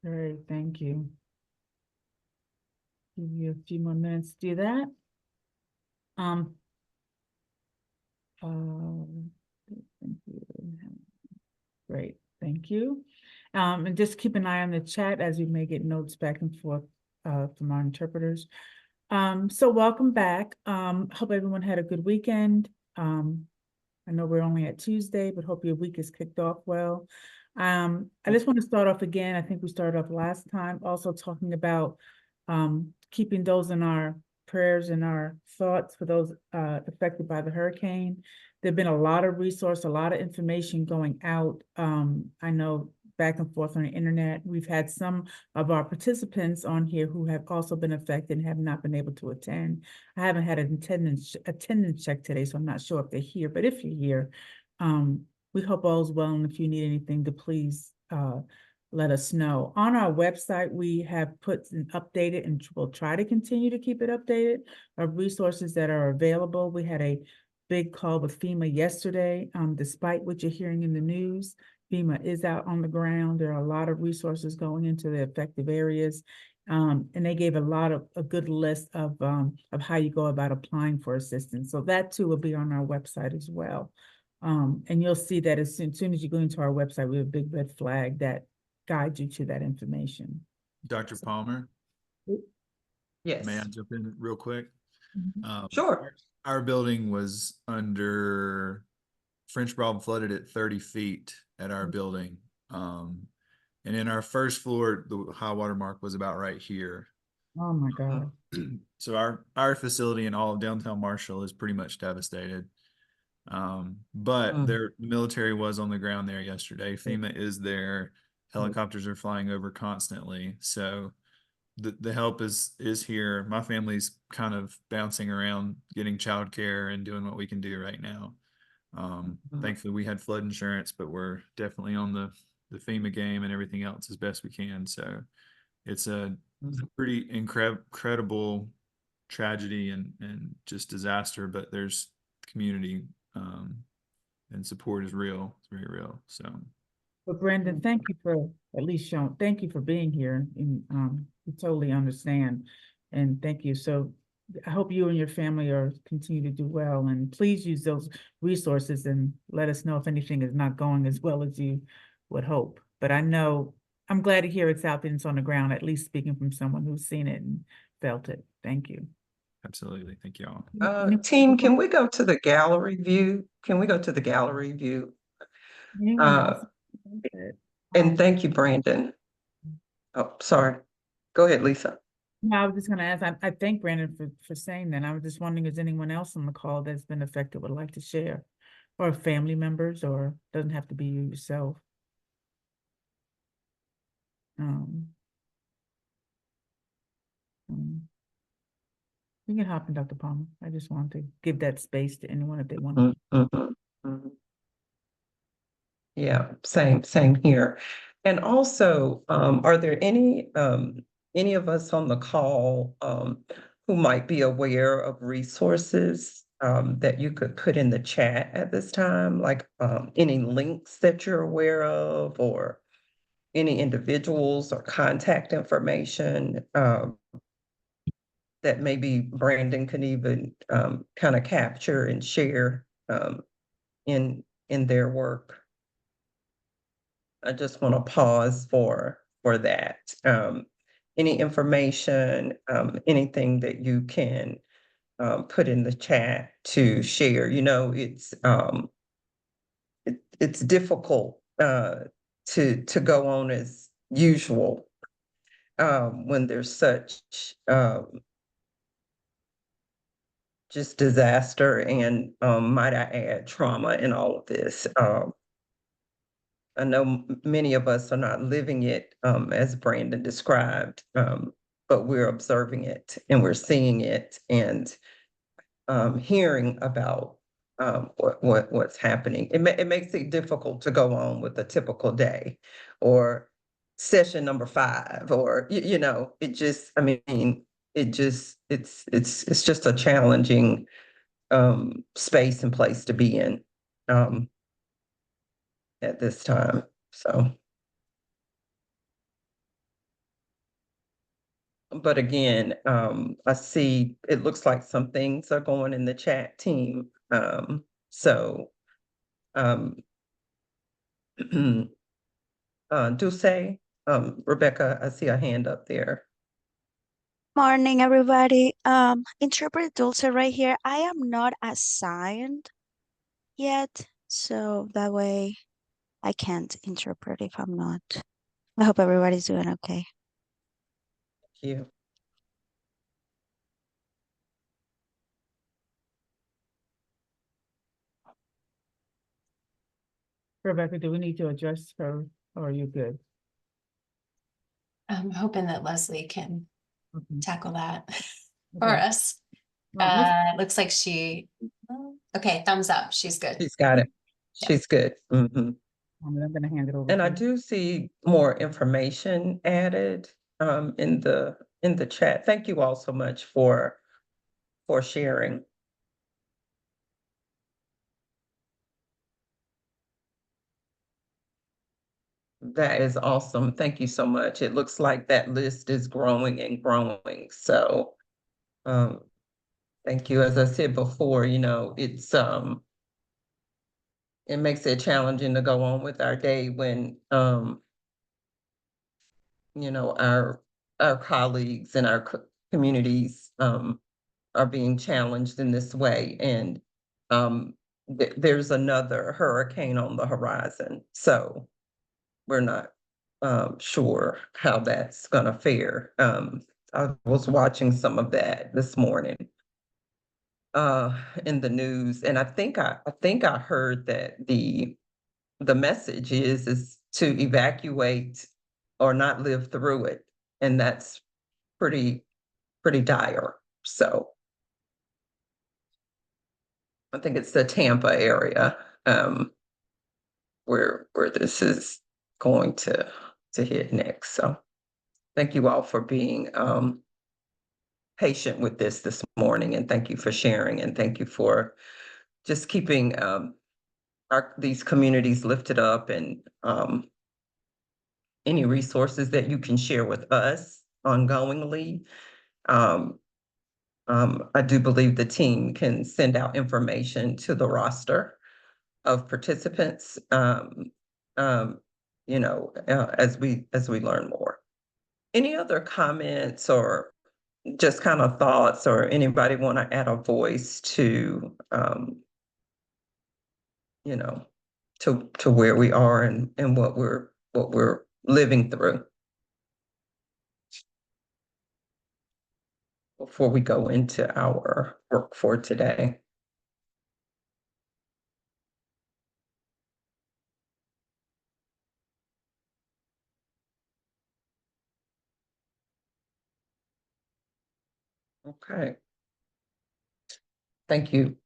All right, thank you. Give you a few more minutes to do that. Um, thank you. Great, thank you. And just keep an eye on the chat as we may get notes back and forth from our interpreters. So welcome back. Hope everyone had a good weekend. I know we're only at Tuesday, but hope your week is kicked off well. I just want to start off again. I think we started off last time also talking about keeping those in our prayers and our thoughts for those affected by the hurricane. There've been a lot of resource, a lot of information going out. I know back and forth on the internet. We've had some of our participants on here who have also been affected and have not been able to attend. I haven't had an attendance check today, so I'm not sure if they're here, but if you're here, we hope all is well, and if you need anything to please let us know. On our website, we have put an updated, and we'll try to continue to keep it updated, of resources that are available. We had a big call with FEMA yesterday. Despite what you're hearing in the news, FEMA is out on the ground. There are a lot of resources going into the affected areas. And they gave a good list of how you go about applying for assistance. So that too will be on our website as well. And you'll see that as soon as you go into our website, we have a big red flag that guides you to that information. Dr. Palmer, Yes. may I jump in real quick? Sure. Our building was under French Broad, flooded at 30 feet at our building. And in our first floor, the high water mark was about right here. Oh my God. So our facility in all of downtown Marshall is pretty much devastated. But the military was on the ground there yesterday. FEMA is there. Helicopters are flying over constantly. So the help is here. My family's kind of bouncing around, getting childcare and doing what we can do right now. Thankfully we had flood insurance, but we're definitely on the FEMA game and everything else as best we can. So it's a pretty incredible tragedy and just disaster, but there's community and support is real. It's very real. So But Brandon, thank you for at least showing, thank you for being here, and we totally understand, and thank you. So I hope you and your family are continue to do well, and please use those resources and let us know if anything is not going as well as you would hope. But I know, I'm glad to hear it's out there and it's on the ground, at least speaking from someone who's seen it and felt it. Thank you. absolutely. Thank you all. Team, can we go to the gallery view? Can we go to the gallery view? Anyone else? And thank you, Brandon. Oh, sorry. Go ahead, Lisa. No, I was just gonna ask, I thank Brandon for saying that. I was just wondering, is anyone else on the call that's been affected would like to share? Or family members, or doesn't have to be you yourself. You can hop in, Dr. Palmer. I just wanted to give that space to anyone if they want to. Yeah, same here. And also, are there any of us on the call who might be aware of resources that you could put in the chat at this time, like any links that you're aware of, or any individuals or contact information that maybe Brandon could even kind of capture and share in their work? I just want to pause for that. Any information, anything that you can put in the chat to share. You know, it's difficult to go on as usual when there's such just disaster and might I add trauma in all of this. I know many of us are not living it as Brandon described, but we're observing it and we're seeing it and hearing about what's happening. It makes it difficult to go on with a typical day or session number 5, or you know, it just, I mean, it just it's just a challenging space and place to be in. At this time. So But again, I see, it looks like some things are going in the chat team. So, Dulce, Rebecca, I see a hand up there. Morning, everybody. Interpret Dulce right here. I am not assigned yet, so that way I can't interpret if I'm not. I hope everybody's doing okay. Thank you. Rebecca, do we need to address her or are you good? I'm hoping that Leslie can Okay. tackle that for Okay. us. Well, let's- Looks like okay, thumbs up. She's good. She's got it. Yeah. She's good. Mhm. I'm gonna hand it over. And to I you. do see more information added in the chat. Thank you all so much for sharing. That is awesome. Thank you so much. It looks like that list is growing and growing. So thank you. As I said before, you know, it makes it challenging to go on with our day when you know, our colleagues and our communities are being challenged in this way. And there's another hurricane on the horizon. So we're not sure how that's going to fare. I was watching some of that this morning in the news, and I think I heard that the message is to evacuate or not live through it, and that's pretty dire. So I think it's the Tampa area where this is going to hit next. So thank you all for being patient with this morning, and thank you for sharing, and thank you for just keeping these communities lifted up, and any resources that you can share with us ongoingly. I do believe the team can send out information to the roster of participants, you know, as we learn more. Any other comments or just kind of thoughts, or anybody want to add a voice to, you know, to where we are and what we're living through before we go into our work for today? Okay. Thank you.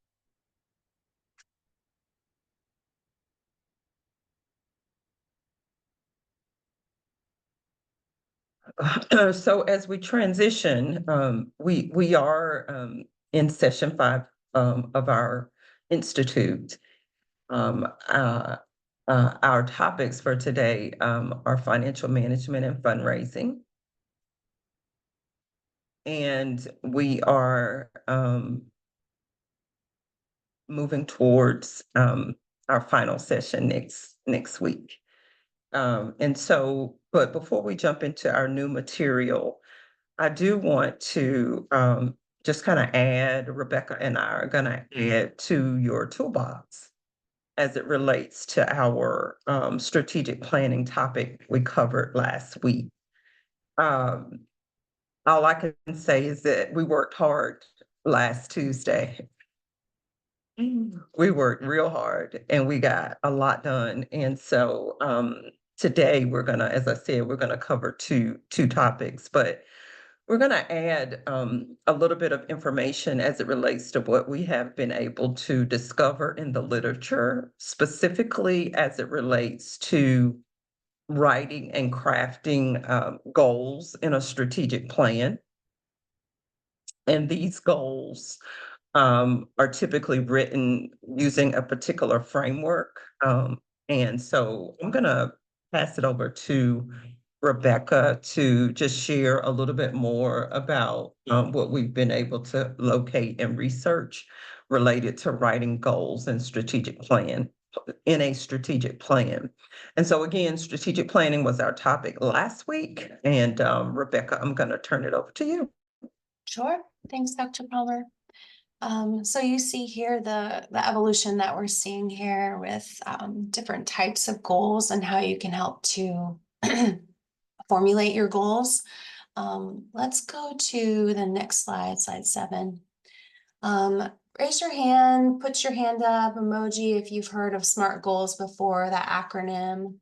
So as we transition, we are in session 5 of our institute. Our topics for today are financial management and fundraising. And we are moving towards our final session next week. And so, but before we jump into our new material, I do want to just kind of add, Rebecca and I are going to add to your toolbox as it relates to our strategic planning topic we covered last week. All I can say is that we worked hard last Tuesday. We worked real hard and we got a lot done. And so today we're gonna, as I said, we're gonna cover two topics, but we're gonna add a little bit of information as it relates to what we have been able to discover in the literature, specifically as it relates to writing and crafting goals in a strategic plan. And these goals are typically written using a particular framework. And so I'm going to pass it over to Rebecca to just share a little bit more about what we've been able to locate and research related to writing goals and strategic plan in a strategic plan. And so again, strategic planning was our topic last week. And Rebecca, I'm going to turn it over to you. Sure. Thanks, Dr. Palmer. So you see here the evolution that we're seeing here with different types of goals and how you can help to formulate your goals. Let's go to the next slide, slide 7. Raise your hand, put your hand up, emoji if you've heard of SMART goals before, that acronym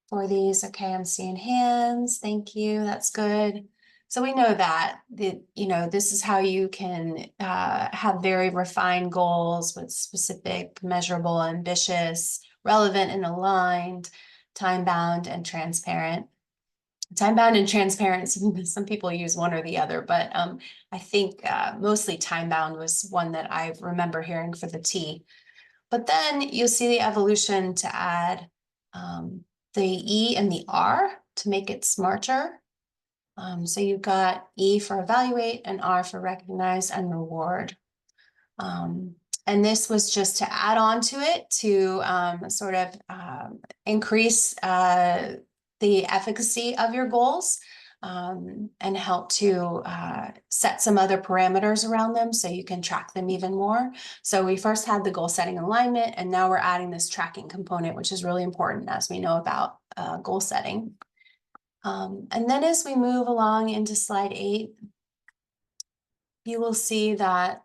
for these. Okay, I'm seeing hands. Thank you. That's good. So we know that this is how you can have very refined goals with specific, measurable, ambitious, relevant and aligned, time-bound and transparent. Time-bound and transparent, some people use one or the other, but I think mostly time-bound was one that I remember hearing for the T. But then you'll see the evolution to add the E and the R to make it smarter. So you've got E for evaluate and R for recognize and reward. And this was just to add on to it to sort of increase the efficacy of your goals and help to set some other parameters around them so you can track them even more. So we first had the goal setting alignment, and now we're adding this tracking component, which is really important as we know about goal setting. And then as we move along into slide 8, you will see that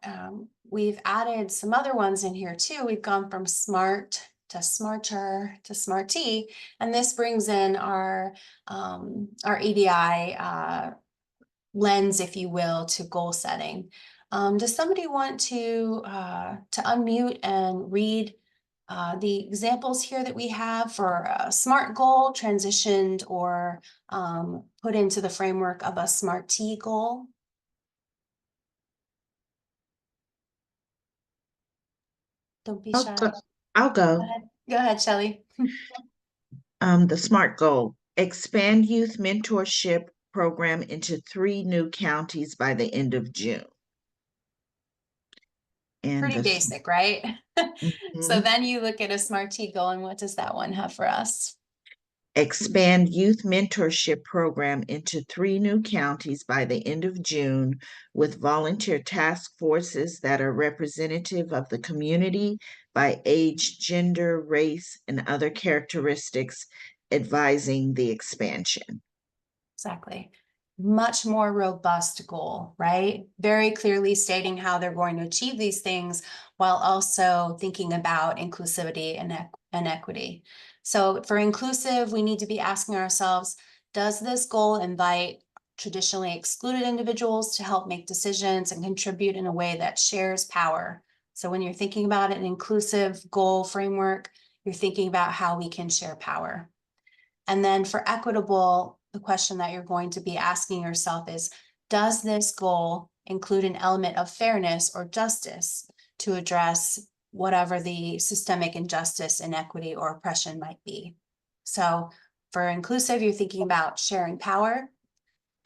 we've added some other ones in here too. We've gone from SMART to SMARTer to SMART-T, and this brings in our EDI lens, if you will, to goal setting. Does somebody want to unmute and read the examples here that we have for a SMART goal transitioned or put into the framework of a SMART-T goal? Don't be shy. I'll go. Go ahead, Shelley. The SMART goal: expand youth mentorship program into 3 new counties by the end of June. And Pretty basic, right? So Mhm. then you look at a SMART-T goal, and what does that one have for us? Expand youth mentorship program into 3 new counties by the end of June with volunteer task forces that are representative of the community by age, gender, race, and other characteristics, advising the expansion. Exactly. Much more robust goal, right? Very clearly stating how they're going to achieve these things while also thinking about inclusivity and equity. So for inclusive, we need to be asking ourselves, does this goal invite traditionally excluded individuals to help make decisions and contribute in a way that shares power? So when you're thinking about an inclusive goal framework, you're thinking about how we can share power. And then for equitable, the question that you're going to be asking yourself is, does this goal include an element of fairness or justice to address whatever the systemic injustice, inequity, or oppression might be? So for inclusive, you're thinking about sharing power.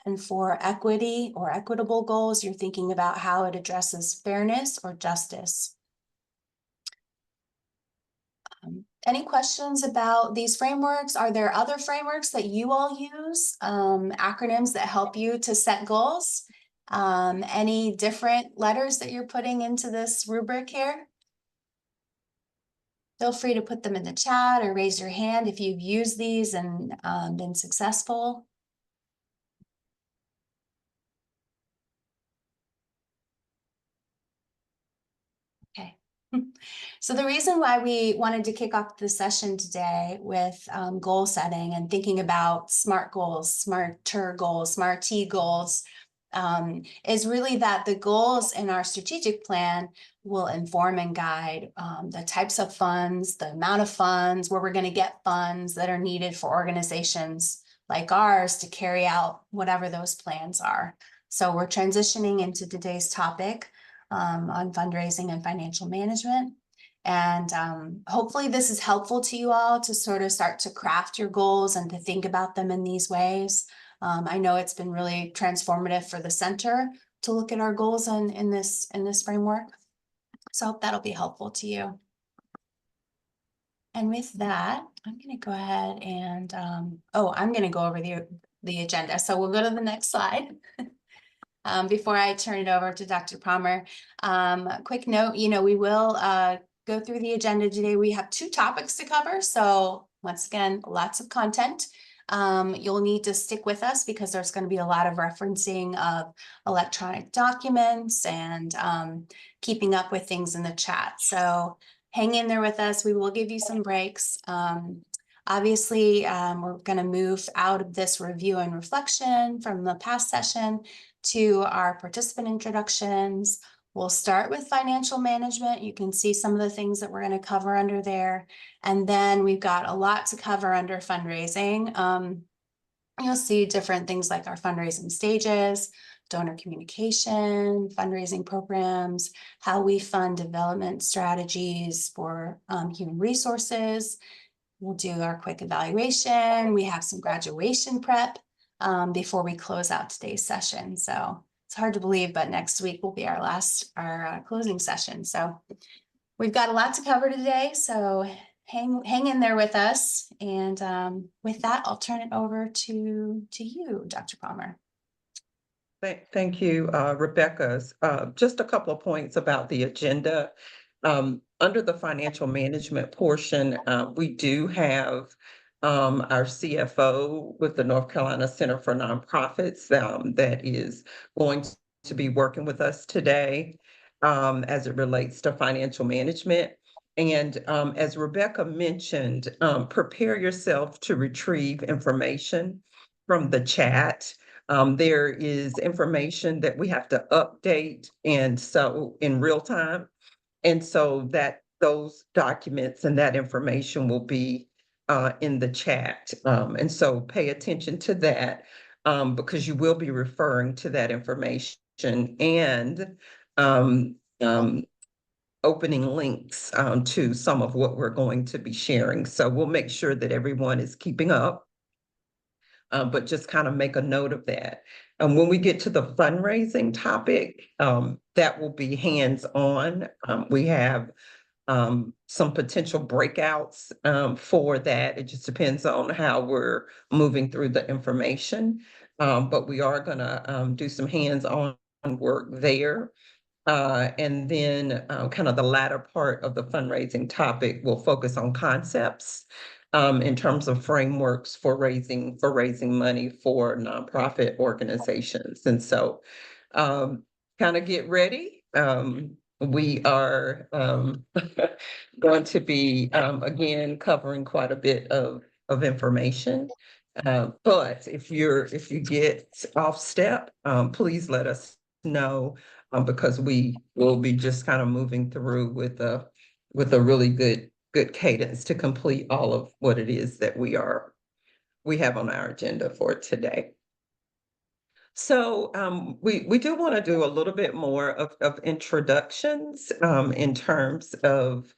And for equity or equitable goals, you're thinking about how it addresses fairness or justice. Any questions about these frameworks? Are there other frameworks that you all use, acronyms that help you to set goals? Any different letters that you're putting into this rubric here? Feel free to put them in the chat or raise your hand if you've used these and been successful. Okay. So the reason why we wanted to kick off the session today with goal setting and thinking about SMART goals, SMARTer goals, SMART-T goals, is really that the goals in our strategic plan will inform and guide the types of funds, the amount of funds, where we're going to get funds that are needed for organizations like ours to carry out whatever those plans are. So we're transitioning into today's topic on fundraising and financial management. And hopefully this is helpful to you all to sort of start to craft your goals and to think about them in these ways. I know it's been really transformative for the center to look at our goals in this framework. So I hope that'll be helpful to you. And with that, I'm going to go ahead and, I'm going to go over the agenda. So we'll go to the next slide. Before I turn it over to Dr. Palmer, a quick note, we will go through the agenda today. We have 2 topics to cover. So once again, lots of content. You'll need to stick with us because there's going to be a lot of referencing of electronic documents and keeping up with things in the chat. So hang in there with us. We will give you some breaks. Obviously, we're going to move out of this review and reflection from the past session to our participant introductions. We'll start with financial management. You can see some of the things that we're going to cover under there. And then we've got a lot to cover under fundraising. You'll see different things like our fundraising stages, donor communication, fundraising programs, how we fund development strategies for human resources. We'll do our quick evaluation. We have some graduation prep before we close out today's session. So it's hard to believe, but next week will be our closing session. So we've got a lot to cover today. So hang in there with us. And with that, I'll turn it over to you, Dr. Palmer. Thank you, Rebecca. Just a couple of points about the agenda. Under the financial management portion, we do have our CFO with the North Carolina Center for Nonprofits that is going to be working with us today as it relates to financial management. And as Rebecca mentioned, prepare yourself to retrieve information from the chat. There is information that we have to update, and so in real time. And so that those documents and that information will be in the chat. And so pay attention to that because you will be referring to that information and opening links to some of what we're going to be sharing. So we'll make sure that everyone is keeping up. But just kind of make a note of that. And when we get to the fundraising topic, that will be hands-on. We have some potential breakouts for that. It just depends on how we're moving through the information. But we are gonna do some hands-on work there. And then kind of the latter part of the fundraising topic will focus on concepts in terms of frameworks for raising money for nonprofit organizations. And so kind of get ready. We are going to be again covering quite a bit of information. But if you get off step, please let us know because we will be just kind of moving through with a really good cadence to complete all of what it is that we have on our agenda for today. So we do want to do a little bit more of introductions in terms of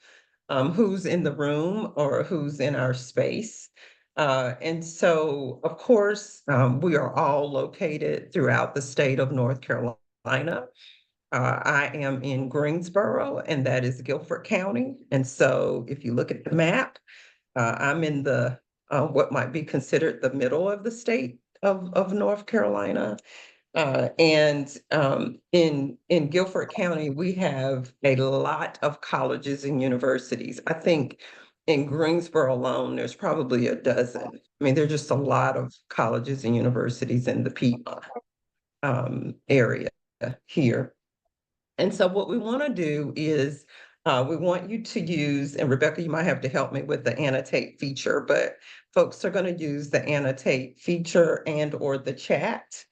who's in the room or who's in our space. And so, of course, we are all located throughout the state of North Carolina. I am in Greensboro, and that is Guilford County. And so if you look at the map, I'm in the what might be considered the middle of the state of North Carolina. And in Guilford County, we have a lot of colleges and universities. I think in Greensboro alone, there's probably a dozen. I mean, there's just a lot of colleges and universities in the Piedmont area here. And so what we want to do is we want you to use, and Rebecca, you might have to help me with the annotate feature, but folks are going to use the annotate feature and or the chat.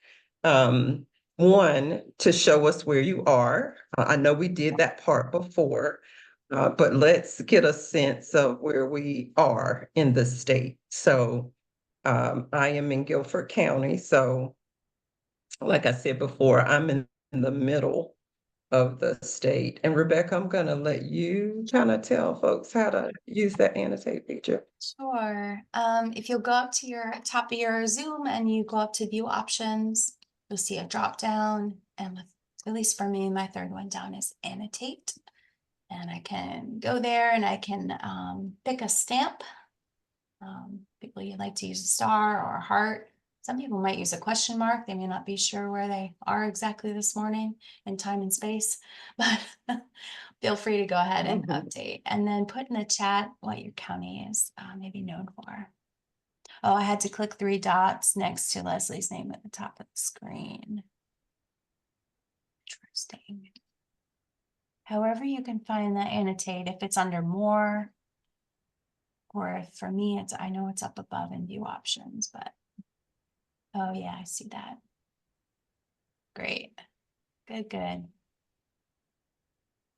One, to show us where you are. I know we did that part before, but let's get a sense of where we are in the state. So I am in Guilford County. So like I said before, I'm in the middle of the state. And Rebecca, I'm gonna let you kind of tell folks how to use that annotate feature. Sure. If you'll go up to your top of your Zoom and you go up to view options, you'll see a drop down. And at least for me, my third one down is annotate. And I can go there and I can pick a stamp. People you like to use a star or a heart. Some people might use a question mark. They may not be sure where they are exactly this morning in time and space, but feel free to go ahead and update and then put in the chat what your county is maybe known for. Oh, I had to click 3 dots next to Leslie's name at the top of the screen. Interesting. However, you can find that annotate if it's under more, or if for me, I know it's up above in view options, but oh yeah, I see that. Great. Good, good.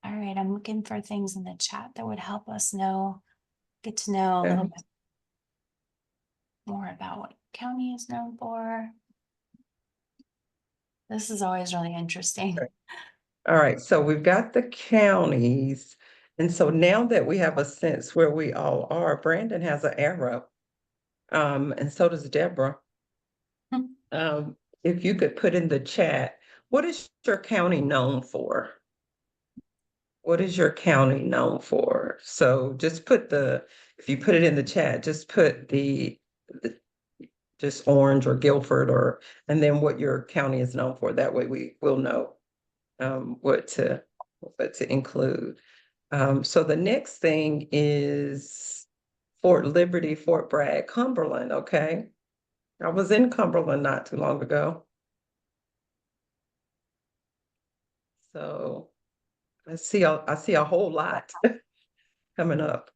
All right, I'm looking for things in the chat that would help us get to know a little bit more about what county is known for. This is always really interesting. All right, so we've got the counties. And so now that we have a sense where we all are, Brandon has an arrow. And so does Deborah. If you could put in the chat, what is your county known for? What is your county known for? So just put if you put it in the chat, just put just Orange or Guilford and then what your county is known for. That way we will know what to include. So the next thing is Fort Liberty, Fort Bragg, Cumberland. Okay. I was in Cumberland not too long ago. So I see a whole lot coming up.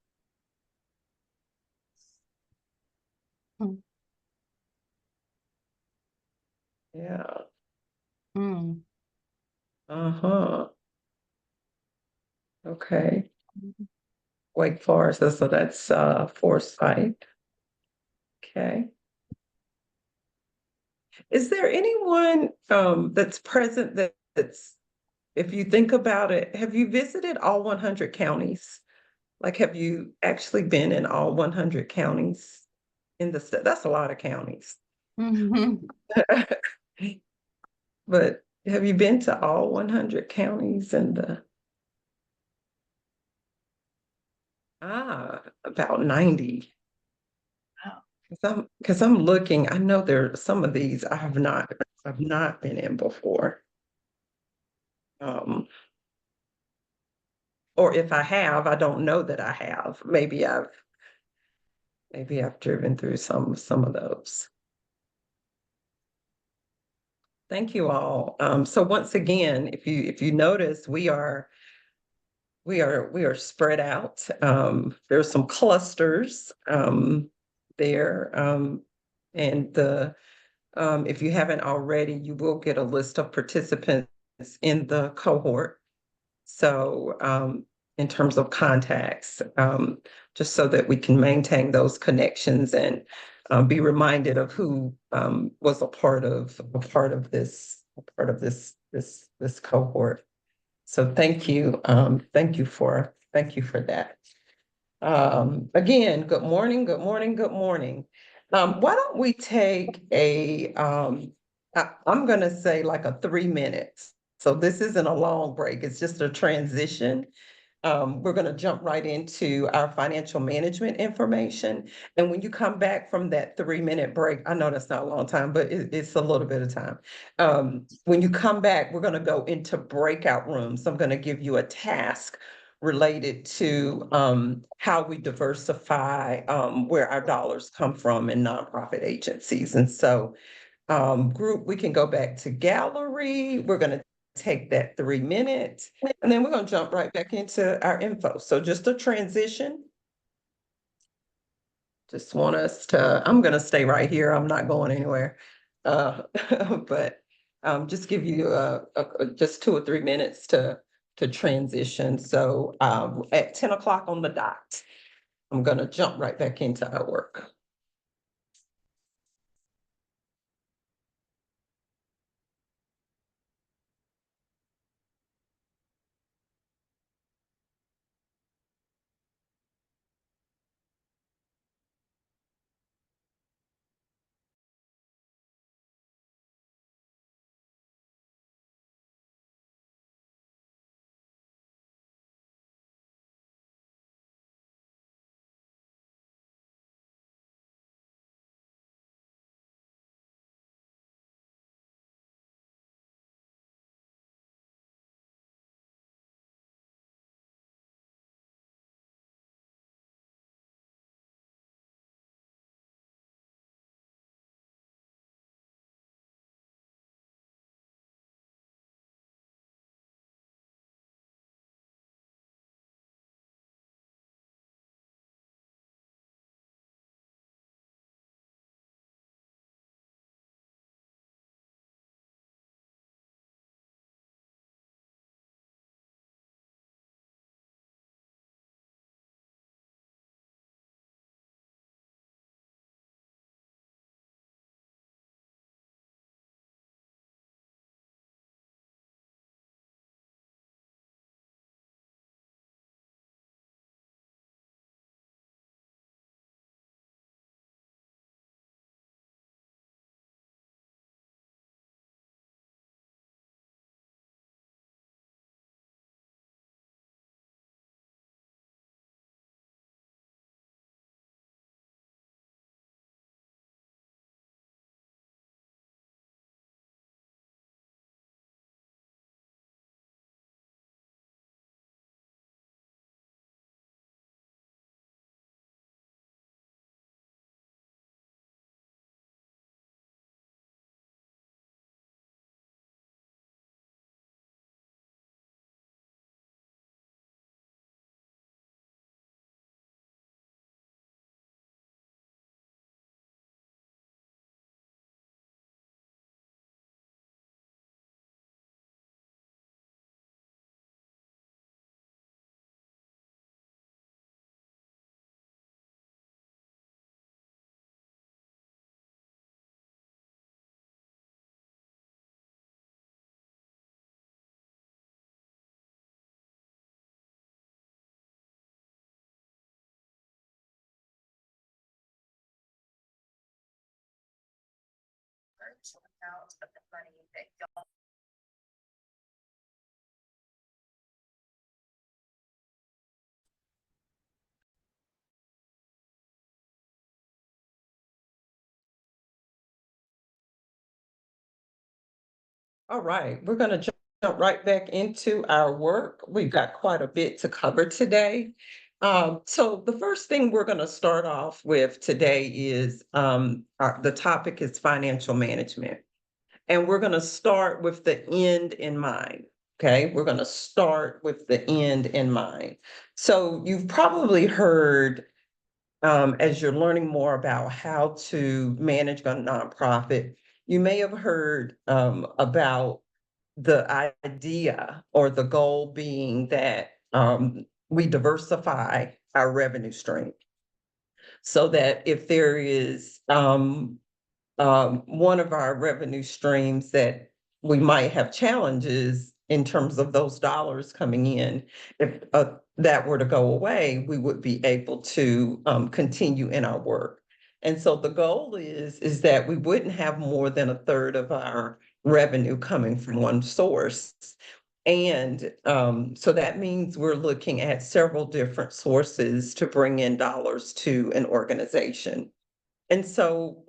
Hmm. Yeah. Mm. Uh-huh. Okay. Wake Forest, so that's Foresight. Okay. Is there anyone that's present that's, if you think about it, have you visited all 100 counties? Like, have you actually been in all 100 counties in the state? That's a lot of counties. Mhm. But have you been to all 100 counties in about 90? Wow. Because I'm looking, I know there are some of these I've not been in before. Or if I have, I don't know that I have. Maybe I've driven through some of those. Thank you all. So once again, if you notice, we are spread out. There's some clusters there. And if you haven't already, you will get a list of participants in the cohort. So in terms of contacts, just so that we can maintain those connections and be reminded of who was a part of this cohort. So thank you. Thank you for that. Again, good morning, good morning, good morning. Why don't we take I'm gonna say like a 3 minutes. So this isn't a long break, it's just a transition. We're going to jump right into our financial management information. And when you come back from that 3-minute break, I know that's not a long time, but it's a little bit of time. When you come back, we're going to go into breakout rooms. I'm going to give you a task related to how we diversify where our dollars come from in nonprofit agencies. And so group, we can go back to gallery. We're going to take that 3 minutes, and then we're going to jump right back into our info. So just a transition. Just want us to, I'm going to stay right here. I'm not going anywhere. But just give you just 2 or 3 minutes to transition. So at 10 o'clock on the dot, I'm going to jump right back into our work. financial account of the money that y'all. All right, we're going to jump right back into our work. We've got quite a bit to cover today. So the first thing we're going to start off with today is the topic is financial management. And we're going to start with the end in mind. Okay, we're going to start with the end in mind. So you've probably heard, as you're learning more about how to manage a nonprofit, you may have heard about the idea or the goal being that we diversify our revenue stream so that if there is one of our revenue streams that we might have challenges in terms of those dollars coming in, if that were to go away, we would be able to continue in our work. And so the goal is that we wouldn't have more than a third of our revenue coming from one source. And so that means we're looking at several different sources to bring in dollars to an organization. And so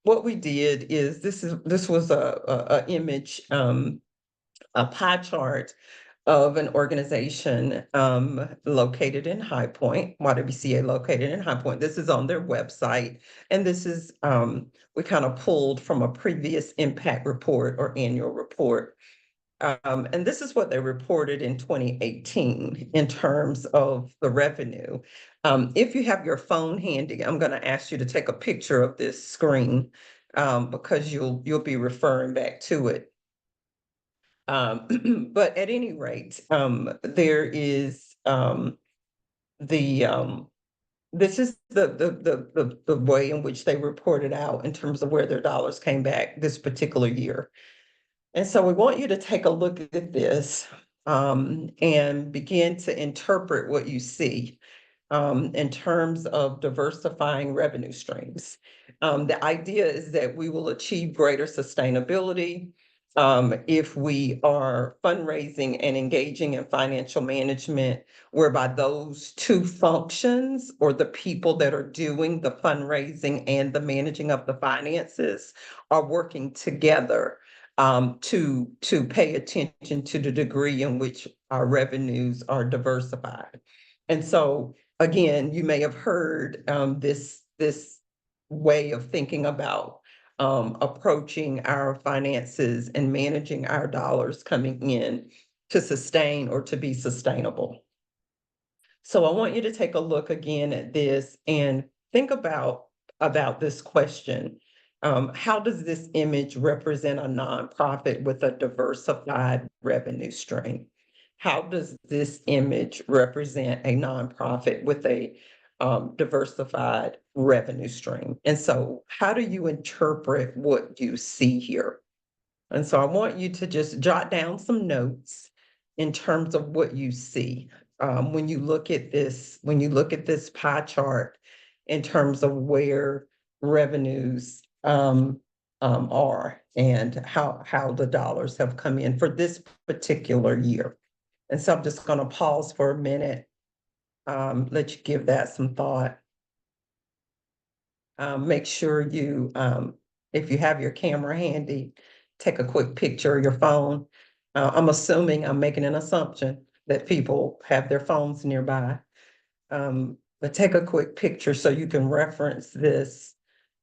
what we did is this was a image, a pie chart of an organization located in High Point, YWCA located in High Point. This is on their website. And this is, we kind of pulled from a previous impact report or annual report. And this is what they reported in 2018 in terms of the revenue. If you have your phone handy, I'm going to ask you to take a picture of this screen because you'll be referring back to it. But at any rate, there is this is the way in which they reported out in terms of where their dollars came back this particular year. And so we want you to take a look at this and begin to interpret what you see in terms of diversifying revenue streams. The idea is that we will achieve greater sustainability if we are fundraising and engaging in financial management, whereby those two functions or the people that are doing the fundraising and the managing of the finances are working together to pay attention to the degree in which our revenues are diversified. And so, again, you may have heard this way of thinking about approaching our finances and managing our dollars coming in to sustain or to be sustainable. So I want you to take a look again at this and think about this question. How does this image represent a nonprofit with a diversified revenue stream? How does this image represent a nonprofit with a diversified revenue stream? And so how do you interpret what you see here? And so I want you to just jot down some notes in terms of what you see. When you look at this pie chart in terms of where revenues are and how the dollars have come in for this particular year. And so I'm just going to pause for a minute, let you give that some thought. Make sure you, if you have your camera handy, take a quick picture of your phone. I'm assuming, I'm making an assumption that people have their phones nearby. But take a quick picture so you can reference this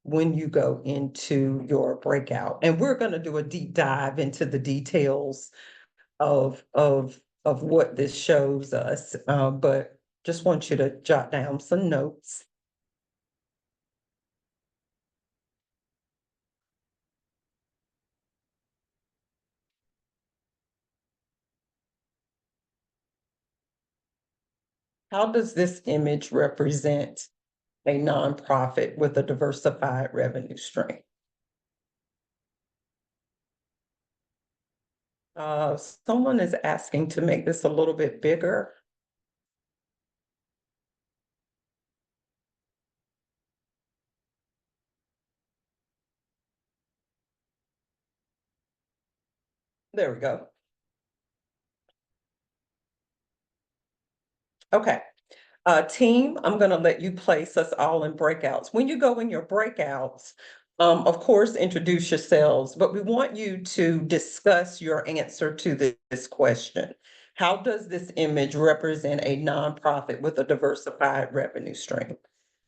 when you go into your breakout. And we're going to do a deep dive into the details of what this shows us. But just want you to jot down some notes. How does this image represent a nonprofit with a diversified revenue stream? Someone is asking to make this a little bit bigger. There we go. Okay. Team, I'm gonna let you place us all in breakouts. When you go in your breakouts, of course, introduce yourselves, but we want you to discuss your answer to this question. How does this image represent a nonprofit with a diversified revenue stream?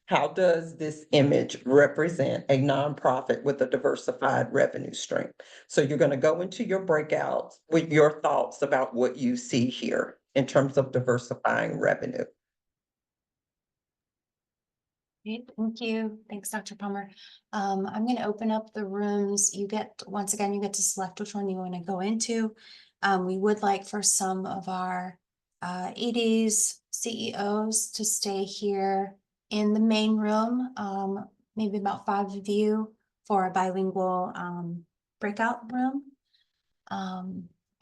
How does this image represent a nonprofit with a diversified revenue stream? So you're gonna go into your breakouts with your thoughts about what you see here in terms of diversifying revenue. Great, thank you. Thanks, Dr. Palmer. I'm going to open up the rooms. Once again, you get to select which one you want to go into. We would like for some of our EDs, CEOs to stay here in the main room, maybe about 5 of you for a bilingual breakout room.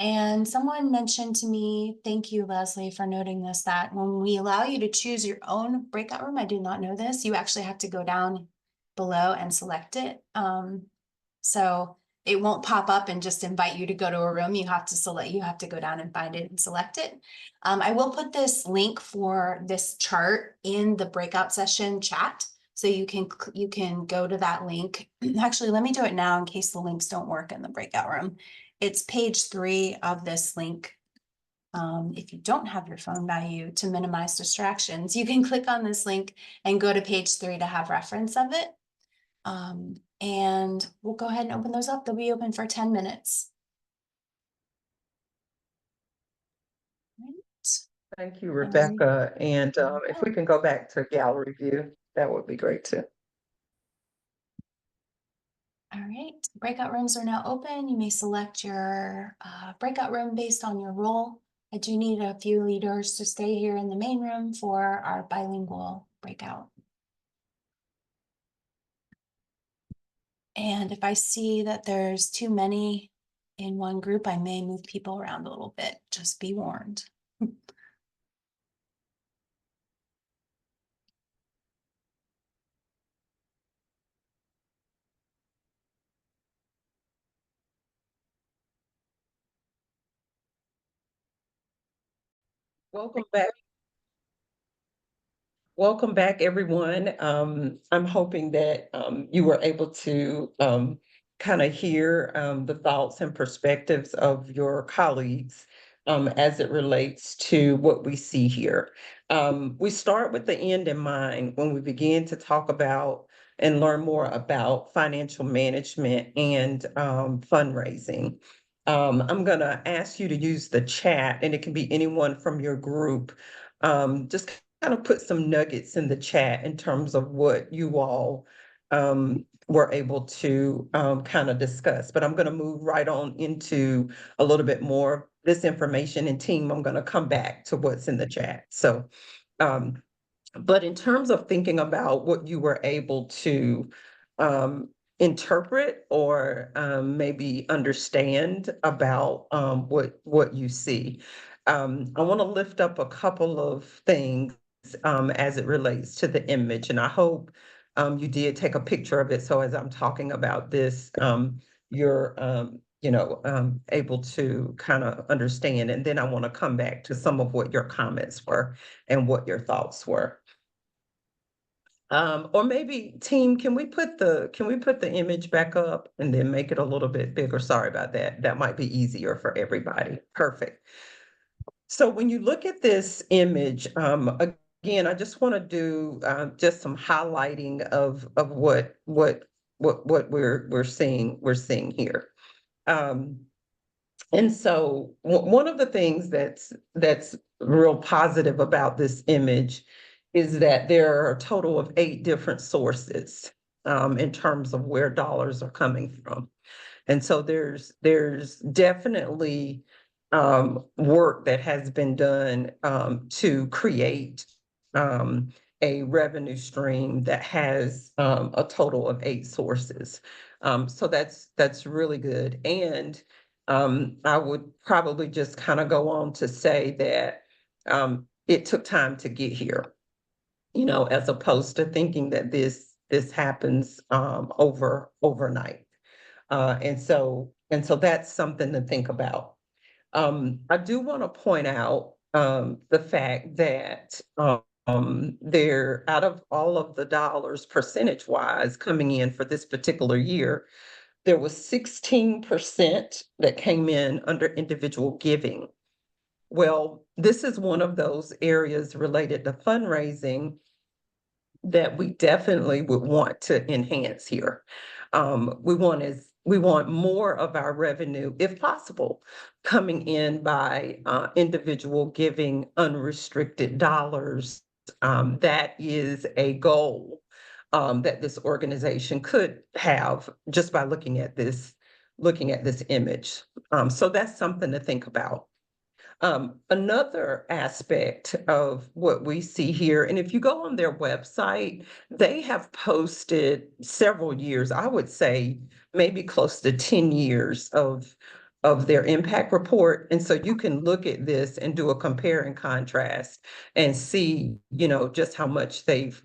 And someone mentioned to me, thank you, Leslie, for noting this, that when we allow you to choose your own breakout room, I did not know this, you actually have to go down below and select it. So it won't pop up and just invite you to go to a room. You have to go down and find it and select it. I will put this link for this chart in the breakout session chat. So you can go to that link. Actually, let me do it now in case the links don't work in the breakout room. It's page 3 of this link. If you don't have your phone by you to minimize distractions, you can click on this link and go to page 3 to have reference of it. And we'll go ahead and open those up. They'll be open for 10 minutes. Right. Thank you, Rebecca. And if we can go back to gallery view, that would be great too. All right, breakout rooms are now open. You may select your breakout room based on your role. I do need a few leaders to stay here in the main room for our bilingual breakout. And if I see that there's too many in one group, I may move people around a little bit. Just be warned. Welcome back. Welcome back, everyone. I'm hoping that you were able to kind of hear the thoughts and perspectives of your colleagues as it relates to what we see here. We start with the end in mind when we begin to talk about and learn more about financial management and fundraising. I'm going to ask you to use the chat, and it can be anyone from your group. Just kind of put some nuggets in the chat in terms of what you all were able to kind of discuss. But I'm going to move right on into a little bit more of this information, and team, I'm going to come back to what's in the chat. So, but in terms of thinking about what you were able to interpret or maybe understand about what you see, I want to lift up a couple of things as it relates to the image. And I hope you did take a picture of it. So as I'm talking about this, you're, able to kind of understand. And then I want to come back to some of what your comments were and what your thoughts were. Or maybe team, can we put the image back up and then make it a little bit bigger? Sorry about that. That might be easier for everybody. Perfect. So when you look at this image, again, I just want to do just some highlighting of what we're seeing here. And so one of the things that's real positive about this image is that there are a total of 8 different sources in terms of where dollars are coming from. And so there's definitely work that has been done to create a revenue stream that has a total of 8 sources. So that's really good. And I would probably just kind of go on to say that it took time to get here, as opposed to thinking that this happens overnight. And so that's something to think about. I do want to point out the fact that there, out of all of the dollars percentage-wise coming in for this particular year, there was 16% that came in under individual giving. Well, this is one of those areas related to fundraising that we definitely would want to enhance here. We want more of our revenue, if possible, coming in by individual giving unrestricted dollars. That is a goal that this organization could have just by looking at this image. So that's something to think about. Another aspect of what we see here, and if you go on their website, they have posted several years, I would say maybe close to 10 years of their impact report. And so you can look at this and do a compare and contrast and see, just how much they've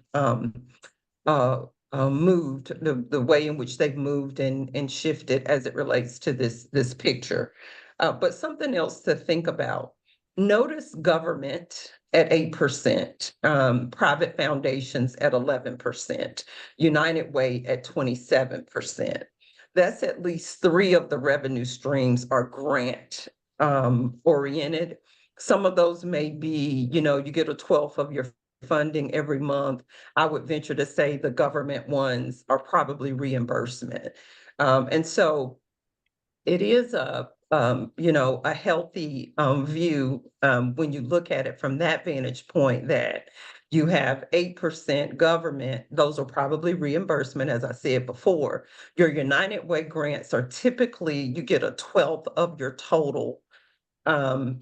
moved, the way in which they've moved and shifted as it relates to this picture. But something else to think about. Notice government at 8%, private foundations at 11%, United Way at 27%. That's at least 3 of the revenue streams are grant oriented. Some of those may be, you get a 12th of your funding every month. I would venture to say the government ones are probably reimbursement. And so it is a healthy view when you look at it from that vantage point, that you have 8% government. Those are probably reimbursement, as I said before. Your United Way grants are typically, you get a 12th of your total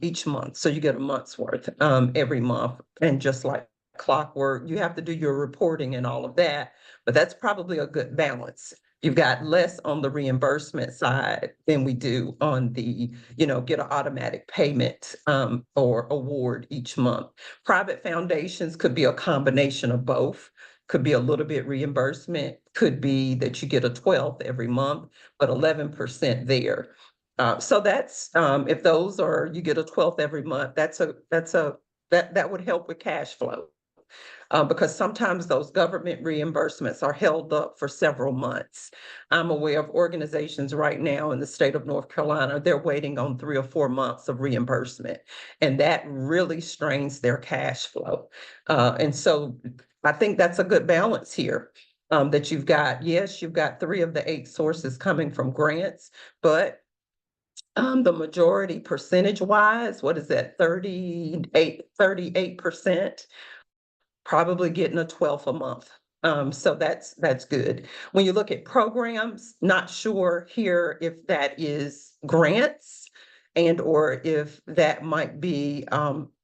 each month. So you get a month's worth every month. And just like clockwork, you have to do your reporting and all of that, but that's probably a good balance. You've got less on the reimbursement side than we do on the, get an automatic payment or award each month. Private foundations could be a combination of both. Could be a little bit reimbursement, could be that you get a 12th every month, but 11% there. So that's if those are, you get a 12th every month, that would help with cash flow. Because sometimes those government reimbursements are held up for several months. I'm aware of organizations right now in the state of North Carolina, they're waiting on 3 or 4 months of reimbursement, and that really strains their cash flow. And so I think that's a good balance here. That you've got 3 of the 8 sources coming from grants, but the majority percentage wise, what is that, 38%, probably getting a 12th a month. So that's good. When you look at programs, not sure here if that is grants or if that might be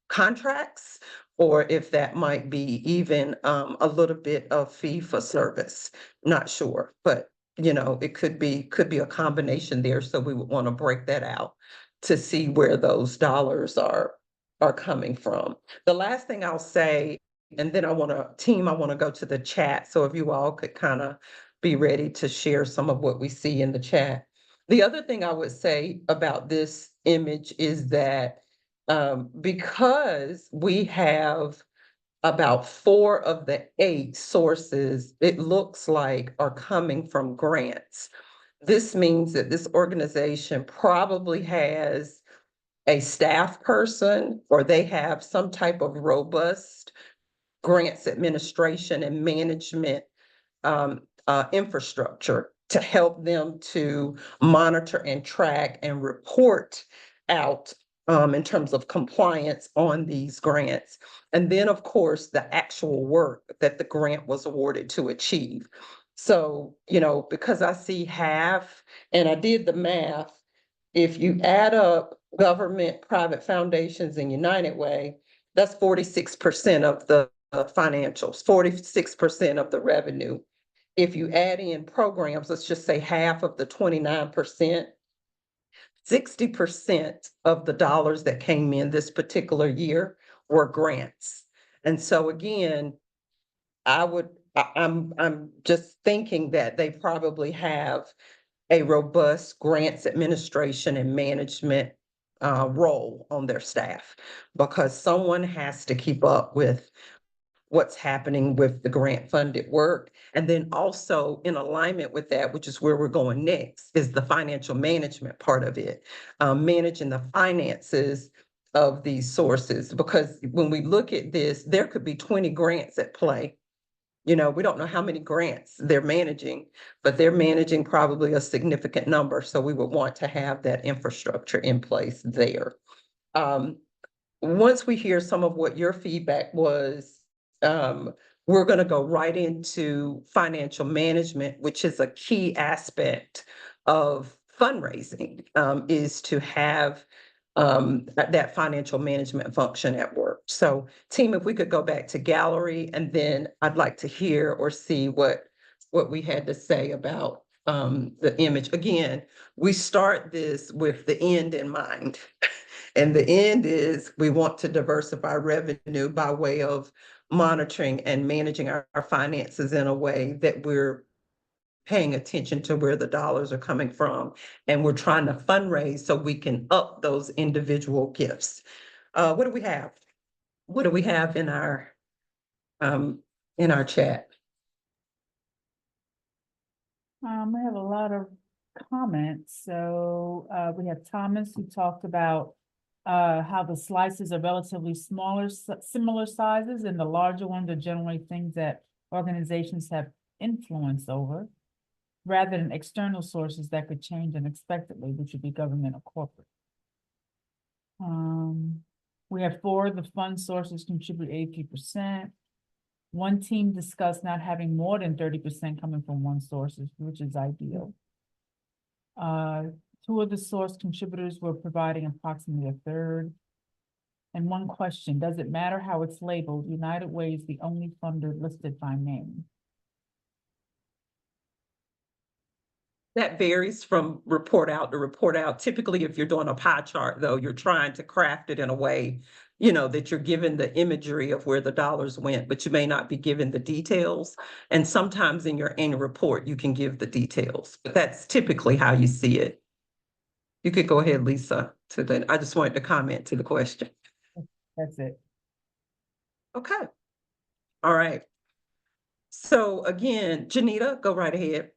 contracts, or if that might be even a little bit of fee for service. Not sure, but it could be a combination there. So we would want to break that out to see where those dollars are coming from. The last thing I'll say, and then I want to go to the chat. So if you all could kind of be ready to share some of what we see in the chat. The other thing I would say about this image is that because we have about 4 of the 8 sources, it looks like, are coming from grants. This means that this organization probably has a staff person, or they have some type of robust grants administration and management infrastructure to help them to monitor and track and report out in terms of compliance on these grants. And then, of course, the actual work that the grant was awarded to achieve. So, because I see half, and I did the math, if you add up government, private foundations, and United Way, that's 46% of the financials, 46% of the revenue. If you add in programs, let's just say half of the 29%, 60% of the dollars that came in this particular year were grants. And so again, I'm just thinking that they probably have a robust grants administration and management role on their staff, because someone has to keep up with what's happening with the grant funded work. And then also in alignment with that, which is where we're going next, is the financial management part of it, managing the finances of these sources. Because when we look at this, there could be 20 grants at play. You know, we don't know how many grants they're managing, but they're managing probably a significant number. So we would want to have that infrastructure in place there. Once we hear some of what your feedback was, we're going to go right into financial management, which is a key aspect of fundraising, is to have that financial management function at work. So team, if we could go back to gallery, and then I'd like to hear or see what we had to say about the image. Again, we start this with the end in mind. And the end is we want to diversify revenue by way of monitoring and managing our finances in a way that we're paying attention to where the dollars are coming from. And we're trying to fundraise so we can up those individual gifts. What do we have? What do we have in our chat? We have a lot of comments. So we have Thomas, who talked about how the slices are relatively smaller, similar sizes, and the larger ones are generally things that organizations have influence over, rather than external sources that could change unexpectedly, which would be government or corporate. We have 4 of the fund sources contribute 83%. One team discussed not having more than 30% coming from one source, which is ideal. 2 of the source contributors were providing approximately a third. And one question: does it matter how it's labeled? United Way is the only funder listed by name. That varies from report out to report out. Typically, if you're doing a pie chart, though, you're trying to craft it in a way, you know, that you're given the imagery of where the dollars went, but you may not be given the details. And sometimes in your annual report, you can give the details, but that's typically how you see it. You could go ahead, Lisa, I just wanted to comment to the question. That's it. Okay. All right. So again, Janita, go right ahead.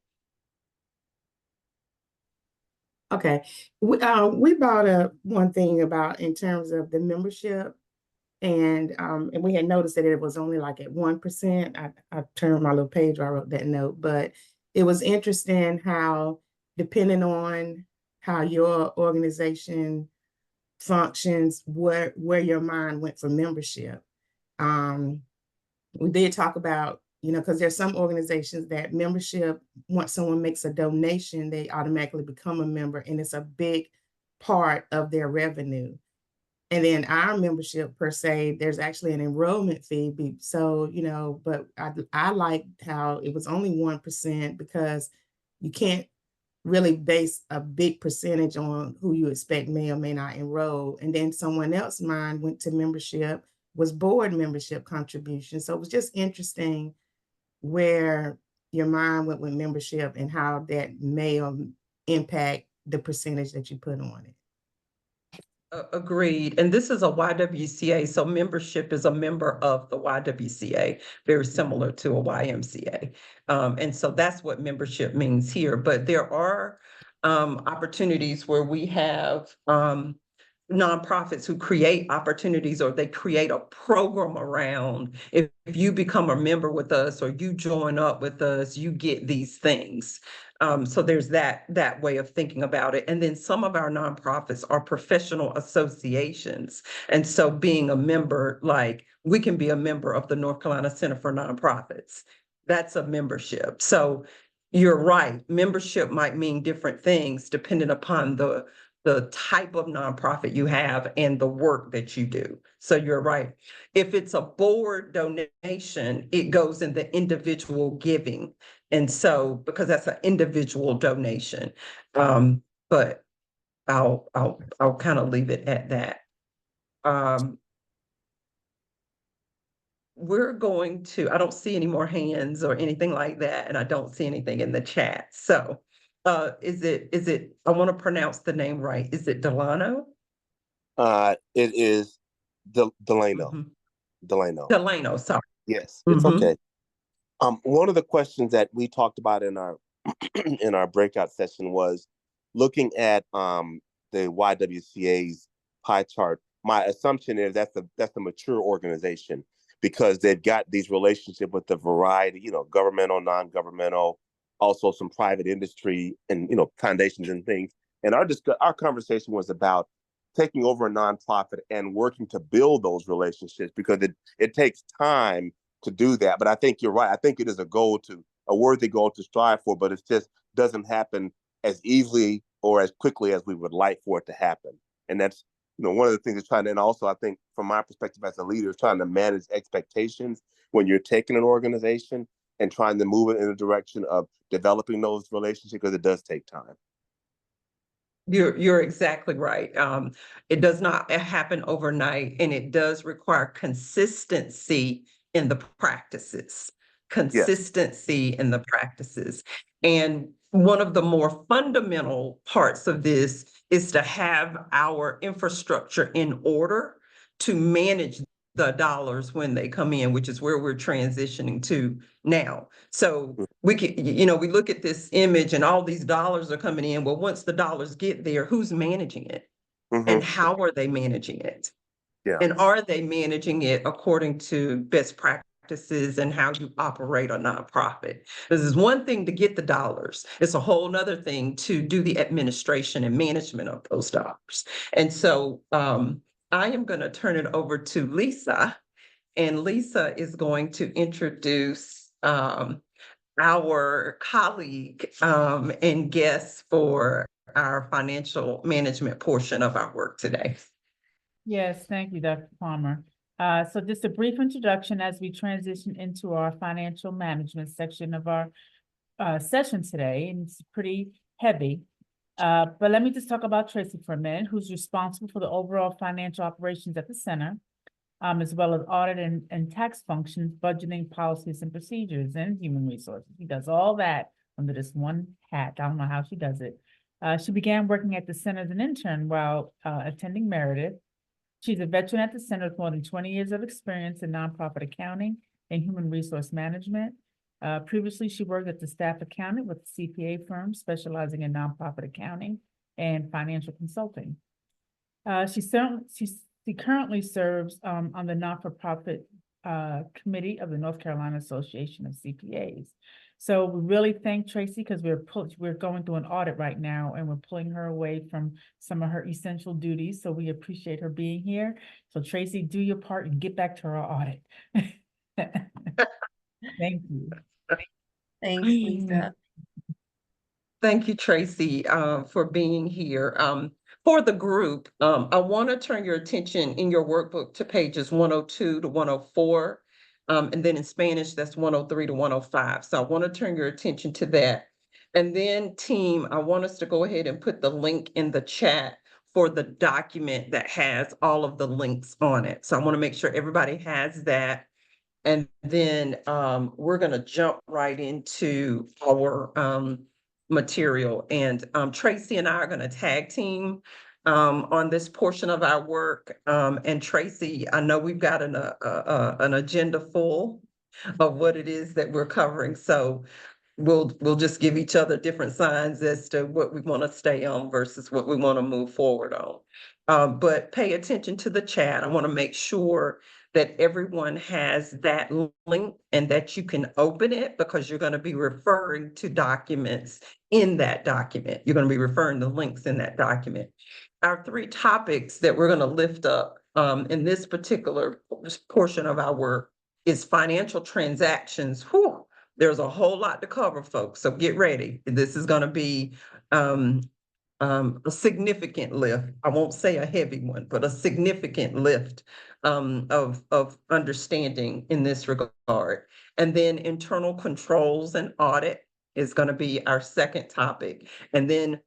Okay, we brought up one thing about in terms of the membership, and we had noticed that it was only like at 1%. I turned my little page where I wrote that note, but it was interesting how, depending on how your organization functions, where your mind went for membership. We did talk about, you know, because there's some organizations that membership, once someone makes a donation, they automatically become a member, and it's a big part of their revenue. And then our membership per se, there's actually an enrollment fee. So, you know, but I liked how it was only 1%, because you can't really base a big percentage on who you expect may or may not enroll. And then someone else, mine went to membership, was board membership contribution. So it was just interesting where your mind went with membership and how that may impact the percentage that you put on it. Agreed. And this is a YWCA, so membership is a member of the YWCA, very similar to a YMCA. And so that's what membership means here. But there are opportunities where we have nonprofits who create opportunities, or they create a program around, if you become a member with us or you join up with us, you get these things. So there's that way of thinking about it. And then some of our nonprofits are professional associations. And so being a member, like we can be a member of the North Carolina Center for Nonprofits. That's a membership. So you're right. Membership might mean different things depending upon the type of nonprofit you have and the work that you do. So you're right. If it's a board donation, it goes in the individual giving. And so, because that's an individual donation. But I'll kind of leave it at that. We're going to, I don't see any more hands or anything like that, and I don't see anything in the chat. So Is it, I want to pronounce the name right. Is it Delano? It is Delano. Mhm. Delano. Delano, sorry. Yes, it's Mhm. okay. One of the questions that we talked about in our in our breakout session was looking at the YWCA's pie chart. My assumption is that's a mature organization because they've got these relationships with a variety, governmental, non-governmental, also some private industry and foundations and things. And our conversation was about taking over a nonprofit and working to build those relationships because it takes time to do that. But I think you're right. I think it is a worthy goal to strive for, but it just doesn't happen as easily or as quickly as we would like for it to happen. And that's, one of the things is trying to, and also I think from my perspective as a leader, is trying to manage expectations when you're taking an organization and trying to move it in a direction of developing those relationships because it does take time. You're exactly right. It does not happen overnight, and it does require consistency in the practices. Yes. Consistency in the practices. And one of the more fundamental parts of this is to have our infrastructure in order to manage the dollars when they come in, which is where we're transitioning to now. So we can, we look at this image and all these dollars are coming in. Well, once the dollars get there, who's managing it? And how are they managing it? Yeah. And are they managing it according to best practices and how you operate a nonprofit? This is one thing to get the dollars. It's a whole nother thing to do the administration and management of those dollars. And so I am going to turn it over to Lisa, and Lisa is going to introduce our colleague and guest for our financial management portion of our work today. Yes, thank you, Dr. Palmer. So just a brief introduction as we transition into our financial management section of our session today, and it's pretty heavy. But let me just talk about Tracy for a minute, who's responsible for the overall financial operations at the center, as well as audit and tax functions, budgeting, policies, and procedures, and human resources. She does all that under this one hat. I don't know how she does it. She began working at the center as an intern while attending Meredith. She's a veteran at the center with more than 20 years of experience in nonprofit accounting and human resource management. Previously, she worked as the staff accountant with a CPA firm specializing in nonprofit accounting and financial consulting. She currently serves on the not-for-profit committee of the North Carolina Association of CPAs. So we really thank Tracy because we're going through an audit right now and we're pulling her away from some of her essential duties. So we appreciate her being here. So Tracy, do your part and get back to our audit. Thank you. Thanks, Lisa. Thank you, Tracy, for being here. For the group, I want to turn your attention in your workbook to pages 102 to 104. And then in Spanish, that's 103 to 105. So I want to turn your attention to that. And then team, I want us to go ahead and put the link in the chat for the document that has all of the links on it. So I want to make sure everybody has that. And then we're going to jump right into our material. And Tracy and I are going to tag team on this portion of our work. And Tracy, I know we've got an agenda full of what it is that we're covering. So we'll just give each other different signs as to what we want to stay on versus what we want to move forward on. But pay attention to the chat. I want to make sure that everyone has that link and that you can open it because you're going to be referring to documents in that document. You're going to be referring to links in that document. Our three topics that we're going to lift up in this particular portion of our work is financial transactions. Whew, there's a whole lot to cover, folks. So get ready. This is going to be a significant lift. I won't say a heavy one, but a significant lift of understanding in this regard. And then internal controls and audit is going to be our second topic. And then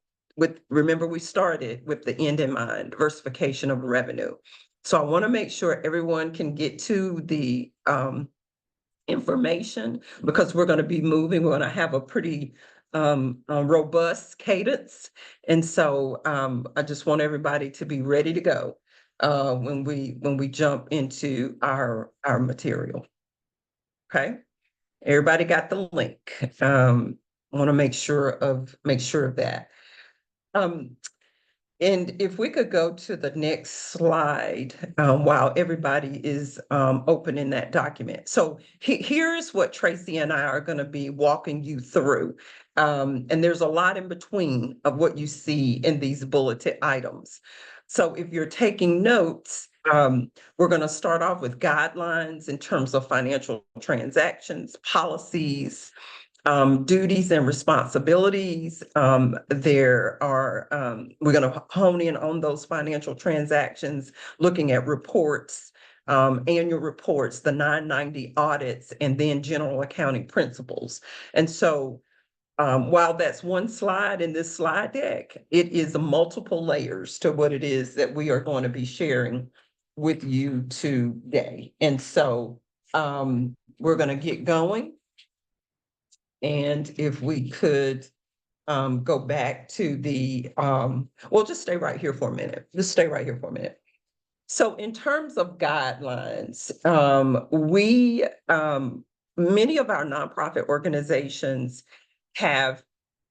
remember we started with the end in mind, diversification of revenue. So I want to make sure everyone can get to the information because we're going to be moving. We're going to have a pretty robust cadence. And so I just want everybody to be ready to go when we jump into our material. Okay, everybody got the link. Want to make sure of that. And if we could go to the next slide while everybody is opening that document. So here's what Tracy and I are going to be walking you through. And there's a lot in between of what you see in these bulleted items. So if you're taking notes, we're going to start off with guidelines in terms of financial transactions, policies, duties and responsibilities. There are, we're going to hone in on those financial transactions, looking at reports, annual reports, the 990 audits, and then general accounting principles. And so while that's one slide in this slide deck, it is multiple layers to what it is that we are going to be sharing with you today. And so we're going to get going. And if we could go back to the, well, just stay right here for a minute. Just stay right here for a minute. So in terms of guidelines, many of our nonprofit organizations have,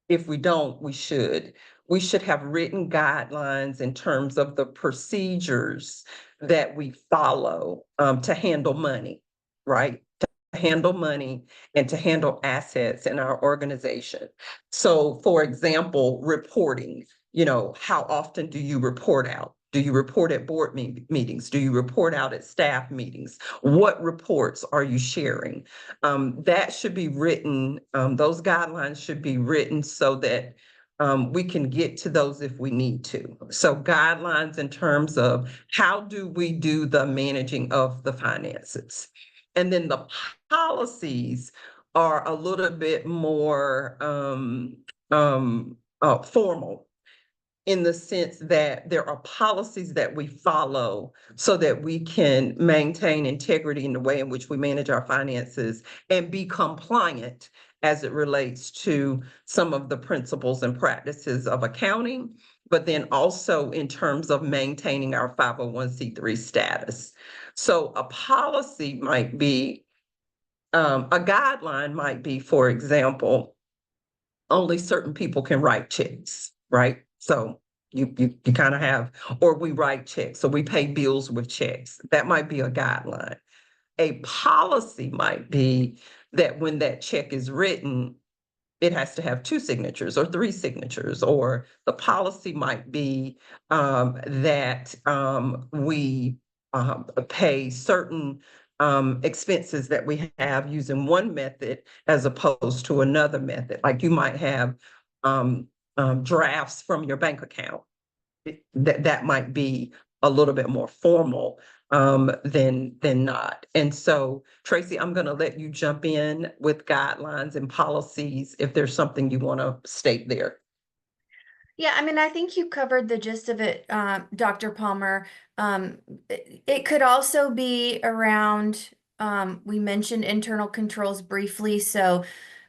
if we don't, we should have written guidelines in terms of the procedures that we follow to handle money, right? Handle money and to handle assets in our organization. So for example, reporting, how often do you report out? Do you report at board meetings? Do you report out at staff meetings? What reports are you sharing? That should be written, those guidelines should be written so that we can get to those if we need to. So guidelines in terms of how do we do the managing of the finances? And then the policies are a little bit more formal in the sense that there are policies that we follow so that we can maintain integrity in the way in which we manage our finances and be compliant as it relates to some of the principles and practices of accounting, but then also in terms of maintaining our 501c3 status. So a policy might be, a guideline might be, for example, only certain people can write checks, right? So you kind of have, or we write checks, so we pay bills with checks. That might be a guideline. A policy might be that when that check is written, it has to have 2 signatures or 3 signatures, or the policy might be that we pay certain expenses that we have using one method as opposed to another method. Like you might have drafts from your bank account. That might be a little bit more formal than not. And so, Tracy, I'm going to let you jump in with guidelines and policies if there's something you want to state there. Yeah, I mean, I think you covered the gist of it, Dr. Palmer. It could also be around, we mentioned internal controls briefly. So,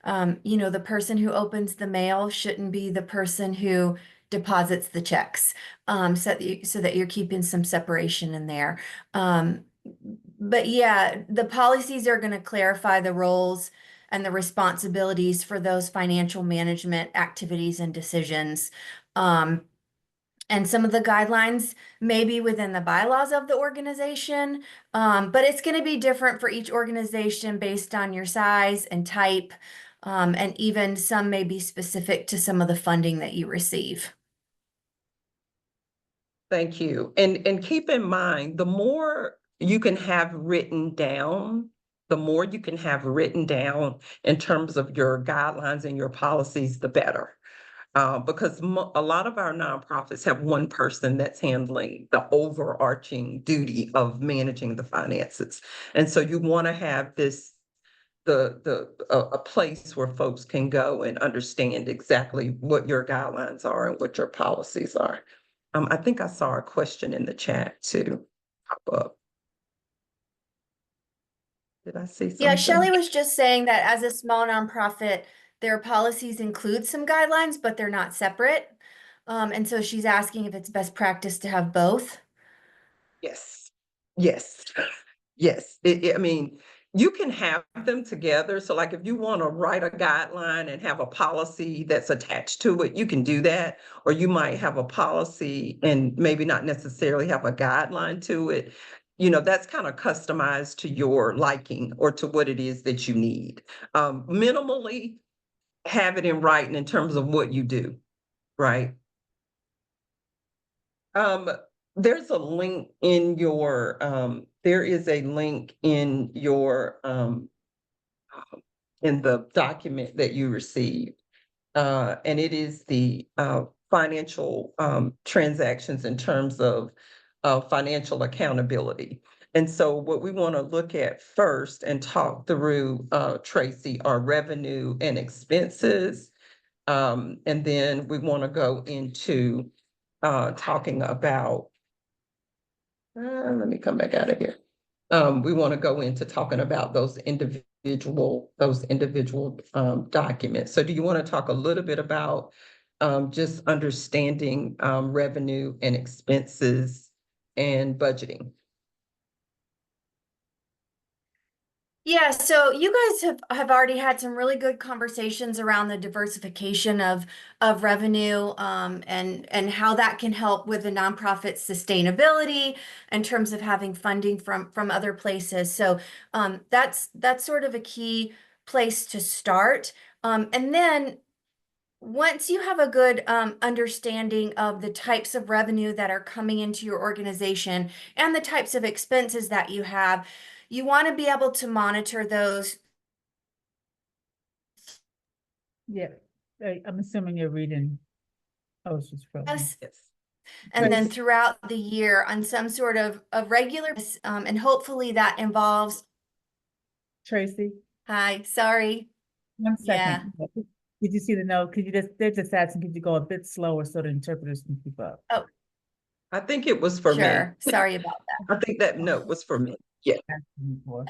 the person who opens the mail shouldn't be the person who deposits the checks, so that you're keeping some separation in there. But yeah, the policies are going to clarify the roles and the responsibilities for those financial management activities and decisions. And some of the guidelines may be within the bylaws of the organization, but it's going to be different for each organization based on your size and type, and even some may be specific to some of the funding that you receive. Thank you. And keep in mind, the more you can have written down, the more you can have written down in terms of your guidelines and your policies, the better. Because a lot of our nonprofits have one person that's handling the overarching duty of managing the finances. And so you want to have this, a place where folks can go and understand exactly what your guidelines are and what your policies are. I think I saw a question in the chat too pop up. Did I see something? Yeah, Shelley was just saying that as a small nonprofit, their policies include some guidelines, but they're not separate. And so she's asking if it's best practice to have both. Yes, yes, yes. I mean, you can have them together. So like if you want to write a guideline and have a policy that's attached to it, you can do that. Or you might have a policy and maybe not necessarily have a guideline to it. You know, that's kind of customized to your liking or to what it is that you need. Minimally, have it in writing in terms of what you do, right? Um, there's a link in your, there is a link in your, in the document that you received. And it is the, financial, transactions in terms of, financial accountability. And so what we want to look at first and talk through, Tracy, are revenue and expenses. And then we want to go into, talking about, let me come back out of here. We want to go into talking about those individual documents. So do you want to talk a little bit about just understanding revenue and expenses and budgeting? Yeah, so you guys have already had some really good conversations around the diversification of revenue, and how that can help with the nonprofit sustainability in terms of having funding from other places. So that's sort of a key place to start. And then once you have a good understanding of the types of revenue that are coming into your organization and the types of expenses that you have, you want to be able to monitor those. Yeah, I'm assuming you're reading. Oh, it's just frozen. Yes. Yes. And then Nice. throughout the year on some sort of regular, and hopefully that involves, Tracy, hi, sorry. one Yeah. second. Did you see the note? Could you just, they're just asking, could you go a bit slower so the interpreters can keep up? Oh, I think it was for me. sure. Sorry about that. I think that note was for me. Yeah. Asking for.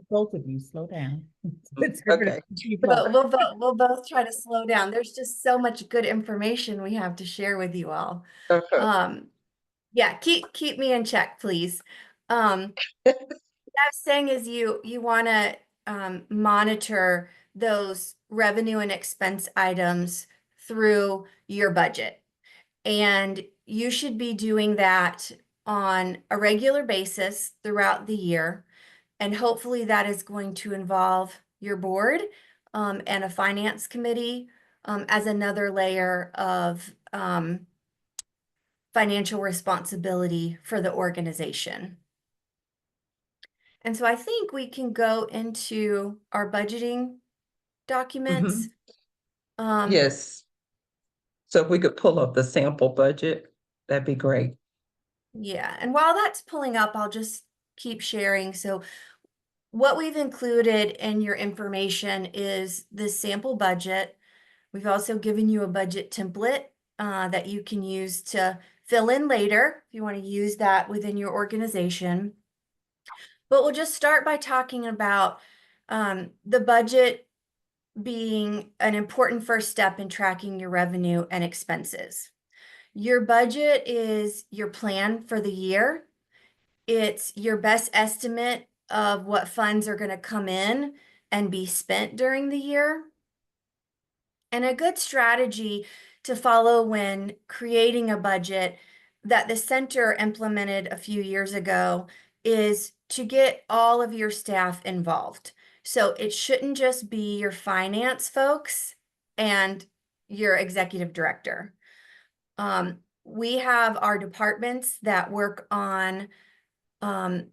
Both of you, slow down. Okay. Interpreters can keep up. But we'll both try to slow down. There's just so much good information we have to share with you all. Yeah, keep me in check, please. What I was saying is you want to monitor those revenue and expense items through your budget. And you should be doing that on a regular basis throughout the year. And hopefully that is going to involve your board and a finance committee as another layer of financial responsibility for the organization. And so I think we can go into our budgeting documents. Yes. So if we could pull up the sample budget, that'd be great. Yeah, and while that's pulling up, I'll just keep sharing. So what we've included in your information is this sample budget. We've also given you a budget template that you can use to fill in later if you want to use that within your organization. But we'll just start by talking about the budget being an important first step in tracking your revenue and expenses. Your budget is your plan for the year. It's your best estimate of what funds are going to come in and be spent during the year. And a good strategy to follow when creating a budget that the center implemented a few years ago is to get all of your staff involved. So it shouldn't just be your finance folks and your executive director. We have our departments that work on the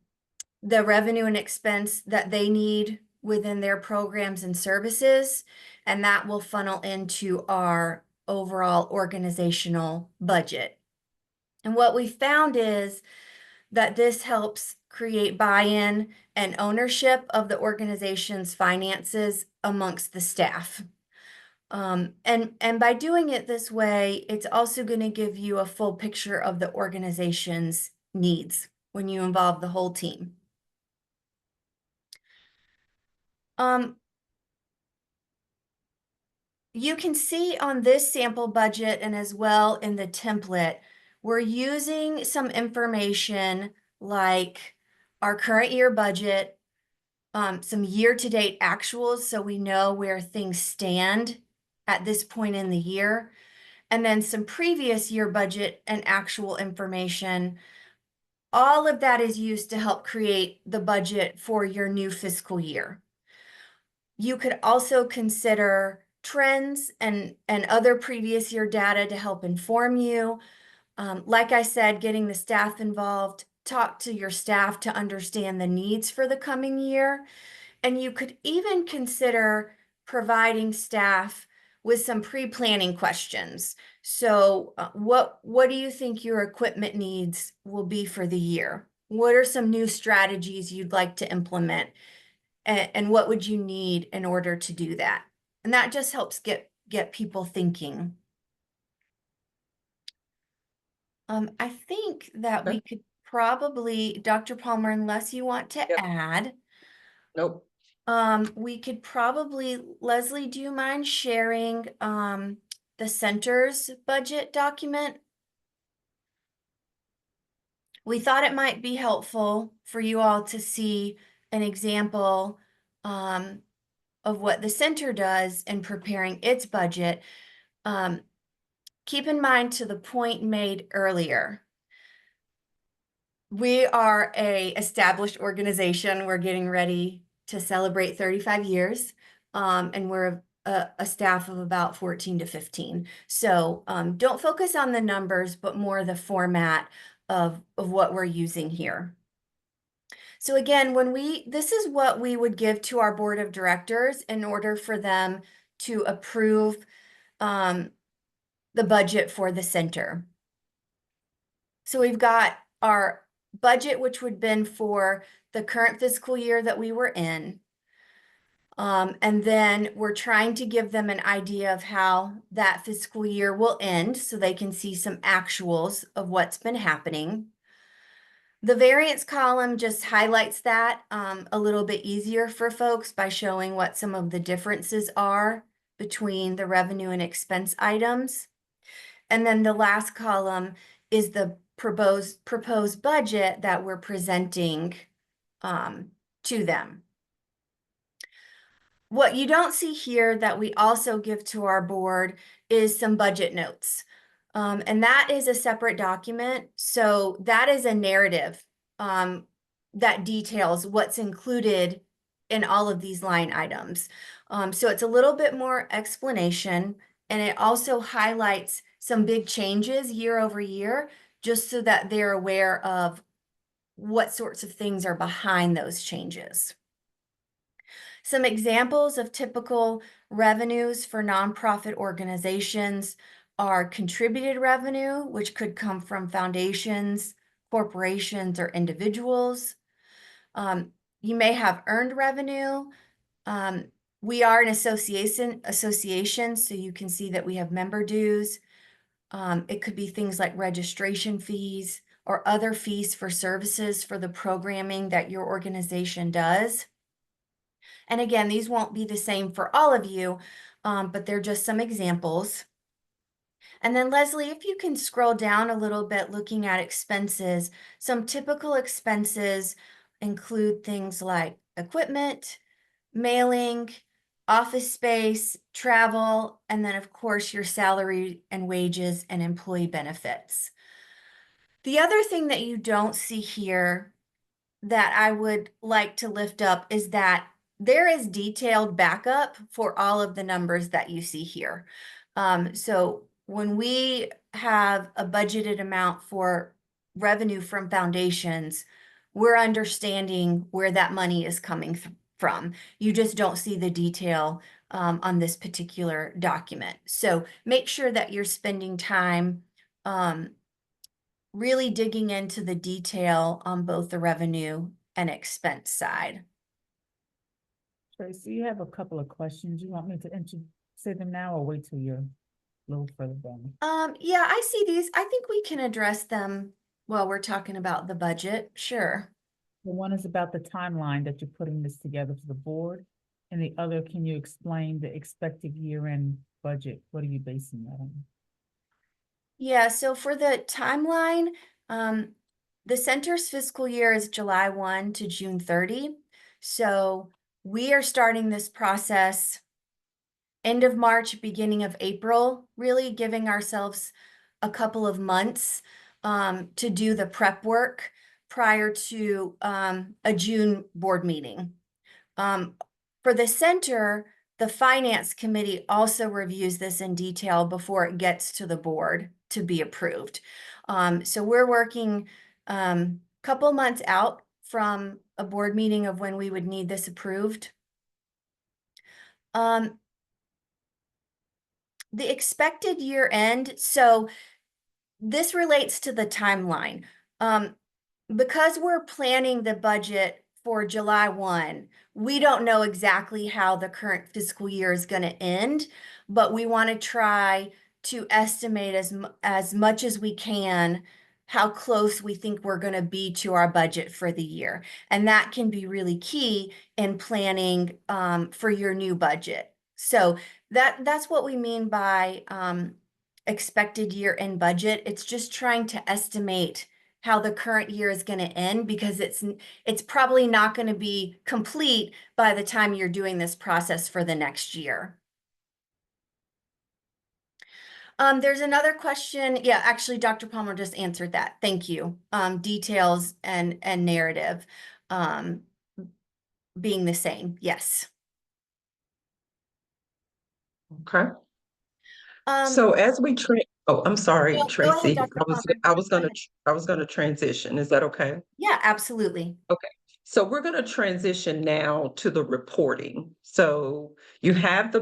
revenue and expense that they need within their programs and services, and that will funnel into our overall organizational budget. And what we found is that this helps create buy-in and ownership of the organization's finances amongst the staff. And by doing it this way, it's also going to give you a full picture of the organization's needs when you involve the whole team. you can see on this sample budget and as well in the template, we're using some information like our current year budget, some year-to-date actuals so we know where things stand at this point in the year, and then some previous year budget and actual information. All of that is used to help create the budget for your new fiscal year. You could also consider trends and other previous year data to help inform you. Like I said, getting the staff involved, talk to your staff to understand the needs for the coming year. And you could even consider providing staff with some pre-planning questions. So what do you think your equipment needs will be for the year? What are some new strategies you'd like to implement? And what would you need in order to do that? And that just helps get people thinking. I think that we could probably, Dr. Palmer, unless you want to add, Nope. we could probably, Leslie, do you mind sharing the center's budget document? We thought it might be helpful for you all to see an example of what the center does in preparing its budget. Keep in mind, to the point made earlier, we are a established organization. We're getting ready to celebrate 35 years, and we're a staff of about 14 to 15. So don't focus on the numbers, but more the format of what we're using here. So again, this is what we would give to our board of directors in order for them to approve the budget for the center. So we've got our budget, which would have been for the current fiscal year that we were in. And then we're trying to give them an idea of how that fiscal year will end so they can see some actuals of what's been happening. The variance column just highlights that a little bit easier for folks by showing what some of the differences are between the revenue and expense items. And then the last column is the proposed budget that we're presenting to them. What you don't see here that we also give to our board is some budget notes. And that is a separate document. So that is a narrative that details what's included in all of these line items. So it's a little bit more explanation, and it also highlights some big changes year over year, just so that they're aware of what sorts of things are behind those changes. Some examples of typical revenues for nonprofit organizations are contributed revenue, which could come from foundations, corporations, or individuals. You may have earned revenue. We are an association, so you can see that we have member dues. It could be things like registration fees or other fees for services for the programming that your organization does. And again, these won't be the same for all of you, but they're just some examples. And then Leslie, if you can scroll down a little bit looking at expenses, some typical expenses include things like equipment, mailing, office space, travel, and then of course your salary and wages and employee benefits. The other thing that you don't see here that I would like to lift up is that there is detailed backup for all of the numbers that you see here. So when we have a budgeted amount for revenue from foundations, we're understanding where that money is coming from. You just don't see the detail on this particular document. So make sure that you're spending time really digging into the detail on both the revenue and expense side. Tracy, you have a couple of questions. You want me to say them now or wait till you're a little further down? Yeah, I see these. I think we can address them while we're talking about the budget. Sure. The one is about the timeline that you're putting this together for the board. And the other, can you explain the expected year-end budget? What are you basing that on? Yeah, so for the timeline, the center's fiscal year is July 1 to June 30. So we are starting this process end of March, beginning of April, really giving ourselves a couple of months to do the prep work prior to a June board meeting. For the center, the finance committee also reviews this in detail before it gets to the board to be approved. So we're working couple months out from a board meeting of when we would need this approved. The expected year end, so this relates to the timeline. Because we're planning the budget for July 1, we don't know exactly how the current fiscal year is going to end, but we want to try to estimate as much as we can how close we think we're going to be to our budget for the year. And that can be really key in planning for your new budget. So that's what we mean by expected year-end budget. It's just trying to estimate how the current year is going to end, because it's probably not going to be complete by the time you're doing this process for the next year. There's another question. Yeah, actually, Dr. Palmer just answered that. Thank you. Details and narrative being the same. Yes. Okay. So as we oh, I'm sorry, Go ahead, Tracy. Dr. Palmer. I was gonna transition. Is that okay? Yeah, absolutely. Okay. So we're gonna transition now to the reporting. So you have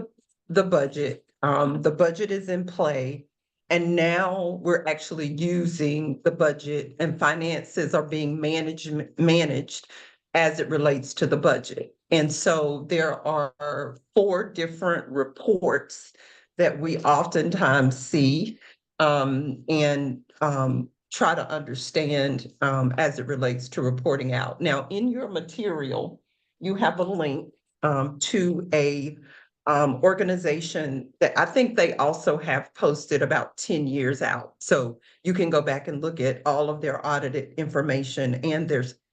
the budget. The budget is in play. And now we're actually using the budget, and finances are being managed as it relates to the budget. And so there are 4 different reports that we oftentimes see and try to understand as it relates to reporting out. Now, in your material, you have a link to a organization that I think they also have posted about 10 years out. So you can go back and look at all of their audited information and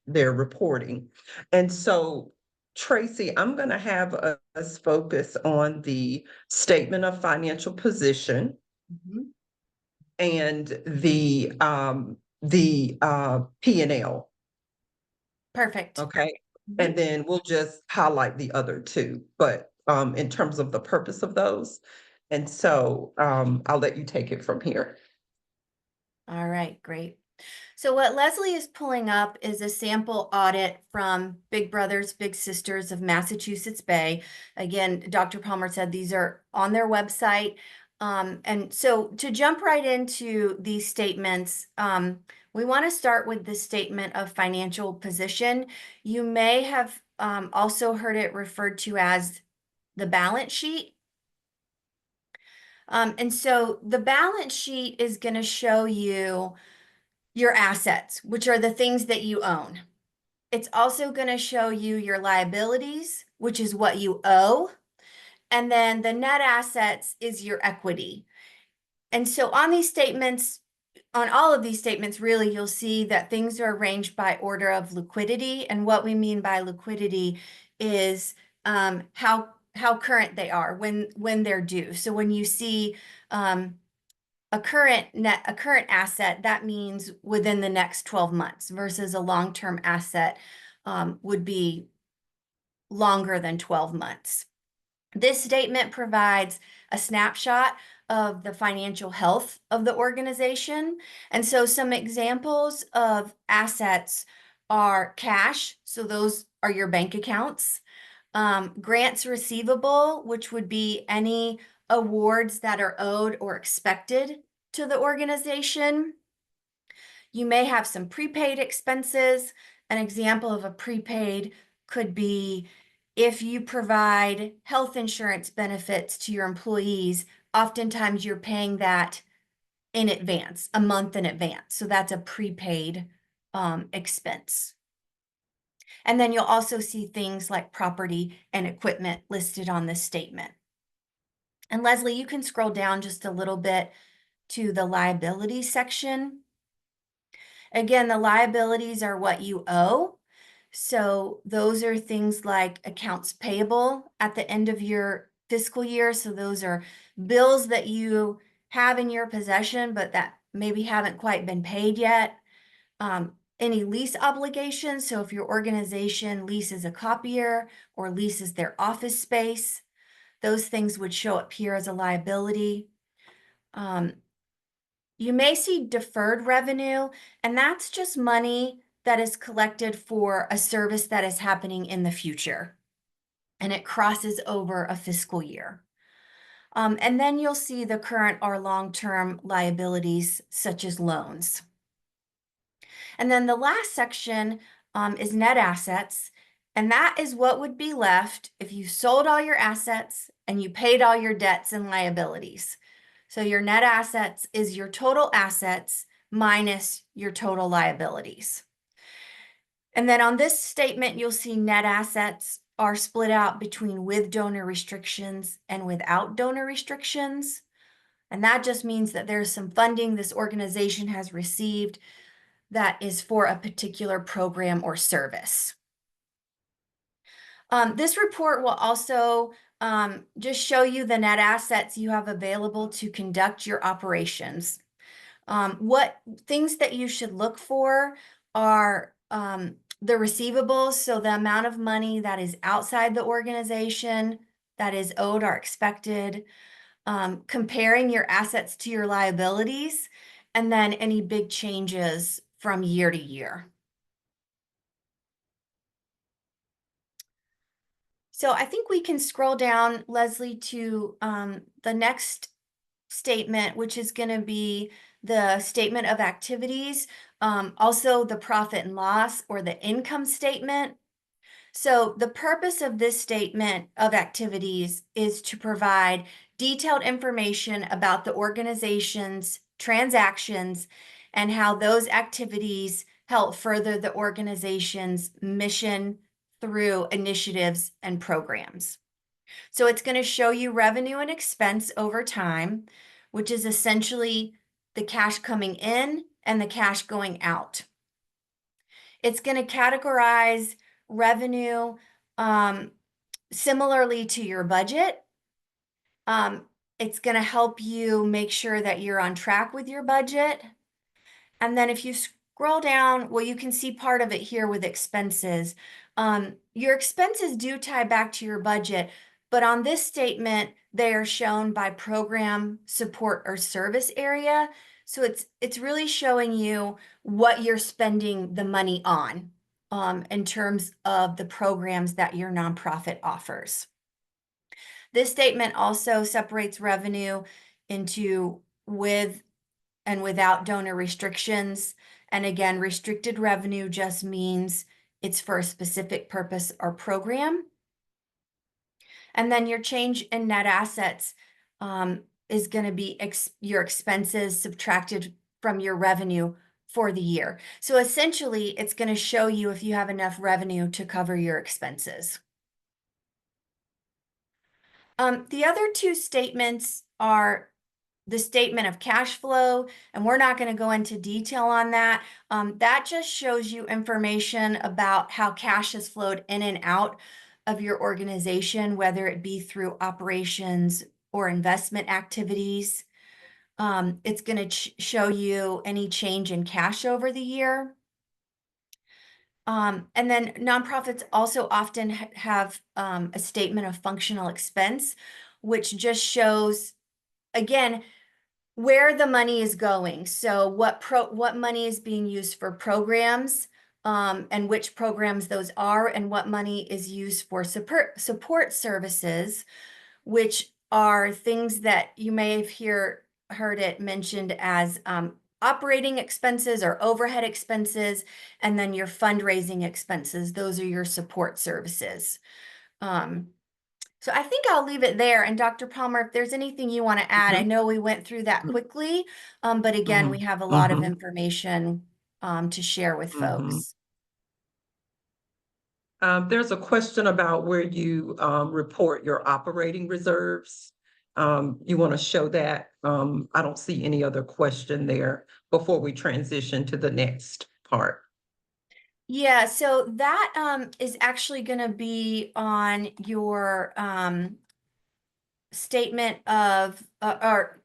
their reporting. And so Tracy, I'm going to have us focus on the statement of financial position and the P&L. Perfect. Okay. And then we'll just highlight the other 2, but in terms of the purpose of those. And so I'll let you take it from here. All right, great. So what Leslie is pulling up is a sample audit from Big Brothers Big Sisters of Massachusetts Bay. Again, Dr. Palmer said these are on their website. And so to jump right into these statements, we want to start with the statement of financial position. You may have also heard it referred to as the balance sheet. And so the balance sheet is going to show you your assets, which are the things that you own. It's also going to show you your liabilities, which is what you owe. And then the net assets is your equity. And so on these statements, on all of these statements, really, you'll see that things are arranged by order of liquidity. And what we mean by liquidity is how current they are when they're due. So when you see a current asset, that means within the next 12 months versus a long-term asset would be longer than 12 months. This statement provides a snapshot of the financial health of the organization. And so some examples of assets are cash. So those are your bank accounts. Grants receivable, which would be any awards that are owed or expected to the organization. You may have some prepaid expenses. An example of a prepaid could be if you provide health insurance benefits to your employees, oftentimes you're paying that in advance, a month in advance. So that's a prepaid expense. And then you'll also see things like property and equipment listed on this statement. And Leslie, you can scroll down just a little bit to the liability section. Again, the liabilities are what you owe. So those are things like accounts payable at the end of your fiscal year. So those are bills that you have in your possession, but that maybe haven't quite been paid yet. Any lease obligations. So if your organization leases a copier or leases their office space, those things would show up here as a liability. You may see deferred revenue, and that's just money that is collected for a service that is happening in the future, and it crosses over a fiscal year. And then you'll see the current or long-term liabilities, such as loans. And then the last section is net assets, and that is what would be left if you sold all your assets and you paid all your debts and liabilities. So your net assets is your total assets minus your total liabilities. And then on this statement, you'll see net assets are split out between with donor restrictions and without donor restrictions. And that just means that there's some funding this organization has received that is for a particular program or service. This report will also just show you the net assets you have available to conduct your operations. What things that you should look for are the receivables, so the amount of money that is outside the organization that is owed or expected, comparing your assets to your liabilities, and then any big changes from year to year. So I think we can scroll down, Leslie, to the next statement, which is going to be the statement of activities, also the profit and loss or the income statement. So the purpose of this statement of activities is to provide detailed information about the organization's transactions and how those activities help further the organization's mission through initiatives and programs. So it's going to show you revenue and expense over time, which is essentially the cash coming in and the cash going out. It's going to categorize revenue similarly to your budget. It's going to help you make sure that you're on track with your budget. And then if you scroll down, well, you can see part of it here with expenses. Your expenses do tie back to your budget, but on this statement, they are shown by program, support, or service area. So it's really showing you what you're spending the money on in terms of the programs that your nonprofit offers. This statement also separates revenue into with and without donor restrictions. And again, restricted revenue just means it's for a specific purpose or program. And then your change in net assets is going to be your expenses subtracted from your revenue for the year. So essentially, it's going to show you if you have enough revenue to cover your expenses. The other two statements are the statement of cash flow, and we're not going to go into detail on that. That just shows you information about how cash has flowed in and out of your organization, whether it be through operations or investment activities. It's going to show you any change in cash over the year. And then nonprofits also often have a statement of functional expense, which just shows, again, where the money is going. So what money is being used for programs, and which programs those are, and what money is used for support services, which are things that you may have heard it mentioned as operating expenses or overhead expenses, and then your fundraising expenses. Those are your support services. So I think I'll leave it there. And Dr. Palmer, if there's anything you want to add, I know we went through that quickly, but again, we have a lot of information to share with folks. There's a question about where you report your operating reserves. You want to show that? I don't see any other question there before we transition to the next part. Yeah, so that is actually going to be on your statement of or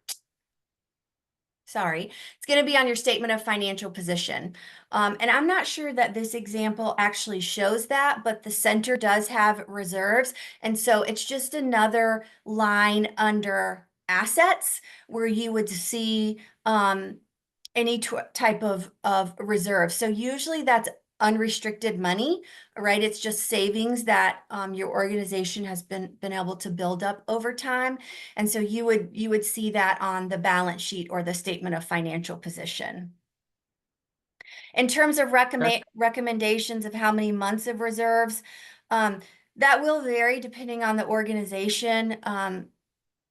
sorry, it's going to be on your statement of financial position. And I'm not sure that this example actually shows that, but the center does have reserves. And so it's just another line under assets where you would see any type of reserve. So usually that's unrestricted money, right? It's just savings that your organization has been able to build up over time. And so you would see that on the balance sheet or the statement of financial position. In terms of recommendations of how many months of reserves, that will vary depending on the organization.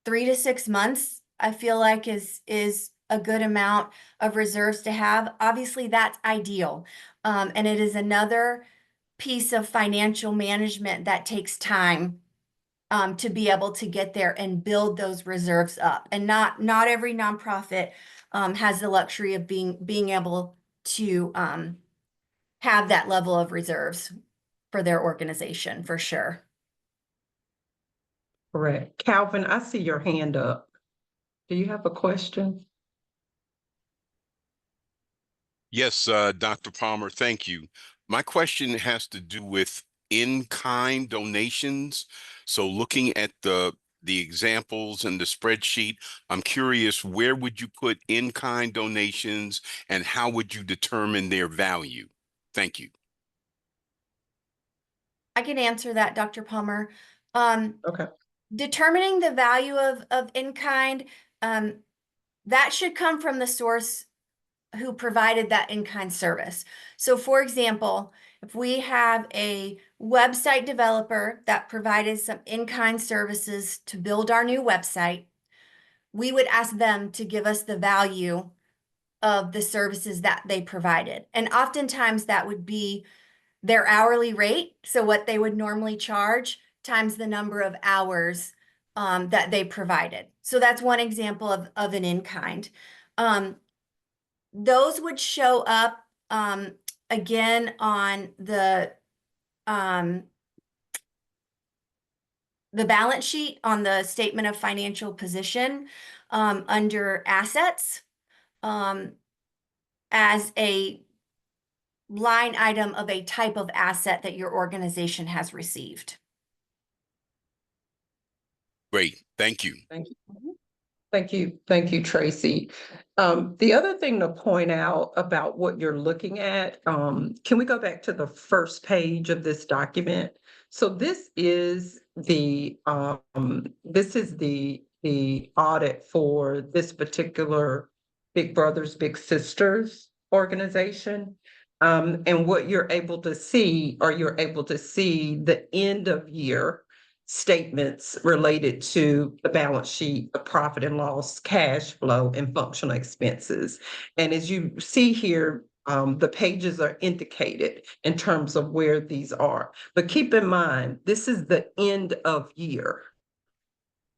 3 to 6 months, I feel like is a good amount of reserves to have. Obviously, that's ideal. And it is another piece of financial management that takes time to be able to get there and build those reserves up. And not every nonprofit has the luxury of being able to have that level of reserves for their organization, for sure. Correct. Calvin, I see your hand up. Do you have a question? Yes, Dr. Palmer, thank you. My question has to do with in-kind donations. So looking at the examples in the spreadsheet, I'm curious, where would you put in-kind donations and how would you determine their value? Thank you. I can answer that, Dr. Palmer. Okay. Determining the value of in-kind, that should come from the source who provided that in-kind service. So for example, if we have a website developer that provided some in-kind services to build our new website, we would ask them to give us the value of the services that they provided. And oftentimes that would be their hourly rate, so what they would normally charge, times the number of hours that they provided. So that's one example of an in-kind. Those would show up again on the balance sheet on the statement of financial position under assets as a line item of a type of asset that your organization has received. Great, thank you. Thank you. Thank you, Tracy. The other thing to point out about what you're looking at, can we go back to the first page of this document? So this is the audit for this particular Big Brothers Big Sisters organization. And what you're able to see, the end of year statements related to the balance sheet, the profit and loss, cash flow, and functional expenses. And as you see here, the pages are indicated in terms of where these are. But keep in mind, this is the end of year.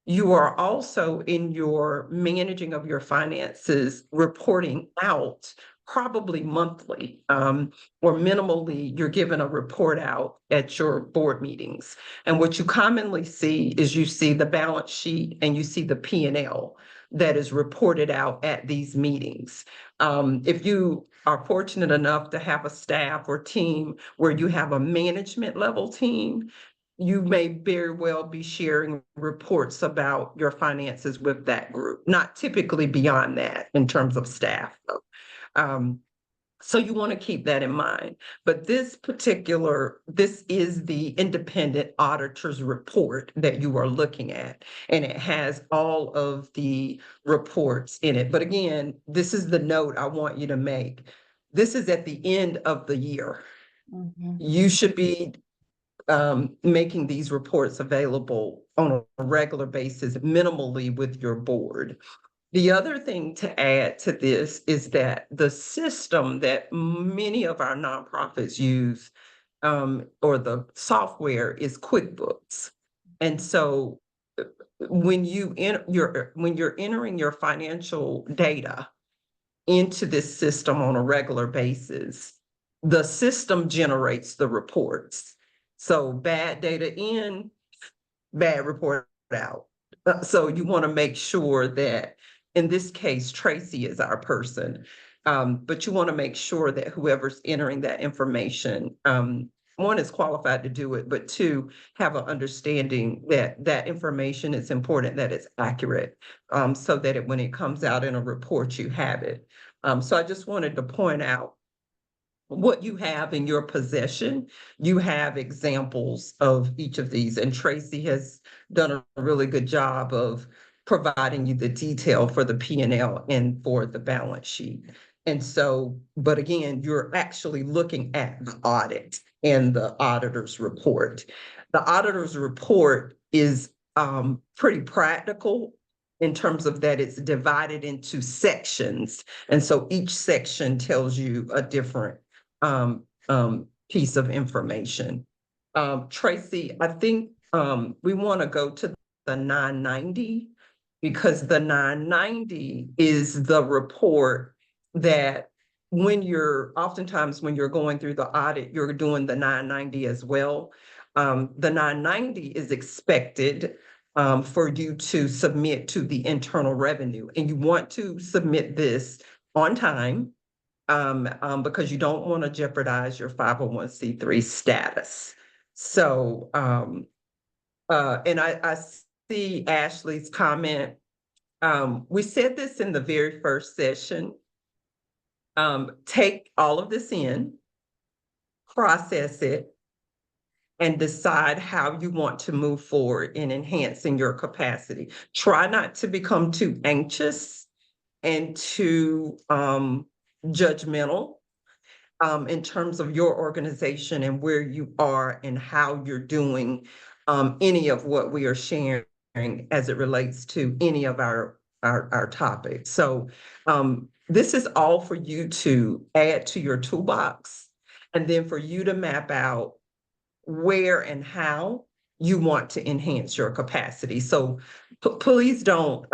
You are also in your managing of your finances, reporting out probably monthly, or minimally, you're given a report out at your board meetings. And what you commonly see is you see the balance sheet and you see the P&L that is reported out at these meetings. If you are fortunate enough to have a staff or team where you have a management level team, you may very well be sharing reports about your finances with that group, not typically beyond that in terms of staff. So you want to keep that in mind. But this is the independent auditor's report that you are looking at, and it has all of the reports in it. But again, this is the note I want you to make. This is at the end of the year. Mm-hmm. You should be making these reports available on a regular basis, minimally with your board. The other thing to add to this is that the system that many of our nonprofits use, or the software, is QuickBooks. And so when when you're entering your financial data into this system on a regular basis, the system generates the reports. So bad data in, bad report out. So you want to make sure that, in this case, Tracy is our person. But you want to make sure that whoever's entering that information, one, is qualified to do it, but two, have an understanding that that information is important, that it's accurate, so that when it comes out in a report, you have it. So I just wanted to point out what you have in your possession. You have examples of each of these, and Tracy has done a really good job of providing you the detail for the P&L and for the balance sheet. And so, but again, you're actually looking at the audit and the auditor's report. The auditor's report is pretty practical in terms of that it's divided into sections. And so each section tells you a different piece of information. Tracy, I think we want to go to the 990, because the 990 is the report that oftentimes when you're going through the audit, you're doing the 990 as well. The 990 is expected for you to submit to the Internal Revenue, and you want to submit this on time, because you don't want to jeopardize your 501c3 status. So, and I see Ashley's comment. We said this in the very first session. Take all of this in, process it, and decide how you want to move forward in enhancing your capacity. Try not to become too anxious and too judgmental in terms of your organization and where you are and how you're doing any of what we are sharing as it relates to any of our topics. So this is all for you to add to your toolbox, and then for you to map out where and how you want to enhance your capacity. So please don't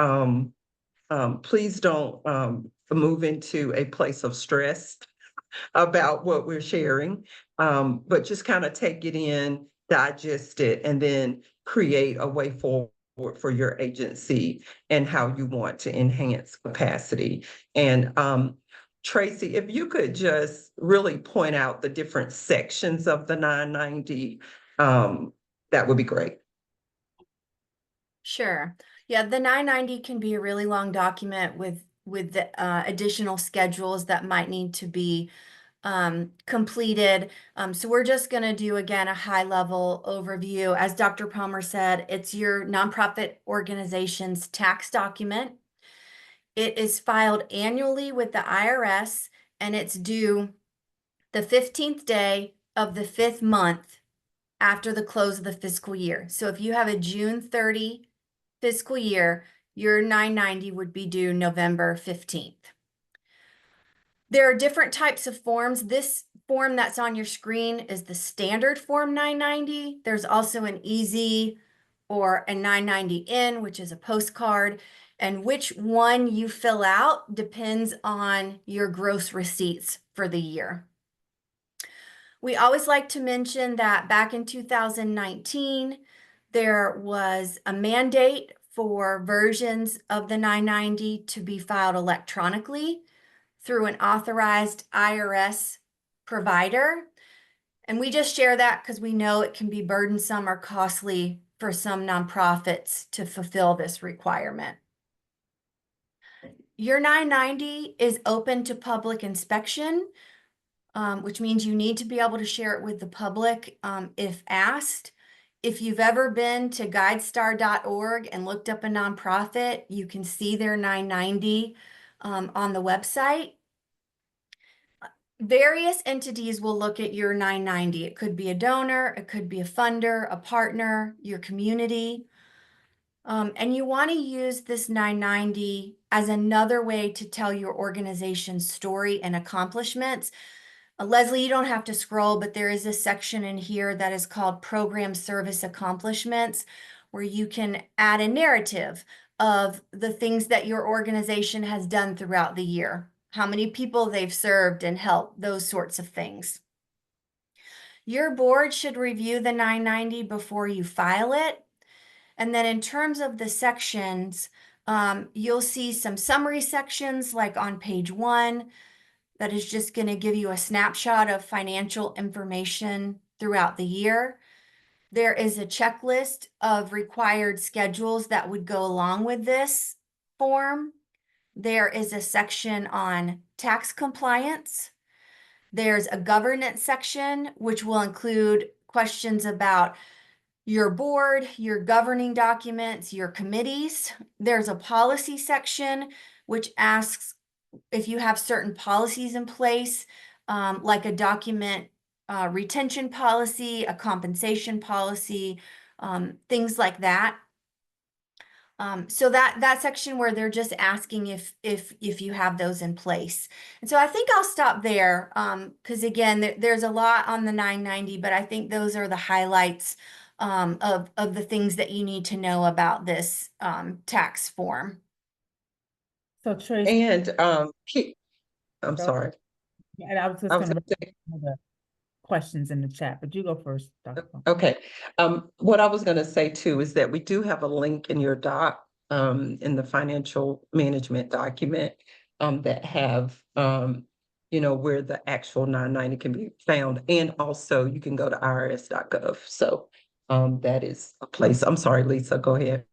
move into a place of stress about what we're sharing, but just kind of take it in, digest it, and then create a way forward for your agency and how you want to enhance capacity. And Tracy, if you could just really point out the different sections of the 990, that would be great. Sure. Yeah, the 990 can be a really long document with the additional schedules that might need to be completed. So we're just going to do, again, a high level overview. As Dr. Palmer said, it's your nonprofit organization's tax document. It is filed annually with the IRS, and it's due the 15th day of the 5th month after the close of the fiscal year. So if you have a June 30 fiscal year, your 990 would be due November 15th. There are different types of forms. This form that's on your screen is the standard form 990. There's also an easy or a 990N, which is a postcard. And which one you fill out depends on your gross receipts for the year. We always like to mention that back in 2019, there was a mandate for versions of the 990 to be filed electronically through an authorized IRS provider. And we just share that because we know it can be burdensome or costly for some nonprofits to fulfill this requirement. Your 990 is open to public inspection, which means you need to be able to share it with the public if asked. If you've ever been to guidestar.org and looked up a nonprofit, you can see their 990 on the website. Various entities will look at your 990. It could be a donor, it could be a funder, a partner, your community. And you want to use this 990 as another way to tell your organization's story and accomplishments. Leslie, you don't have to scroll, but there is a section in here that is called Program Service Accomplishments, where you can add a narrative of the things that your organization has done throughout the year, how many people they've served and helped, those sorts of things. Your board should review the 990 before you file it. And then in terms of the sections, you'll see some summary sections like on page 1 that is just going to give you a snapshot of financial information throughout the year. There is a checklist of required schedules that would go along with this form. There is a section on tax compliance. There's a governance section, which will include questions about your board, your governing documents, your committees. There's a policy section, which asks if you have certain policies in place, like a document retention policy, a compensation policy, things like that. So that section where they're just asking if you have those in place. And so I think I'll stop there, because again, there's a lot on the 990, but I think those are the highlights of the things that you need to know about this tax form. So Tracy, And I'm Go. sorry. and I was just I was gonna gonna read some of the questions in the chat, but you go first, Dr. Plum. Okay. What I was going to say too is that we do have a link in your doc, in the financial management document, that have, where the actual 990 can be found. And also you can go to irs.gov. So, that is a place. I'm sorry, Lisa, go ahead.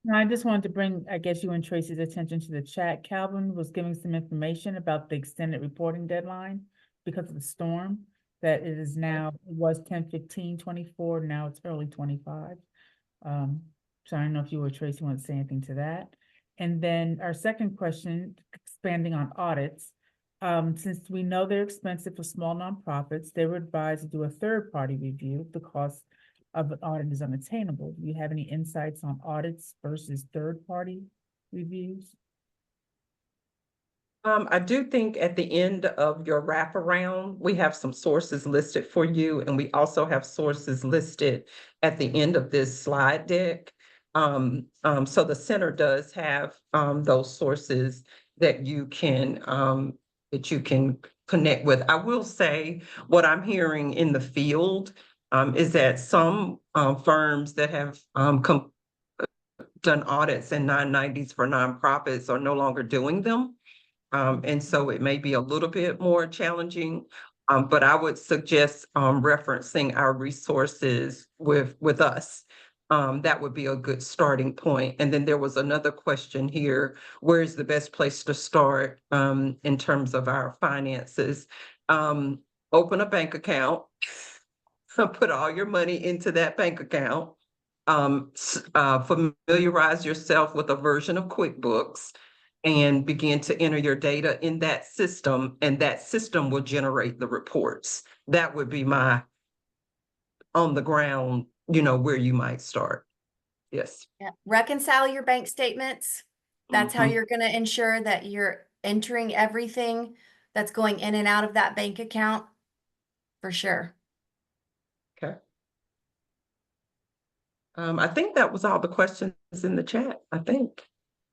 No, I just wanted to bring, I guess, you and Tracy's attention to the chat. Calvin was giving some information about the extended reporting deadline because of the storm, that it is now, it was 10/15/24, now it's early 25. So I don't know if you or Tracy want to say anything to that. And then our second question, expanding on audits. Since we know they're expensive for small nonprofits, they were advised to do a third-party review if the cost of an audit is unattainable. Do you have any insights on audits versus third-party reviews? I do think at the end of your wraparound, we have some sources listed for you, and we also have sources listed at the end of this slide deck. So the center does have those sources that you can connect with. I will say what I'm hearing in the field is that some firms that have done audits and 990s for nonprofits are no longer doing them. And so it may be a little bit more challenging, but I would suggest referencing our resources with us. That would be a good starting point. And then there was another question here: where is the best place to start in terms of our finances? Open a bank account, put all your money into that bank account. Familiarize yourself with a version of QuickBooks and begin to enter your data in that system, and that system will generate the reports. That would be my on the ground, where you might start. Yes. Yeah. Reconcile your bank statements. That's how Mhm. you're going to ensure that you're entering everything that's going in and out of that bank account, for sure. Okay. I think that was all the questions in the chat, I think.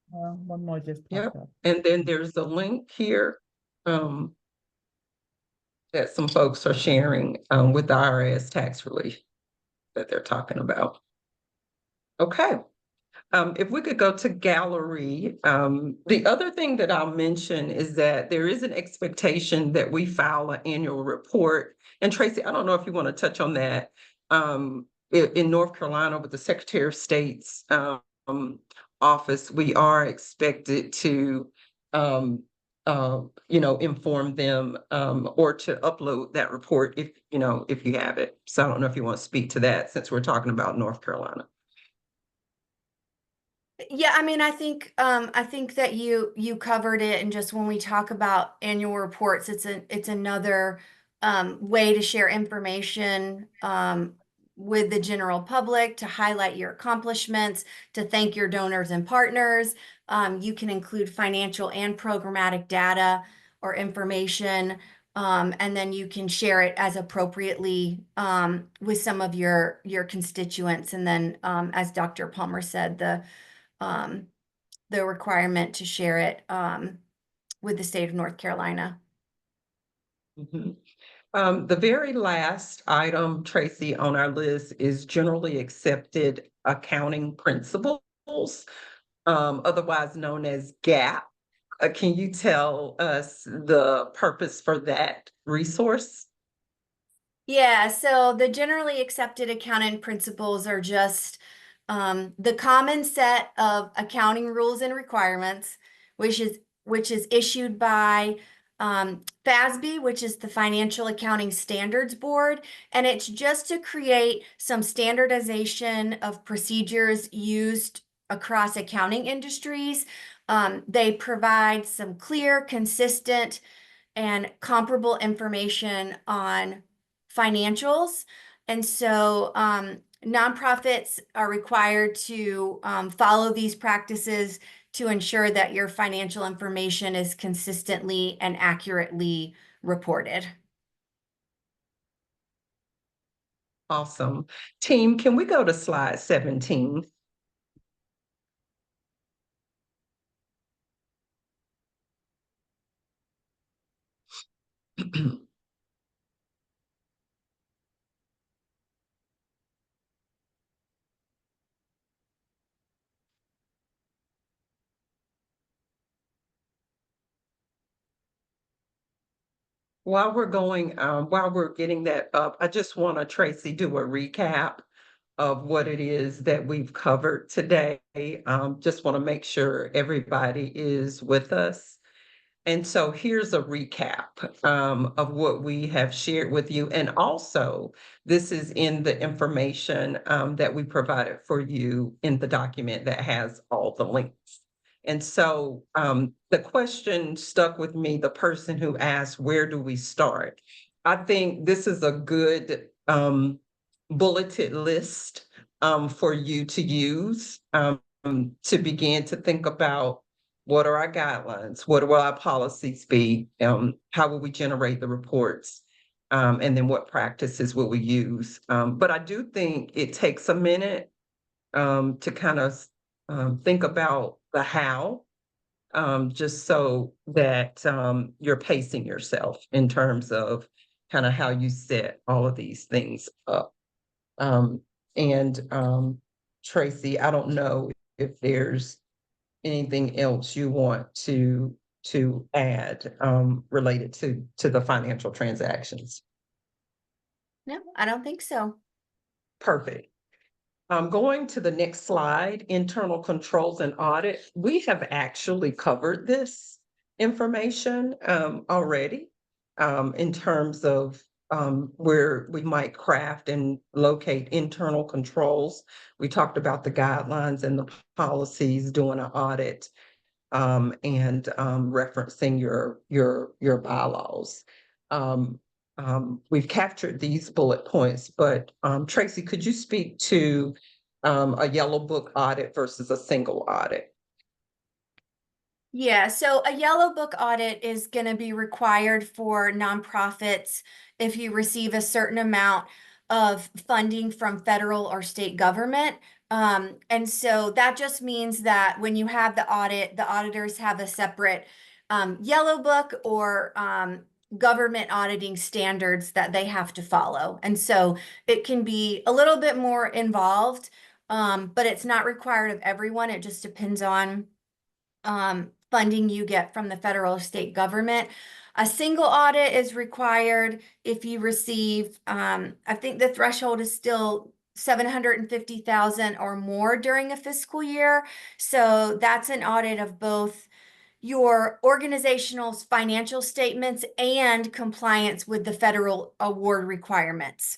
One more just Yep. popped up. And then there's a link here that some folks are sharing with the IRS tax relief that they're talking about. Okay. If we could go to gallery, the other thing that I'll mention is that there is an expectation that we file an annual report. And Tracy, I don't know if you want to touch on that. In North Carolina, with the Secretary of State's office, we are expected to, inform them or to upload that report if you have it. So I don't know if you want to speak to that since we're talking about North Carolina. Yeah, I mean, I think that you covered it, and just when we talk about annual reports, it's another way to share information with the general public, to highlight your accomplishments, to thank your donors and partners. You can include financial and programmatic data or information. And then you can share it as appropriately with some of your constituents. And then, as Dr. Palmer said, the requirement to share it with the state of North Carolina. Mhm. The very last item, Tracy, on our list is generally accepted accounting principles, otherwise known as GAAP. Can you tell us the purpose for that resource? Yeah, so the generally accepted accounting principles are just the common set of accounting rules and requirements, which is issued by FASB, which is the Financial Accounting Standards Board, and it's just to create some standardization of procedures used across accounting industries. They provide some clear, consistent, and comparable information on financials. And so nonprofits are required to follow these practices to ensure that your financial information is consistently and accurately reported. Awesome. Team, can we go to slide 17? While we're getting that up, I just want to, Tracy, do a recap of what it is that we've covered today. Just want to make sure everybody is with us. And so here's a recap of what we have shared with you. And also, this is in the information that we provided for you in the document that has all the links. And so the question stuck with me, the person who asked, where do we start? I think this is a good bulleted list for you to use to begin to think about what are our guidelines, what will our policies be, how will we generate the reports, and then what practices will we use. But I do think it takes a minute to kind of think about the how, just so that you're pacing yourself in terms of kind of how you set all of these things up. And Tracy, I don't know if there's anything else you want to add related to the financial transactions. No, I don't think so. Perfect. Going to the next slide, internal controls and audit. We have actually covered this information already in terms of where we might craft and locate internal controls. We talked about the guidelines and the policies, doing an audit, and referencing your bylaws. We've captured these bullet points, but Tracy, could you speak to a yellow book audit versus a single audit? Yeah, so a yellow book audit is going to be required for nonprofits if you receive a certain amount of funding from federal or state government. And so that just means that when you have the audit, the auditors have a separate yellow book or government auditing standards that they have to follow. And so it can be a little bit more involved, but it's not required of everyone. It just depends on funding you get from the federal or state government. A single audit is required if you receive, I think the threshold is still 750,000 or more during a fiscal year. So that's an audit of both your organizational financial statements and compliance with the federal award requirements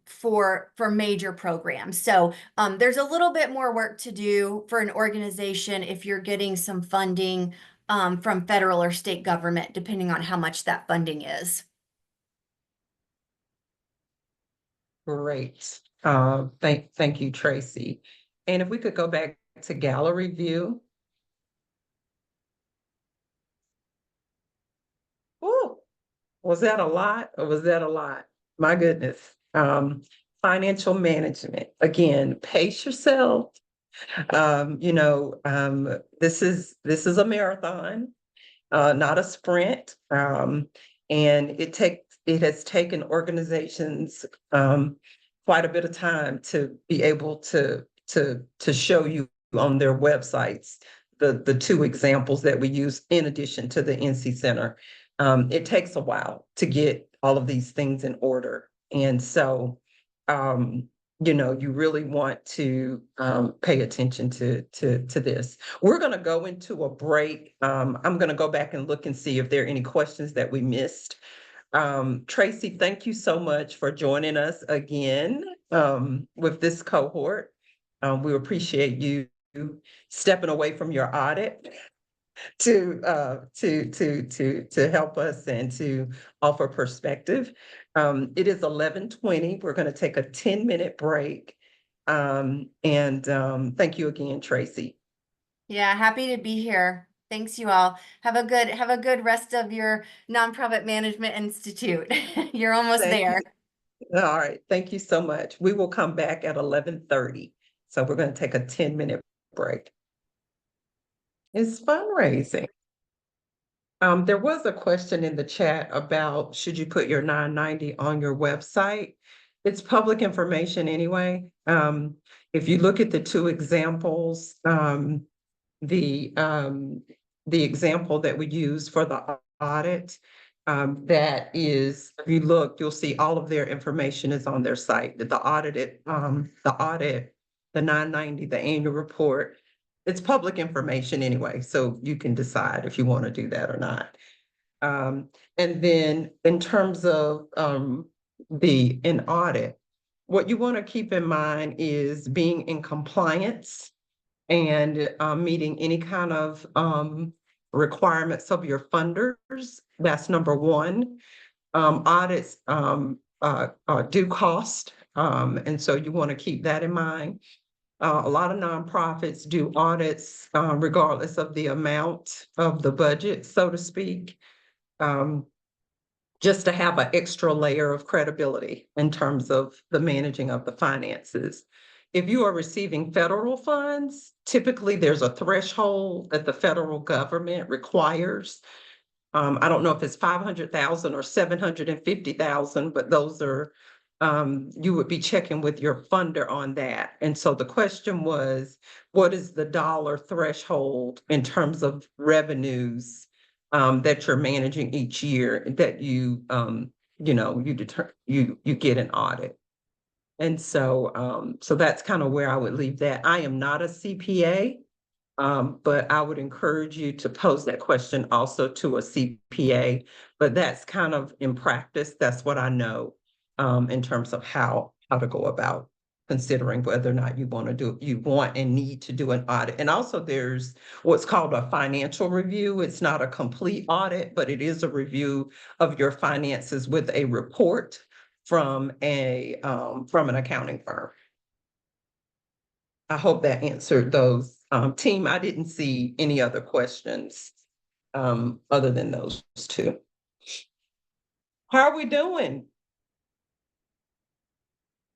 for major programs. So there's a little bit more work to do for an organization if you're getting some funding from federal or state government, depending on how much that funding is. Great. Thank you, Tracy. And if we could go back to gallery view. Ooh, Was that a lot or was that a lot? My goodness. Financial management, again, pace yourself. This is a marathon, not a sprint. And it has taken organizations quite a bit of time to be able to show you on their websites the two examples that we use in addition to the NC Center. It takes a while to get all of these things in order. And so you really want to pay attention to this. We're going to go into a break. I'm going to go back and look and see if there are any questions that we missed. Tracy, thank you so much for joining us again with this cohort. We appreciate you stepping away from your audit to help us and to offer perspective. It is 11:20. We're going to take a 10-minute break. Thank you again, Tracy. Yeah, happy to be here. Thanks, you all. Have a good rest of your Nonprofit Management Institute. You're almost Thank there. All right. Thank you so much. We will come back at 11:30. So we're going to take a 10-minute break. It's fundraising. There was a question in the chat about should you put your 990 on your website? It's public information anyway. If you look at the two examples, the example that we use for the audit, that is, if you look, you'll see all of their information is on their site. The audit, the 990, the annual report, it's public information anyway, so you can decide if you want to do that or not. And then in terms of an audit, what you want to keep in mind is being in compliance and meeting any kind of requirements of your funders. That's number one. Audits do cost, and so you want to keep that in mind. A lot of nonprofits do audits regardless of the amount of the budget, so to speak, just to have an extra layer of credibility in terms of the managing of the finances. If you are receiving federal funds, typically there's a threshold that the federal government requires. I don't know if it's 500,000 or 750,000, but those are, you would be checking with your funder on that. And so the question was, what is the dollar threshold in terms of revenues that you're managing each year that you get an audit? And so, so that's kind of where I would leave that. I am not a CPA. But I would encourage you to pose that question also to a CPA, but that's kind of in practice, that's what I know in terms of how to go about considering whether or not you want and need to do an audit. And also there's what's called a financial review. It's not a complete audit, but it is a review of your finances with a report from an accounting firm. I hope that answered those. Team, I didn't see any other questions other than those two. How are we doing?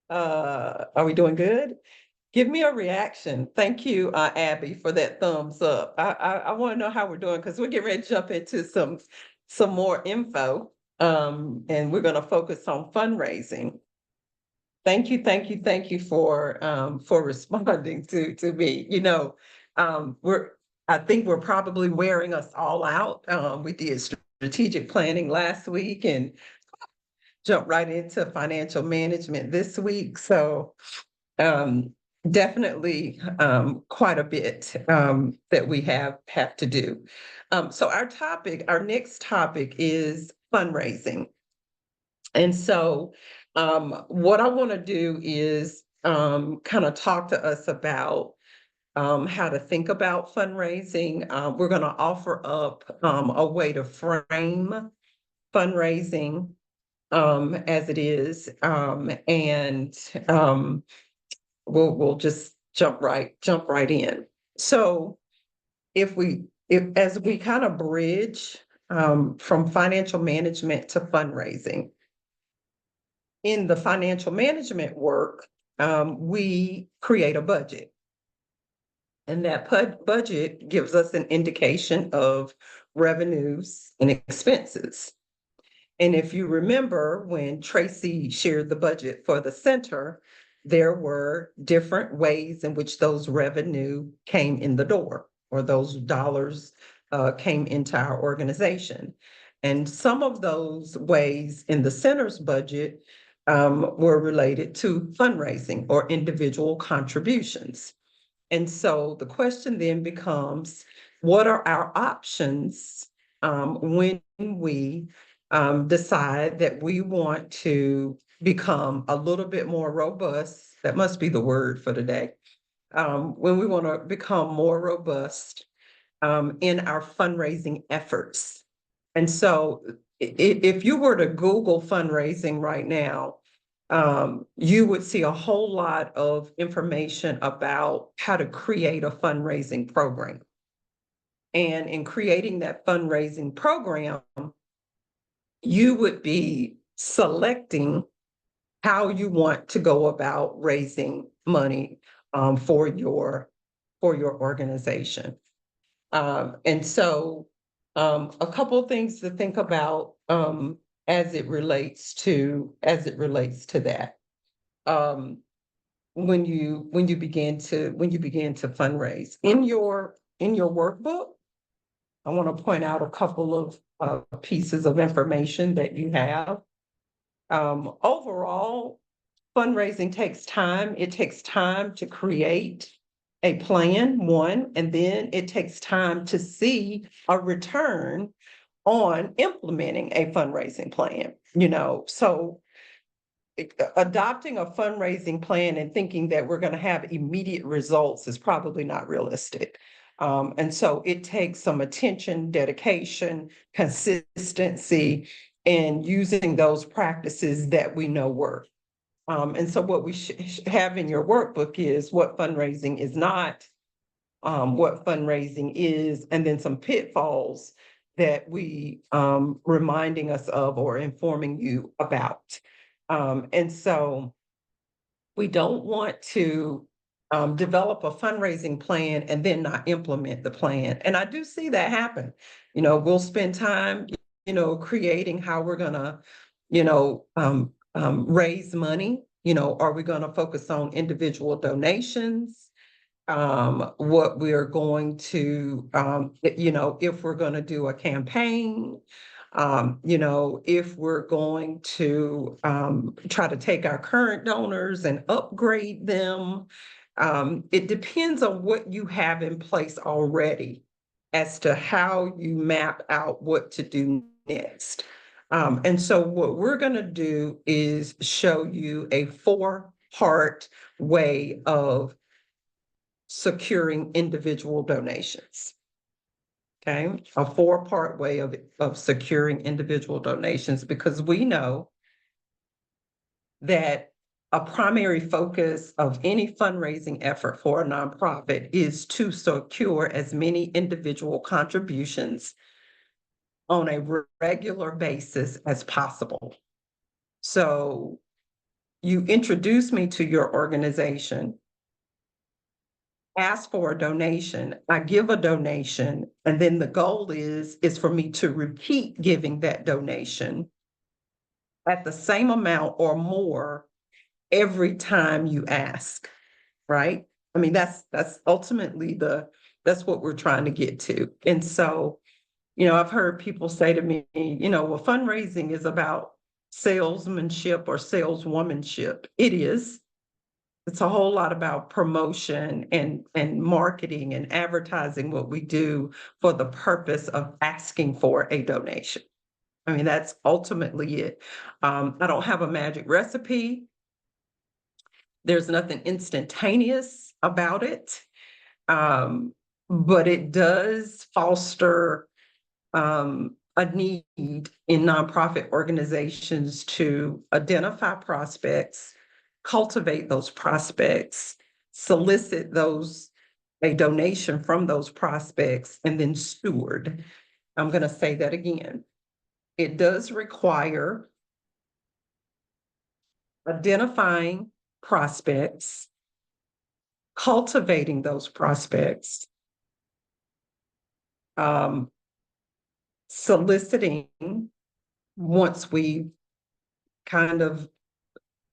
Are we doing good? Give me a reaction. Thank you, Abby, for that thumbs up. I want to know how we're doing because we're getting ready to jump into some more info. And we're going to focus on fundraising. Thank you for responding to me. I think we're probably wearing us all out. We did strategic planning last week and jumped right into financial management this week. So definitely quite a bit that we have to do. So our next topic is fundraising. And so what I want to do is kind of talk to us about how to think about fundraising. We're going to offer up a way to frame fundraising as it is, and we'll just jump right in. So as we kind of bridge from financial management to fundraising. In the financial management work, we create a budget. And that budget gives us an indication of revenues and expenses. And if you remember when Tracy shared the budget for the center, there were different ways in which those revenue came in the door, or those dollars came into our organization. And some of those ways in the center's budget were related to fundraising or individual contributions. And so the question then becomes, what are our options when we decide that we want to become a little bit more robust? That must be the word for today. When we want to become more robust in our fundraising efforts. And so if you were to Google fundraising right now, you would see a whole lot of information about how to create a fundraising program. And in creating that fundraising program, you would be selecting how you want to go about raising money for your organization. And so a couple of things to think about as it relates to that. When you begin to fundraise in your workbook, I want to point out a couple of pieces of information that you have. Overall, fundraising takes time. It takes time to create a plan, one, and then it takes time to see a return on implementing a fundraising plan, so adopting a fundraising plan and thinking that we're going to have immediate results is probably not realistic. And so it takes some attention, dedication, consistency, and using those practices that we know work. And so what we should have in your workbook is what fundraising is not, what fundraising is, and then some pitfalls that we reminding us of or informing you about. And so we don't want to develop a fundraising plan and then not implement the plan. And I do see that happen. We'll spend time, creating how we're gonna, raise money. Are we gonna focus on individual donations? What we are going to, if we're going to do a campaign, if we're going to try to take our current donors and upgrade them. It depends on what you have in place already as to how you map out what to do next. And so what we're going to do is show you a 4-part way of securing individual donations. Okay, a 4-part way of securing individual donations, because we know that a primary focus of any fundraising effort for a nonprofit is to secure as many individual contributions on a regular basis as possible. So you introduce me to your organization, ask for a donation, I give a donation, and then the goal is for me to repeat giving that donation at the same amount or more every time you ask, right? I mean, that's ultimately that's what we're trying to get to. And so, I've heard people say to me, well, fundraising is about salesmanship or saleswomanship. It is. It's a whole lot about promotion and marketing and advertising what we do for the purpose of asking for a donation. I mean, that's ultimately it. I don't have a magic recipe. There's nothing instantaneous about it. But it does foster a need in nonprofit organizations to identify prospects, cultivate those prospects, solicit a donation from those prospects, and then steward. I'm going to say that again. It does require identifying prospects, cultivating those prospects, soliciting once we kind of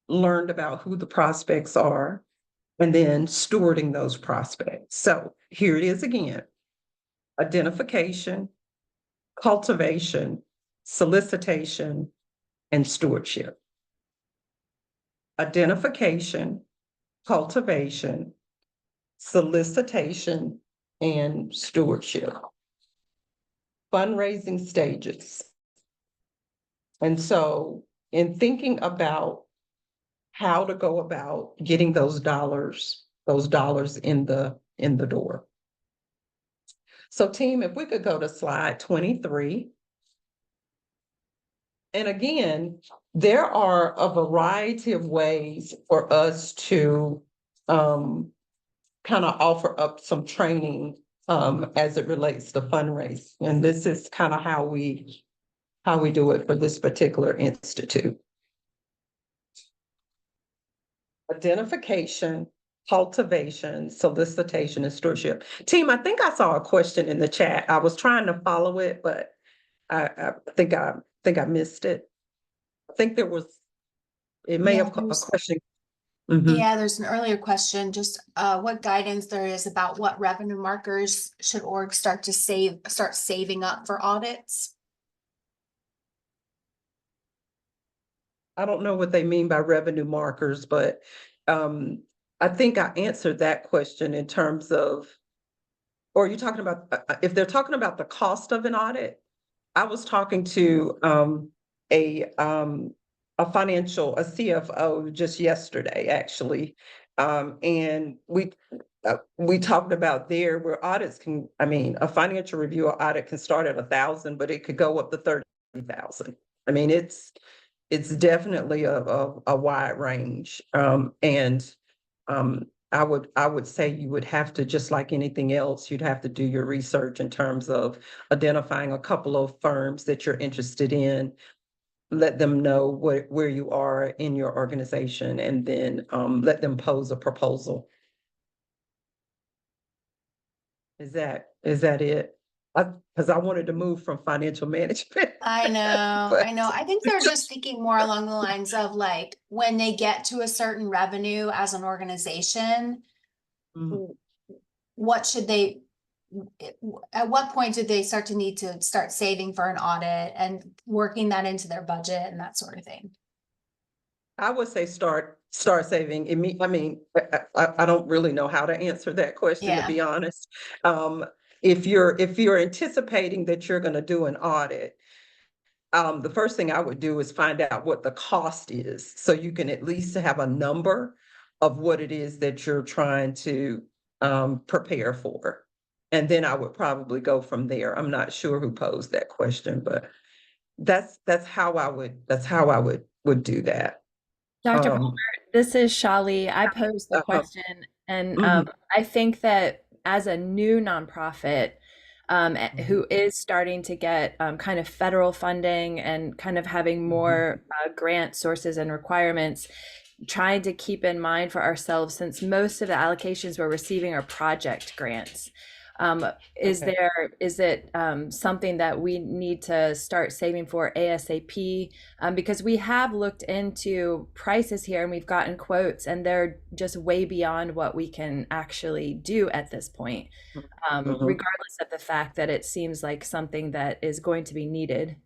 learned about who the prospects are, and then stewarding those prospects. So here it is again: identification, cultivation, solicitation, and stewardship. Identification, cultivation, solicitation, and stewardship. Fundraising stages. And so in thinking about how to go about getting those dollars in the door. So team, if we could go to slide 23. And again, there are a variety of ways for us to kind of offer up some training as it relates to fundraising. And this is kind of how we do it for this particular institute. Identification, cultivation, solicitation, and stewardship. Team, I think I saw a question in the chat. I was trying to follow it, but I think I missed it. I think there was, it may Yeah, have a there's- question. Mhm. Yeah, there's an earlier question, just what guidance there is about what revenue markers should orgs start saving up for audits? I don't know what they mean by revenue markers, but I think I answered that question in terms of, or are you talking about, if they're talking about the cost of an audit? I was talking to a CFO just yesterday, actually. And we talked about there where audits can, I mean, a financial review or audit can start at 1,000, but it could go up to 30,000. I mean, it's definitely a wide range. I would say you would have to, just like anything else, you'd have to do your research in terms of identifying a couple of firms that you're interested in, let them know where you are in your organization, and then let them pose a proposal. Is that it? Because I wanted to move from financial management. I know, but- I know. I think they're just thinking more along the lines of like, when they get to a certain revenue as an organization, Mhm. what should they, at what point do they start to need to start saving for an audit and working that into their budget and that sort of thing? I would say start saving. I mean, I don't really know how to answer that question, to Yeah. be honest. If you're anticipating that you're going to do an audit, the first thing I would do is find out what the cost is, so you can at least have a number of what it is that you're trying to prepare for. And then I would probably go from there. I'm not sure who posed that question, but that's how I would do that. Dr. Um, Palmer, this is Shali. I posed the question, and I think that as a new nonprofit who is starting to get kind of federal funding and kind of having more grant sources and requirements, trying to keep in mind for ourselves, since most of the allocations we're receiving are project grants. Is it something that we need to start saving for ASAP? Because we have looked into prices here and we've gotten quotes, and they're just way beyond what we can actually do at this point, regardless of the fact that it seems like something that is going to be needed.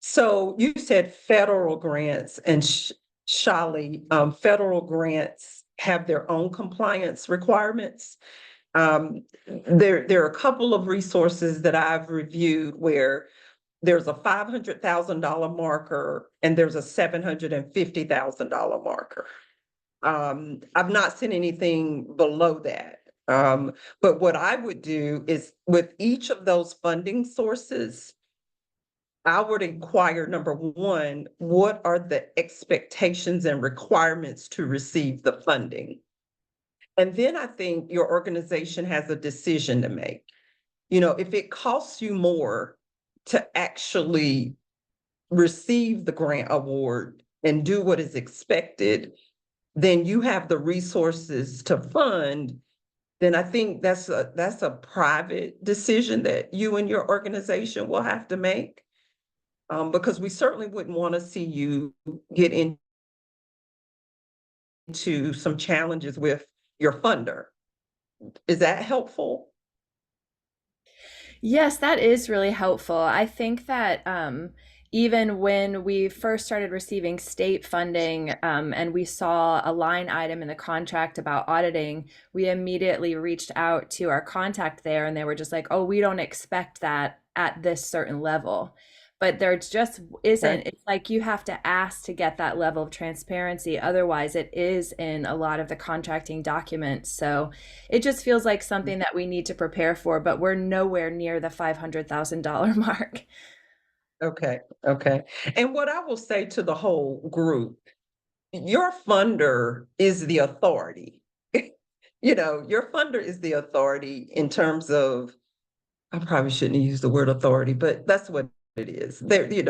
So you said federal grants, and Shali, federal grants have their own compliance requirements. There are a couple of resources that I've reviewed where there's a $500,000 marker and there's a $750,000 marker. I've not seen anything below that. But what I would do is, with each of those funding sources, I would inquire, number one, what are the expectations and requirements to receive the funding? And then I think your organization has a decision to make. if it costs you more to actually receive the grant award and do what is expected, then you have the resources to fund, then I think that's a private decision that you and your organization will have to make. Because we certainly wouldn't want to see you get into some challenges with your funder. Is that helpful? Yes, that is really helpful. I think that even when we first started receiving state funding and we saw a line item in the contract about auditing, we immediately reached out to our contact there and they were just like, oh, we don't expect that at this certain level. But there just isn't. Okay. It's like you have to ask to get that level of transparency. Otherwise, it is in a lot of the contracting documents. So it just feels like something that we need to prepare for, but we're nowhere near the $500,000 mark. Okay. Okay. And what I will say to the whole group, your funder is the authority. Your funder is the authority in terms of, I probably shouldn't use the word authority, but that's what it is. Your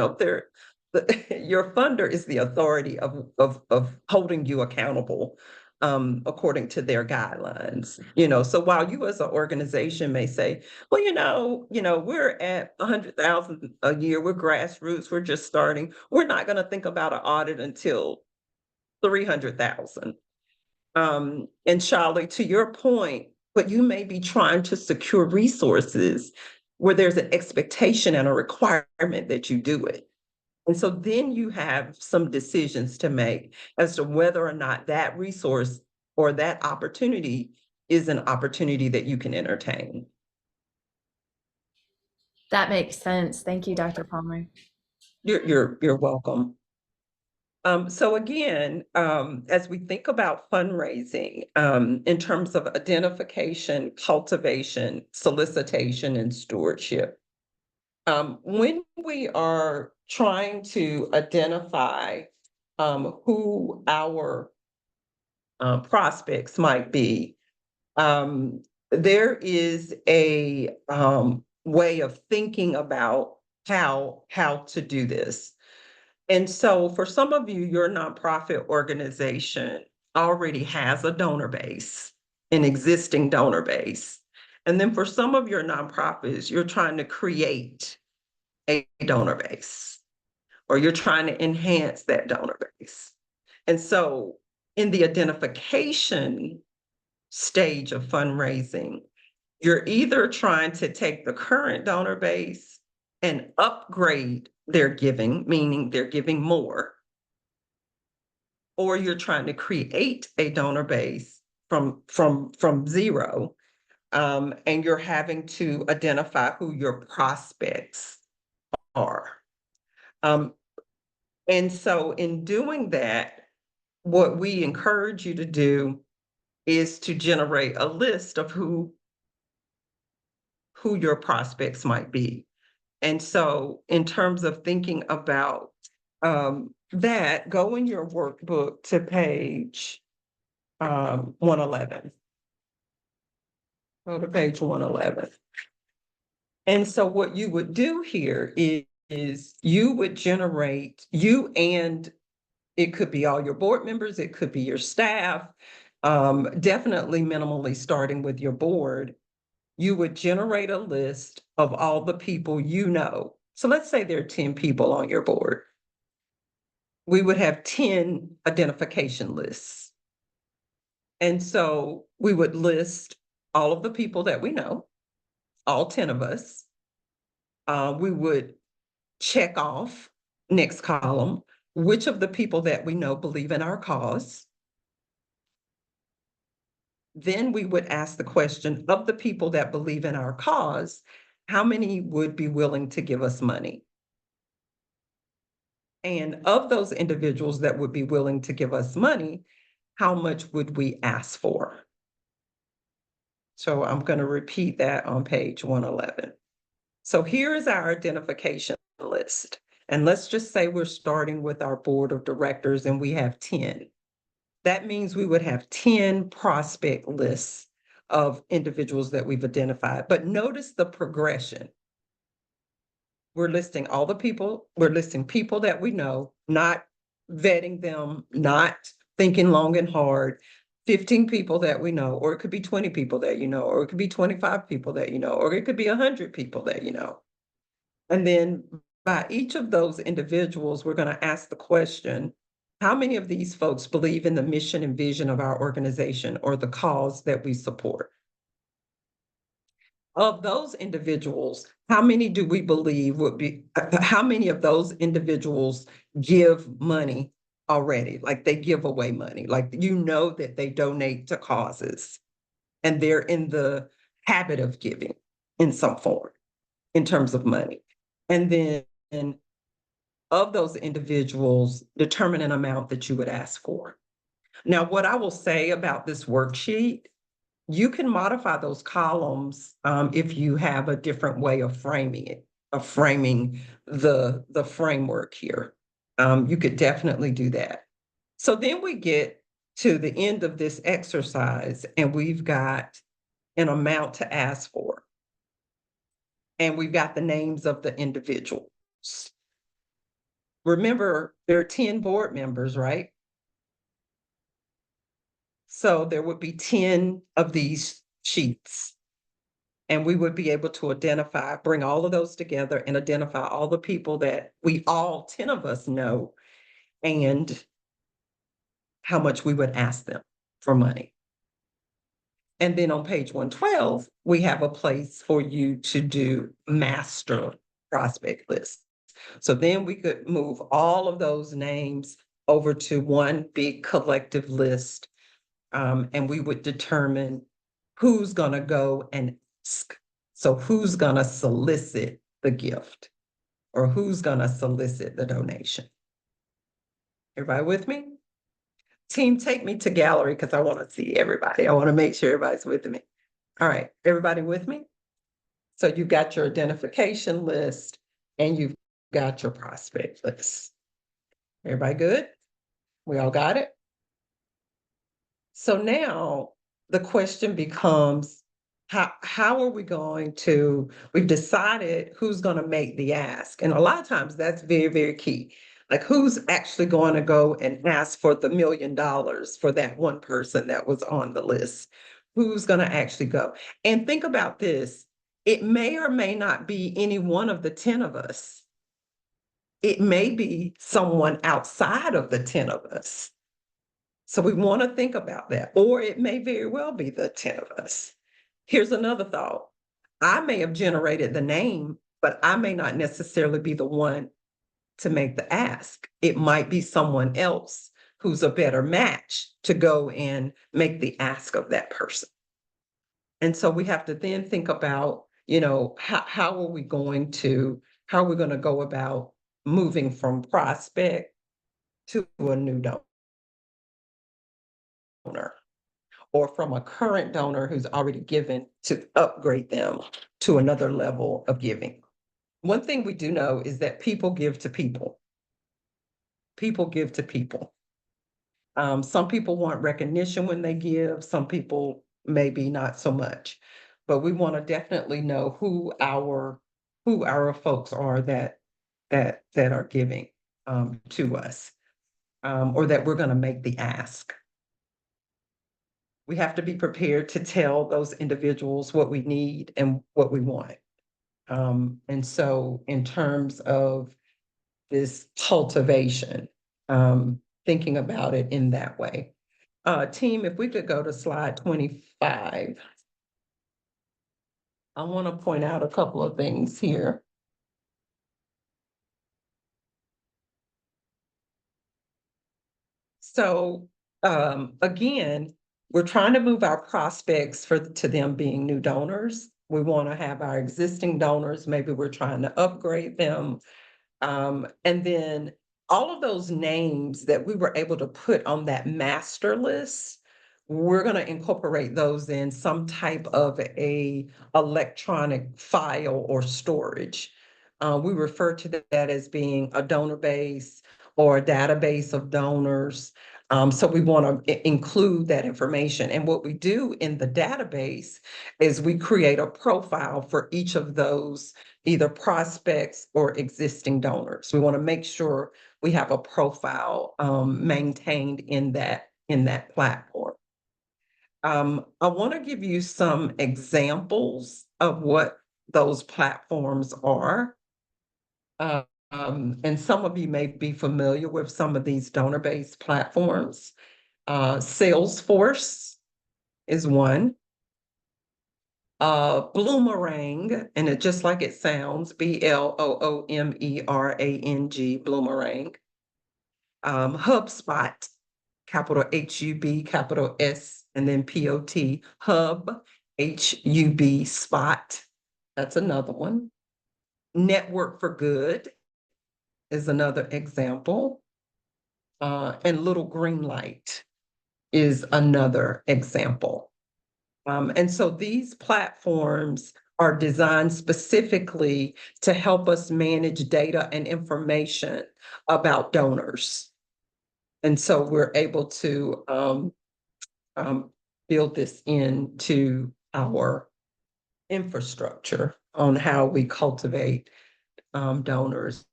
funder is the authority of holding you accountable according to their guidelines. So while you as an organization may say, well, we're at 100,000 a year, we're grassroots, we're just starting, we're not going to think about an audit until 300,000. And Charlie, to your point, but you may be trying to secure resources where there's an expectation and a requirement that you do it. And so then you have some decisions to make as to whether or not that resource or that opportunity is an opportunity that you can entertain. That makes sense. Thank you, Dr. Palmer. You're welcome. So again, as we think about fundraising, in terms of identification, cultivation, solicitation, and stewardship, when we are trying to identify who our prospects might be, there is a way of thinking about how to do this. And so for some of you, your nonprofit organization already has a donor base, an existing donor base. And then for some of your nonprofits, you're trying to create a donor base, or you're trying to enhance that donor base. And so in the identification stage of fundraising, you're either trying to take the current donor base and upgrade their giving, meaning they're giving more, or you're trying to create a donor base from zero, and you're having to identify who your prospects are. And so in doing that, what we encourage you to do is to generate a list of who your prospects might be. And so in terms of thinking about that, go in your workbook to page 111. Go to page 111. And so what you would do here is you would generate, and it could be all your board members, it could be your staff, definitely minimally starting with your board. You would generate a list of all the people you know. So let's say there are 10 people on your board. We would have 10 identification lists. And so we would list all of the people that we know, all 10 of us. We would check off, next column, which of the people that we know believe in our cause. Then we would ask the question, of the people that believe in our cause, how many would be willing to give us money? And of those individuals that would be willing to give us money, how much would we ask for? So I'm going to repeat that on page 111. So here is our identification list. And let's just say we're starting with our board of directors and we have 10. That means we would have 10 prospect lists of individuals that we've identified. But notice the progression. We're listing all the people, we're listing people that we know, not vetting them, not thinking long and hard. 15 people that we know, or it could be 20 people that you know, or it could be 25 people that you know, or it could be 100 people that you know. And then by each of those individuals, we're going to ask the question, how many of these folks believe in the mission and vision of our organization or the cause that we support? Of those individuals, how many do we believe would be, how many of those individuals give money already? Like they give away money, like you know that they donate to causes and they're in the habit of giving in some form in terms of money. And then of those individuals, determine an amount that you would ask for. Now, what I will say about this worksheet, you can modify those columns if you have a different way of framing it, of framing the framework here. You could definitely do that. So then we get to the end of this exercise and we've got an amount to ask for. And we've got the names of the individuals. Remember, there are 10 board members, right? So there would be 10 of these sheets. And we would be able to identify, bring all of those together and identify all the people that we all 10 of us know and how much we would ask them for money. And then on page 112, we have a place for you to do master prospect list. So then we could move all of those names over to one big collective list. And we would determine who's going to go and ask. So who's going to solicit the gift or who's going to solicit the donation? Everybody with me? Team, take me to gallery because I want to see everybody. I want to make sure everybody's with me. All right, everybody with me? So you've got your identification list and you've got your prospect list. Everybody good? We all got it? So now the question becomes, how are we going to, we've decided who's going to make the ask. And a lot of times that's very, very key. Like who's actually going to go and ask for the $1 million for that one person that was on the list? Who's going to actually go? And think about this. It may or may not be any one of the 10 of us. It may be someone outside of the 10 of us. So we want to think about that, or it may very well be the 10 of us. Here's another thought. I may have generated the name, but I may not necessarily be the one to make the ask. It might be someone else who's a better match to go and make the ask of that person. And so we have to then think about, how are we going to go about moving from prospect to a new donor? Or from a current donor who's already given to upgrade them to another level of giving. One thing we do know is that people give to people. People give to people. Some people want recognition when they give, some people maybe not so much. But we want to definitely know who our folks are that are giving to us, or that we're going to make the ask. We have to be prepared to tell those individuals what we need and what we want. And so in terms of this cultivation, thinking about it in that way. Team, if we could go to slide 25. I want to point out a couple of things here. So again, we're trying to move our prospects to them being new donors. We want to have our existing donors, maybe we're trying to upgrade them. And then all of those names that we were able to put on that master list, we're going to incorporate those in some type of a electronic file or storage. We refer to that as being a donor base or a database of donors. So we want to include that information. And what we do in the database is we create a profile for each of those either prospects or existing donors. We want to make sure we have a profile maintained in that platform. I want to give you some examples of what those platforms are. And some of you may be familiar with some of these donor-based platforms. Salesforce is one. Bloomerang, and it just like it sounds, Bloomerang, Bloomerang. HubSpot, capital HUB, capital S, and then POT, Hub, HUB Spot. That's another one. Network for Good is another example. And Little Green Light is another example. And so these platforms are designed specifically to help us manage data and information about donors. And so we're able to build this into our infrastructure on how we cultivate donors.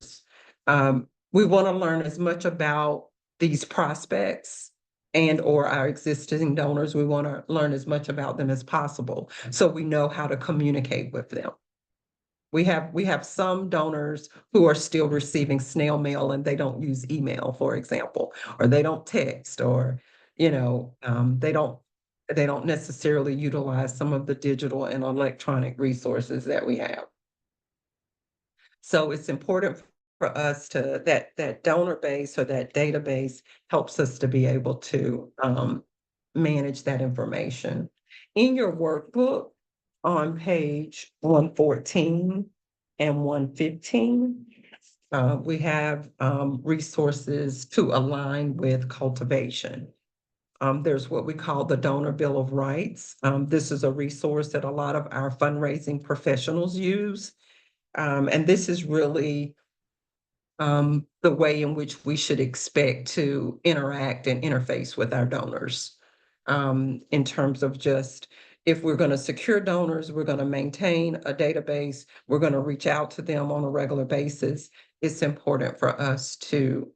We want to learn as much about these prospects and or our existing donors. We want to learn as much about them as possible so we know how to communicate with them. We have some donors who are still receiving snail mail and they don't use email, for example, or they don't text, or they don't necessarily utilize some of the digital and electronic resources that we have. So it's important for us to that donor base or that database helps us to be able to manage that information. In your workbook on page 114 and 115, we have resources to align with cultivation. There's what we call the Donor Bill of Rights. This is a resource that a lot of our fundraising professionals use. And this is really the way in which we should expect to interact and interface with our donors. In terms of just, if we're going to secure donors, we're going to maintain a database, we're going to reach out to them on a regular basis. It's important for us to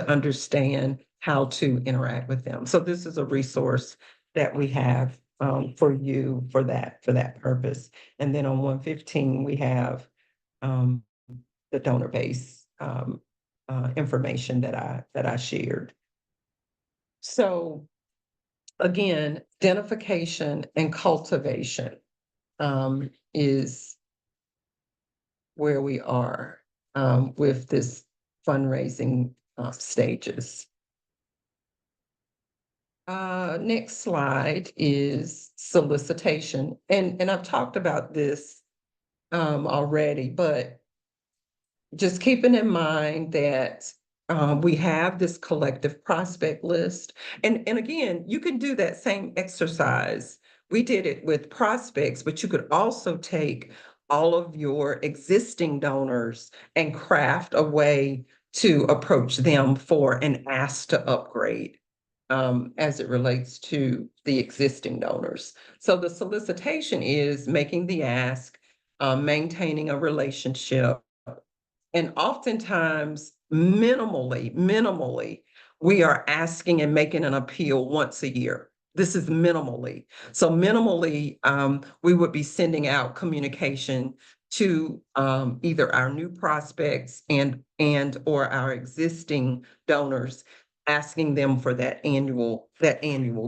understand how to interact with them. So this is a resource that we have for you for that purpose. And then on 115, we have the donor base information that I shared. So again, identification and cultivation is where we are with this fundraising stages. Next slide is solicitation. And I've talked about this already, but just keeping in mind that we have this collective prospect list. And again, you can do that same exercise. We did it with prospects, but you could also take all of your existing donors and craft a way to approach them for an ask to upgrade as it relates to the existing donors. So the solicitation is making the ask, maintaining a relationship, and oftentimes minimally, we are asking and making an appeal once a year. This is minimally. So minimally, we would be sending out communication to either our new prospects and or our existing donors, asking them for that annual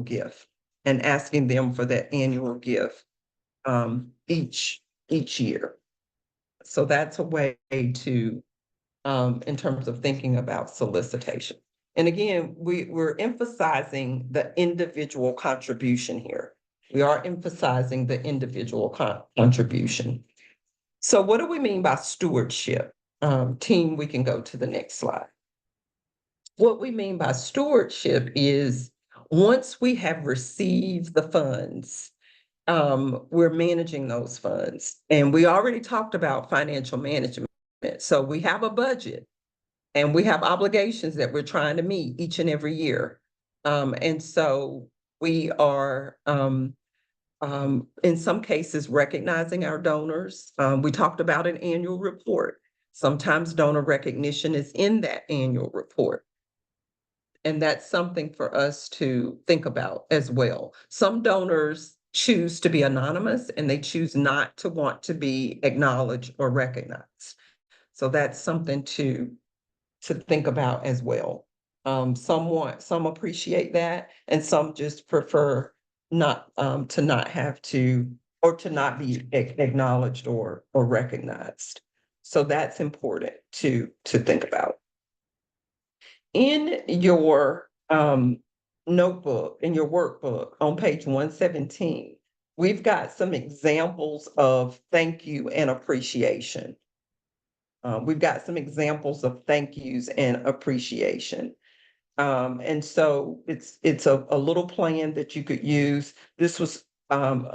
gift, and asking them for that annual gift each year. So that's a way to in terms of thinking about solicitation. And again, we're emphasizing the individual contribution here. We are emphasizing the individual contribution. So what do we mean by stewardship? Team, we can go to the next slide. What we mean by stewardship is once we have received the funds, we're managing those funds. And we already talked about financial management. So we have a budget. And we have obligations that we're trying to meet each and every year. And so we are, in some cases, recognizing our donors. We talked about an annual report. Sometimes donor recognition is in that annual report. And that's something for us to think about as well. Some donors choose to be anonymous and they choose not to want to be acknowledged or recognized. So that's something to think about as well. Some appreciate that, and some just prefer not to not have to, or to not be acknowledged or recognized. So that's important to think about. In your notebook, in your workbook on page 117, we've got some examples of thank you and appreciation. We've got some examples of thank yous and appreciation. And so it's a little plan that you could use. This was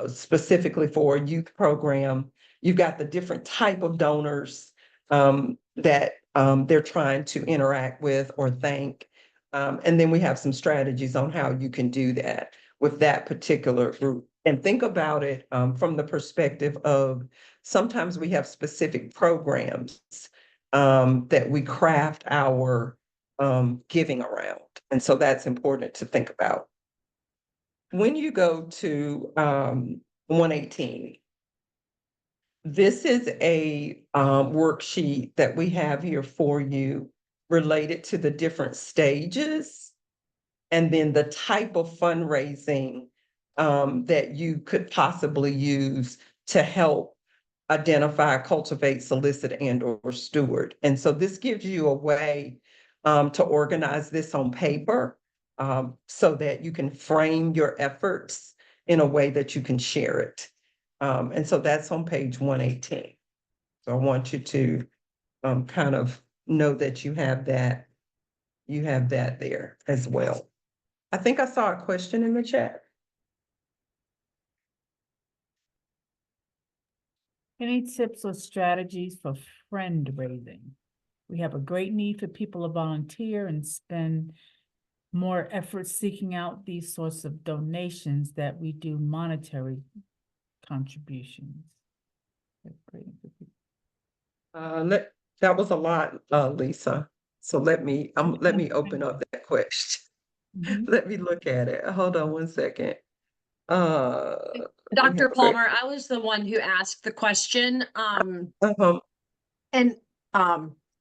specifically for a youth program. You've got the different type of donors that they're trying to interact with or thank. And then we have some strategies on how you can do that with that particular group. And think about it from the perspective of sometimes we have specific programs that we craft our giving around. And so that's important to think about. When you go to 118, this is a worksheet that we have here for you related to the different stages and then the type of fundraising that you could possibly use to help identify, cultivate, solicit, and or steward. And so this gives you a way to organize this on paper so that you can frame your efforts in a way that you can share it. And so that's on page 118. So I want you to kind of know that you have that there as well. I think I saw a question in the chat. Any tips or strategies for friend raising? We have a great need for people to volunteer and spend more effort seeking out these sorts of donations that we do monetary contributions. That was a lot, Lisa. So let me open up that question. Let me look at it. Hold on one second. Dr. Palmer, I was the one who asked the question. And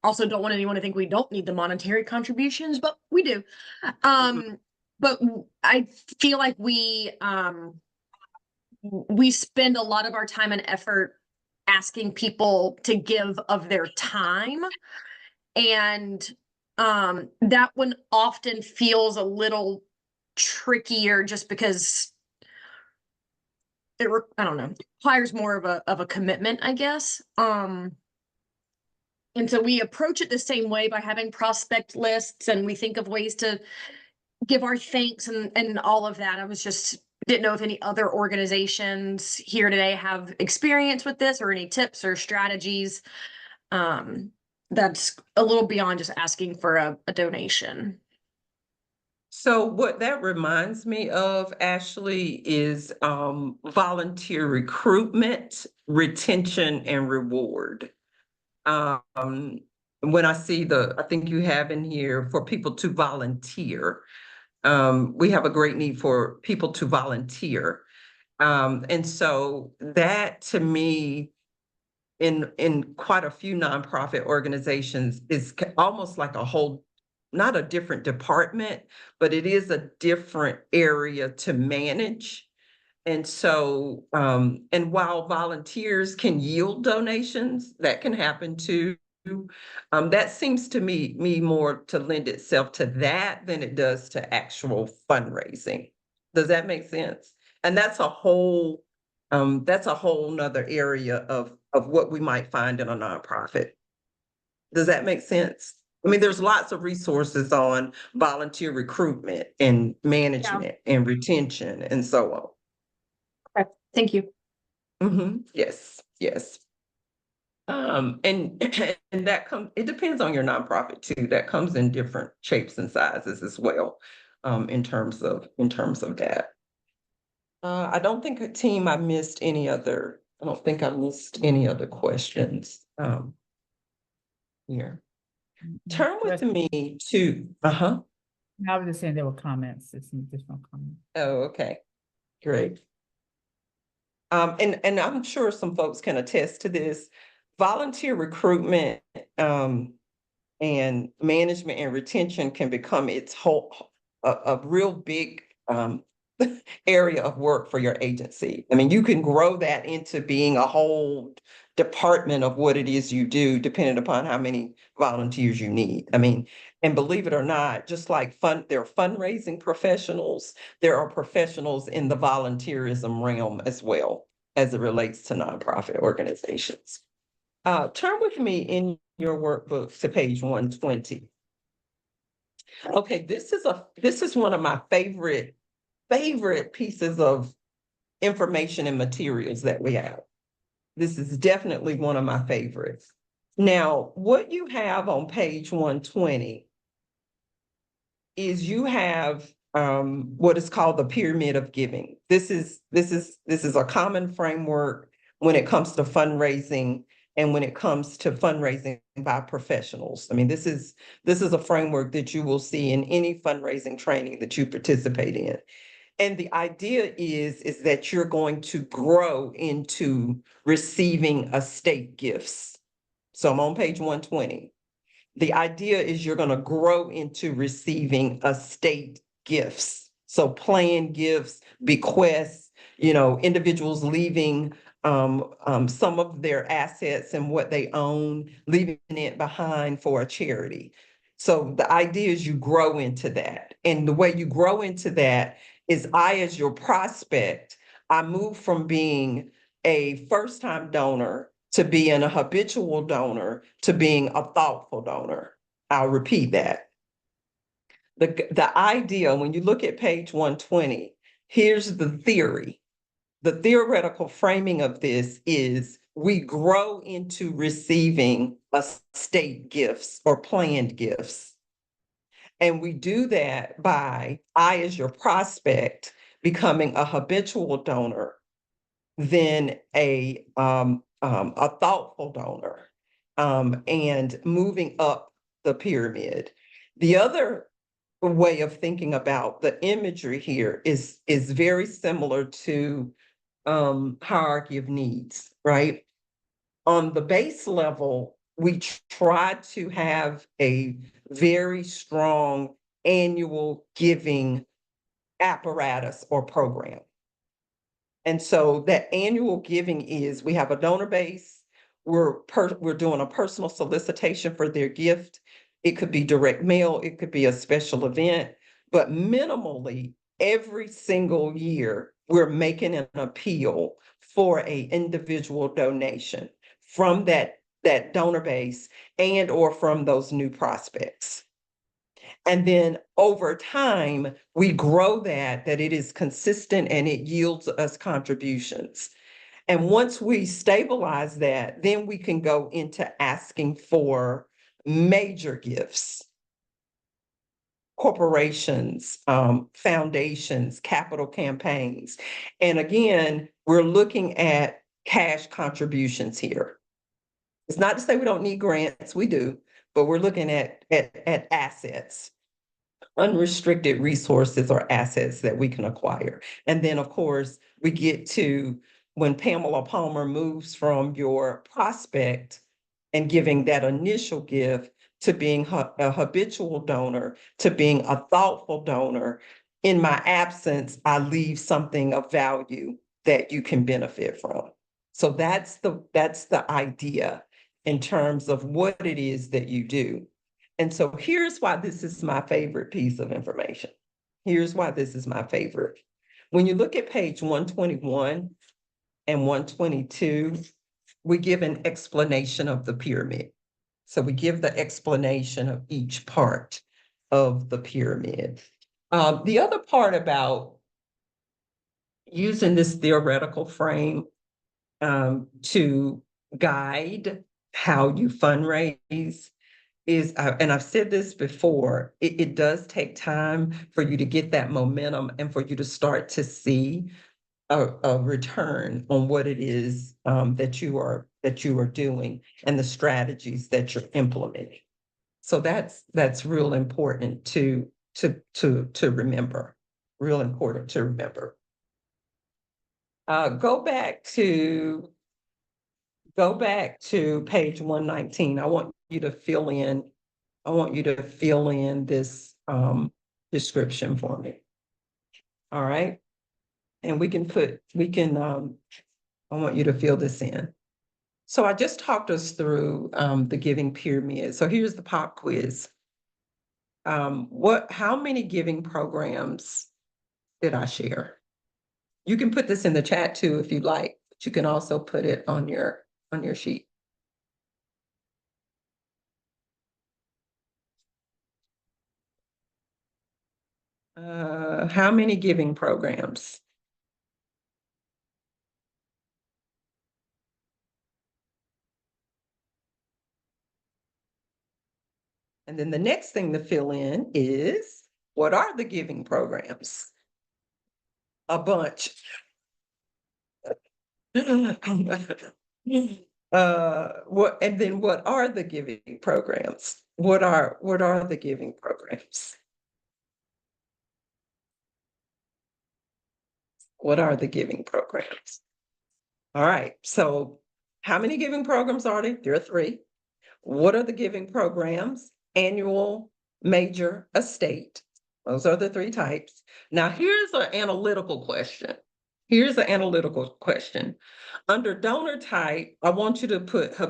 also don't want anyone to think we don't need the monetary contributions, but we do. But I feel like we spend a lot of our time and effort asking people to give of their time. And that one often feels a little trickier just because I don't know, requires more of a commitment, I guess. And so we approach it the same way by having prospect lists, and we think of ways to give our thanks and all of that. Didn't know if any other organizations here today have experience with this or any tips or strategies. That's a little beyond just asking for a donation. So what that reminds me of, Ashley, is volunteer recruitment, retention, and reward. When I see I think you have in here for people to volunteer. We have a great need for people to volunteer. And so that to me, in quite a few nonprofit organizations is almost like a whole, not a different department, but it is a different area to manage. And so, and while volunteers can yield donations, that can happen too. That seems to me more to lend itself to that than it does to actual fundraising. Does that make sense? And that's a whole nother area of what we might find in a nonprofit. Does that make sense? I mean, there's lots of resources on volunteer recruitment and management and retention and so on. Okay, thank you. Yes, yes. And and that comes, it depends on your nonprofit too. That comes in different shapes and sizes as well, in terms of that. I don't think I missed any other, I don't think I missed any other questions, here. Turn with me to, I was just saying there were comments, it's some additional comments. oh, okay, great. And I'm sure some folks can attest to this. Volunteer recruitment, and management and retention can become its whole, a real big, area of work for your agency. I mean, you can grow that into being a whole department of what it is you do, depending upon how many volunteers you need. I mean, and believe it or not, just like there are fundraising professionals, there are professionals in the volunteerism realm as well, as it relates to nonprofit organizations. Turn with me in your workbook to page 120. Okay, this is one of my favorite pieces of information and materials that we have. This is definitely one of my favorites. Now, what you have on page 120 is you have what is called the pyramid of giving. This is a common framework when it comes to fundraising and when it comes to fundraising by professionals. I mean, this is a framework that you will see in any fundraising training that you participate in. And the idea is that you're going to grow into receiving estate gifts. So I'm on page 120. The idea is you're going to grow into receiving estate gifts. So planned gifts, bequests, individuals leaving some of their assets and what they own, leaving it behind for a charity. So the idea is you grow into that. And the way you grow into that is as your prospect, I move from being a first-time donor to being a habitual donor to being a thoughtful donor. I'll repeat that. The idea, when you look at page 120, here's the theory. The theoretical framing of this is we grow into receiving estate gifts or planned gifts. And we do that by as your prospect, becoming a habitual donor, then a thoughtful donor, and moving up the pyramid. The other way of thinking about the imagery here is very similar to hierarchy of needs, right? On the base level, we try to have a very strong annual giving apparatus or program. And so that annual giving is, we have a donor base, we're doing a personal solicitation for their gift. It could be direct mail, it could be a special event, but minimally every single year, we're making an appeal for an individual donation from that donor base and or from those new prospects. And then over time, we grow that it is consistent and it yields us contributions. And once we stabilize that, then we can go into asking for major gifts. Corporations, foundations, capital campaigns. And again, we're looking at cash contributions here. It's not to say we don't need grants, we do, but we're looking at assets, unrestricted resources or assets that we can acquire. And then, of course, we get to when Pamela Palmer moves from your prospect and giving that initial gift to being a habitual donor, to being a thoughtful donor. In my absence, I leave something of value that you can benefit from. So that's the idea in terms of what it is that you do. And so here's why this is my favorite piece of information. Here's why this is my favorite. When you look at page 121 and 122, we give an explanation of the pyramid. So we give the explanation of each part of the pyramid. The other part about using this theoretical frame to guide how you fundraise is, and I've said this before, it does take time for you to get that momentum and for you to start to see a return on what it is that you are doing and the strategies that you're implementing. So that's real important to remember. Real important to remember. Go back to page 119. I want you to fill in this description for me. All right. And I want you to fill this in. So I just talked us through the giving pyramid. So here's the pop quiz. How many giving programs did I share? You can put this in the chat too if you like, but you can also put it on your sheet. How many giving programs? And then the next thing to fill in is, what are the giving programs? A bunch. What are the giving programs? What are the giving programs? What are the giving programs? All right, so how many giving programs are there? There are 3. What are the giving programs? Annual, major, estate. Those are the 3 types. Now, here's an analytical question. Under donor type, I want you to put I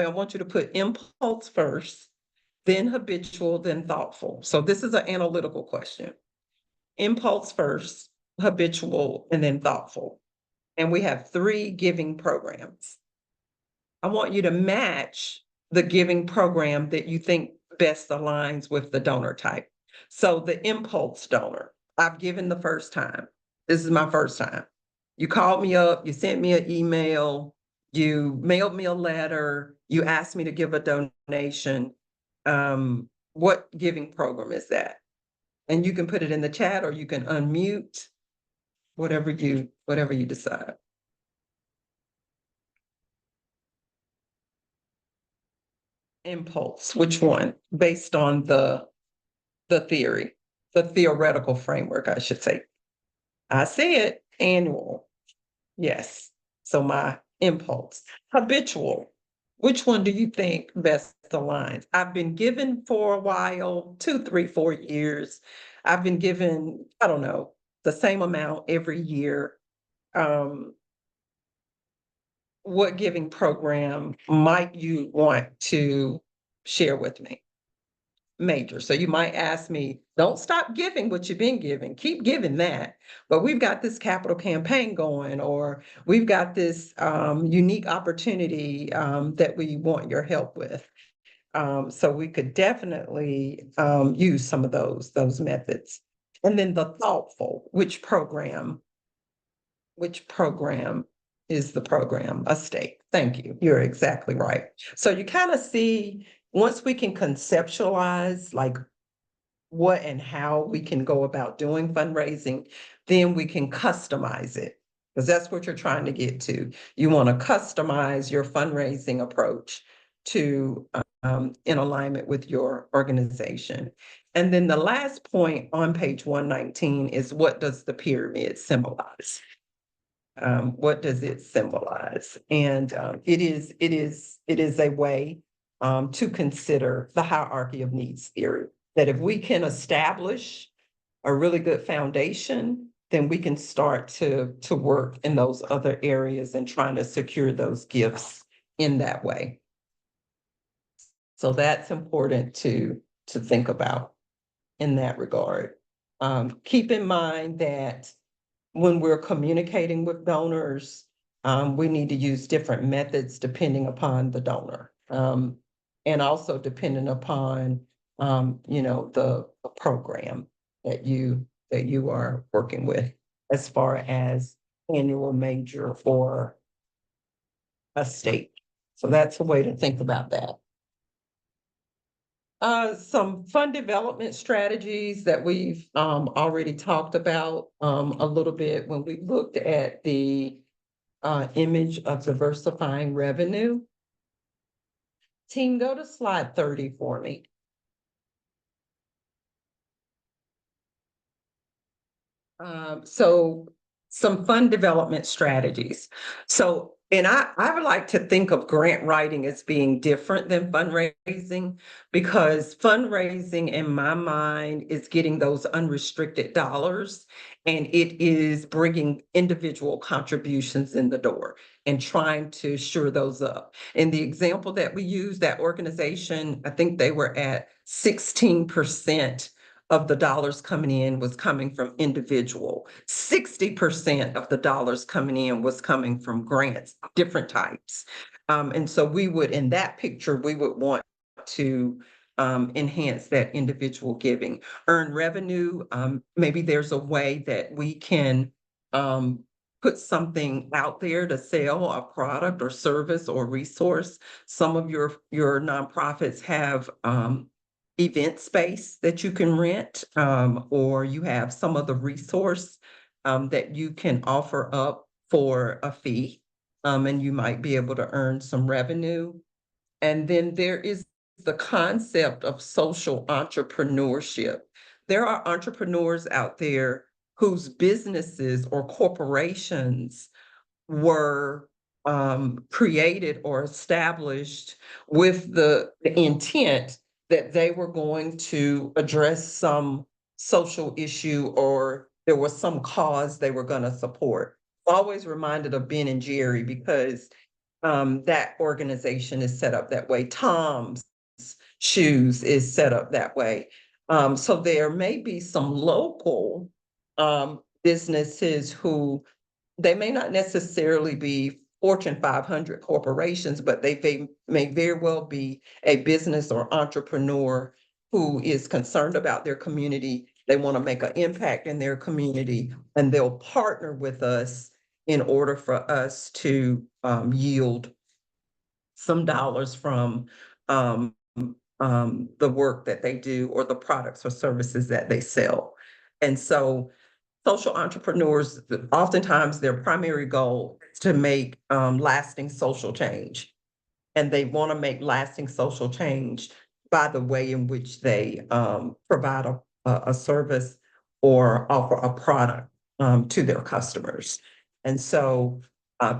want you to put impulse first, then habitual, then thoughtful. So this is an analytical question. Impulse first, habitual, and then thoughtful. And we have 3 giving programs. I want you to match the giving program that you think best aligns with the donor type. So the impulse donor, I've given the first time. This is my first time. You called me up, you sent me an email, you mailed me a letter, you asked me to give a donation. What giving program is that? And you can put it in the chat or you can unmute, whatever you decide. Impulse, which one? Based on the theoretical framework, I should say. I said annual. Yes. So my impulse. Habitual. Which one do you think best aligns? I've been given for a while, 2, 3, 4 years. I've been given, I don't know, the same amount every year. What giving program might you want to share with me? Major. So you might ask me, don't stop giving what you've been giving, keep giving that. But we've got this capital campaign going, or we've got this unique opportunity that we want your help with. So we could definitely use some of those methods. And then the thoughtful, which program is the program? Estate. Thank you. You're exactly right. So you kind of see, once we can conceptualize like what and how we can go about doing fundraising, then we can customize it. Because that's what you're trying to get to. You want to customize your fundraising approach to in alignment with your organization. And then the last point on page 119 is, what does the pyramid symbolize? What does it symbolize? And it is a way to consider the hierarchy of needs theory, that if we can establish a really good foundation, then we can start to work in those other areas and trying to secure those gifts in that way. So that's important to think about in that regard. Keep in mind that when we're communicating with donors, we need to use different methods depending upon the donor, and also depending upon the program that you are working with, as far as annual, major, or estate. So that's a way to think about that. Some fund development strategies that we've already talked about a little bit when we looked at the image of diversifying revenue. Team, go to slide 30 for me. So some fund development strategies. So, and I would like to think of grant writing as being different than fundraising, because fundraising in my mind is getting those unrestricted dollars, and it is bringing individual contributions in the door and trying to shore those up. In the example that we use, that organization, I think they were at 16% of the dollars coming in was coming from individual. 60% of the dollars coming in was coming from grants, different types. And so we would, in that picture, we would want to enhance that individual giving. Earn revenue, maybe there's a way that we can put something out there to sell a product or service or resource. Some of your nonprofits have event space that you can rent, or you have some of the resource that you can offer up for a fee, and you might be able to earn some revenue. And then there is the concept of social entrepreneurship. There are entrepreneurs out there whose businesses or corporations were created or established with the intent that they were going to address some social issue, or there was some cause they were going to support. Always reminded of Ben and Jerry, because that organization is set up that way. Tom's Shoes is set up that way. So there may be some local businesses who they may not necessarily be Fortune 500 corporations, but they may very well be a business or entrepreneur who is concerned about their community. They want to make an impact in their community, and they'll partner with us in order for us to yield some dollars from the work that they do or the products or services that they sell. And so social entrepreneurs, oftentimes their primary goal is to make lasting social change. And they want to make lasting social change by the way in which they provide a service or offer a product to their customers. And so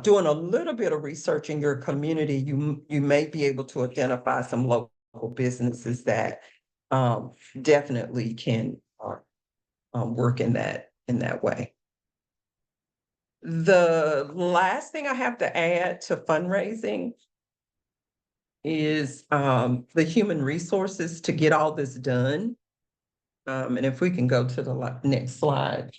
doing a little bit of research in your community, you may be able to identify some local businesses that definitely can work in that way. The last thing I have to add to fundraising is the human resources to get all this done. And if we can go to the next slide.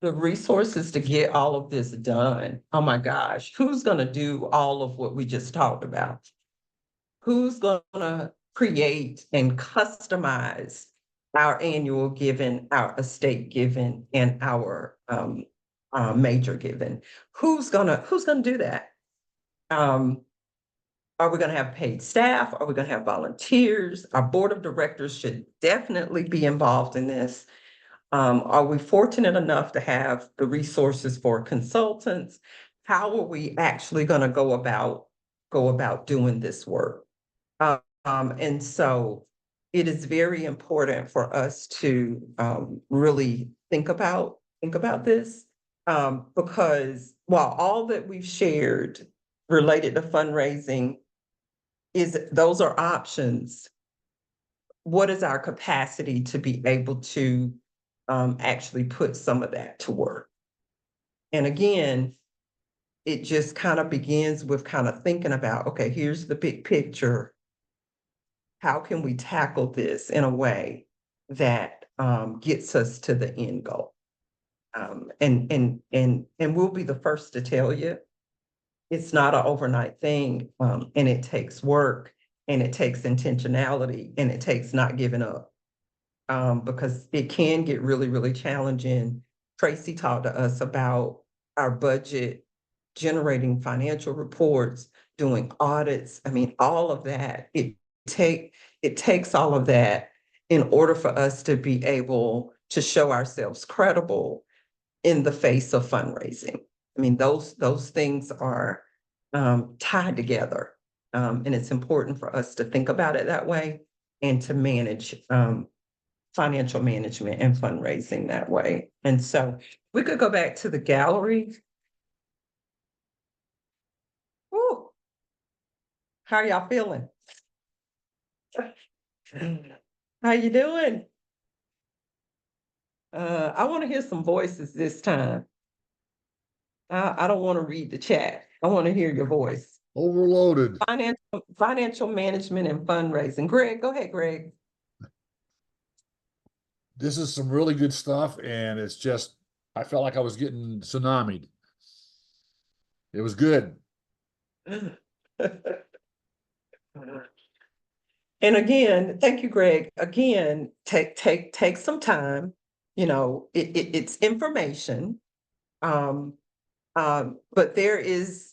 The resources to get all of this done. Oh my gosh, who's going to do all of what we just talked about? Who's going to create and customize our annual giving, our estate giving, and our major giving? Who's gonna do that? Are we gonna have paid staff? Are we gonna have volunteers? Our board of directors should definitely be involved in this. Are we fortunate enough to have the resources for consultants? How are we actually gonna go about doing this work? And so it is very important for us to really think about this, because while all that we've shared related to fundraising is those are options, what is our capacity to be able to actually put some of that to work? And again, it just kind of begins with kind of thinking about, okay, here's the big picture. How can we tackle this in a way that gets us to the end goal? And we'll be the first to tell you, it's not an overnight thing, and it takes work, and it takes intentionality, and it takes not giving up, because it can get really, really challenging. Tracy talked to us about our budget, generating financial reports, doing audits. I mean, all of that, it takes all of that in order for us to be able to show ourselves credible in the face of fundraising. I mean, those things are tied together. And it's important for us to think about it that way and to manage financial management and fundraising that way. And so we could go back to the gallery. Woo. How y'all feeling? How you doing? I want to hear some voices this time. I don't want to read the chat. I want to hear your voice. Overloaded. Financial management and fundraising. Greg, go ahead, Greg. This is some really good stuff, and it's just, I felt like I was getting tsunami'd. It was good. And again, thank you, Greg. Again, take some time. You know, it's information. But there is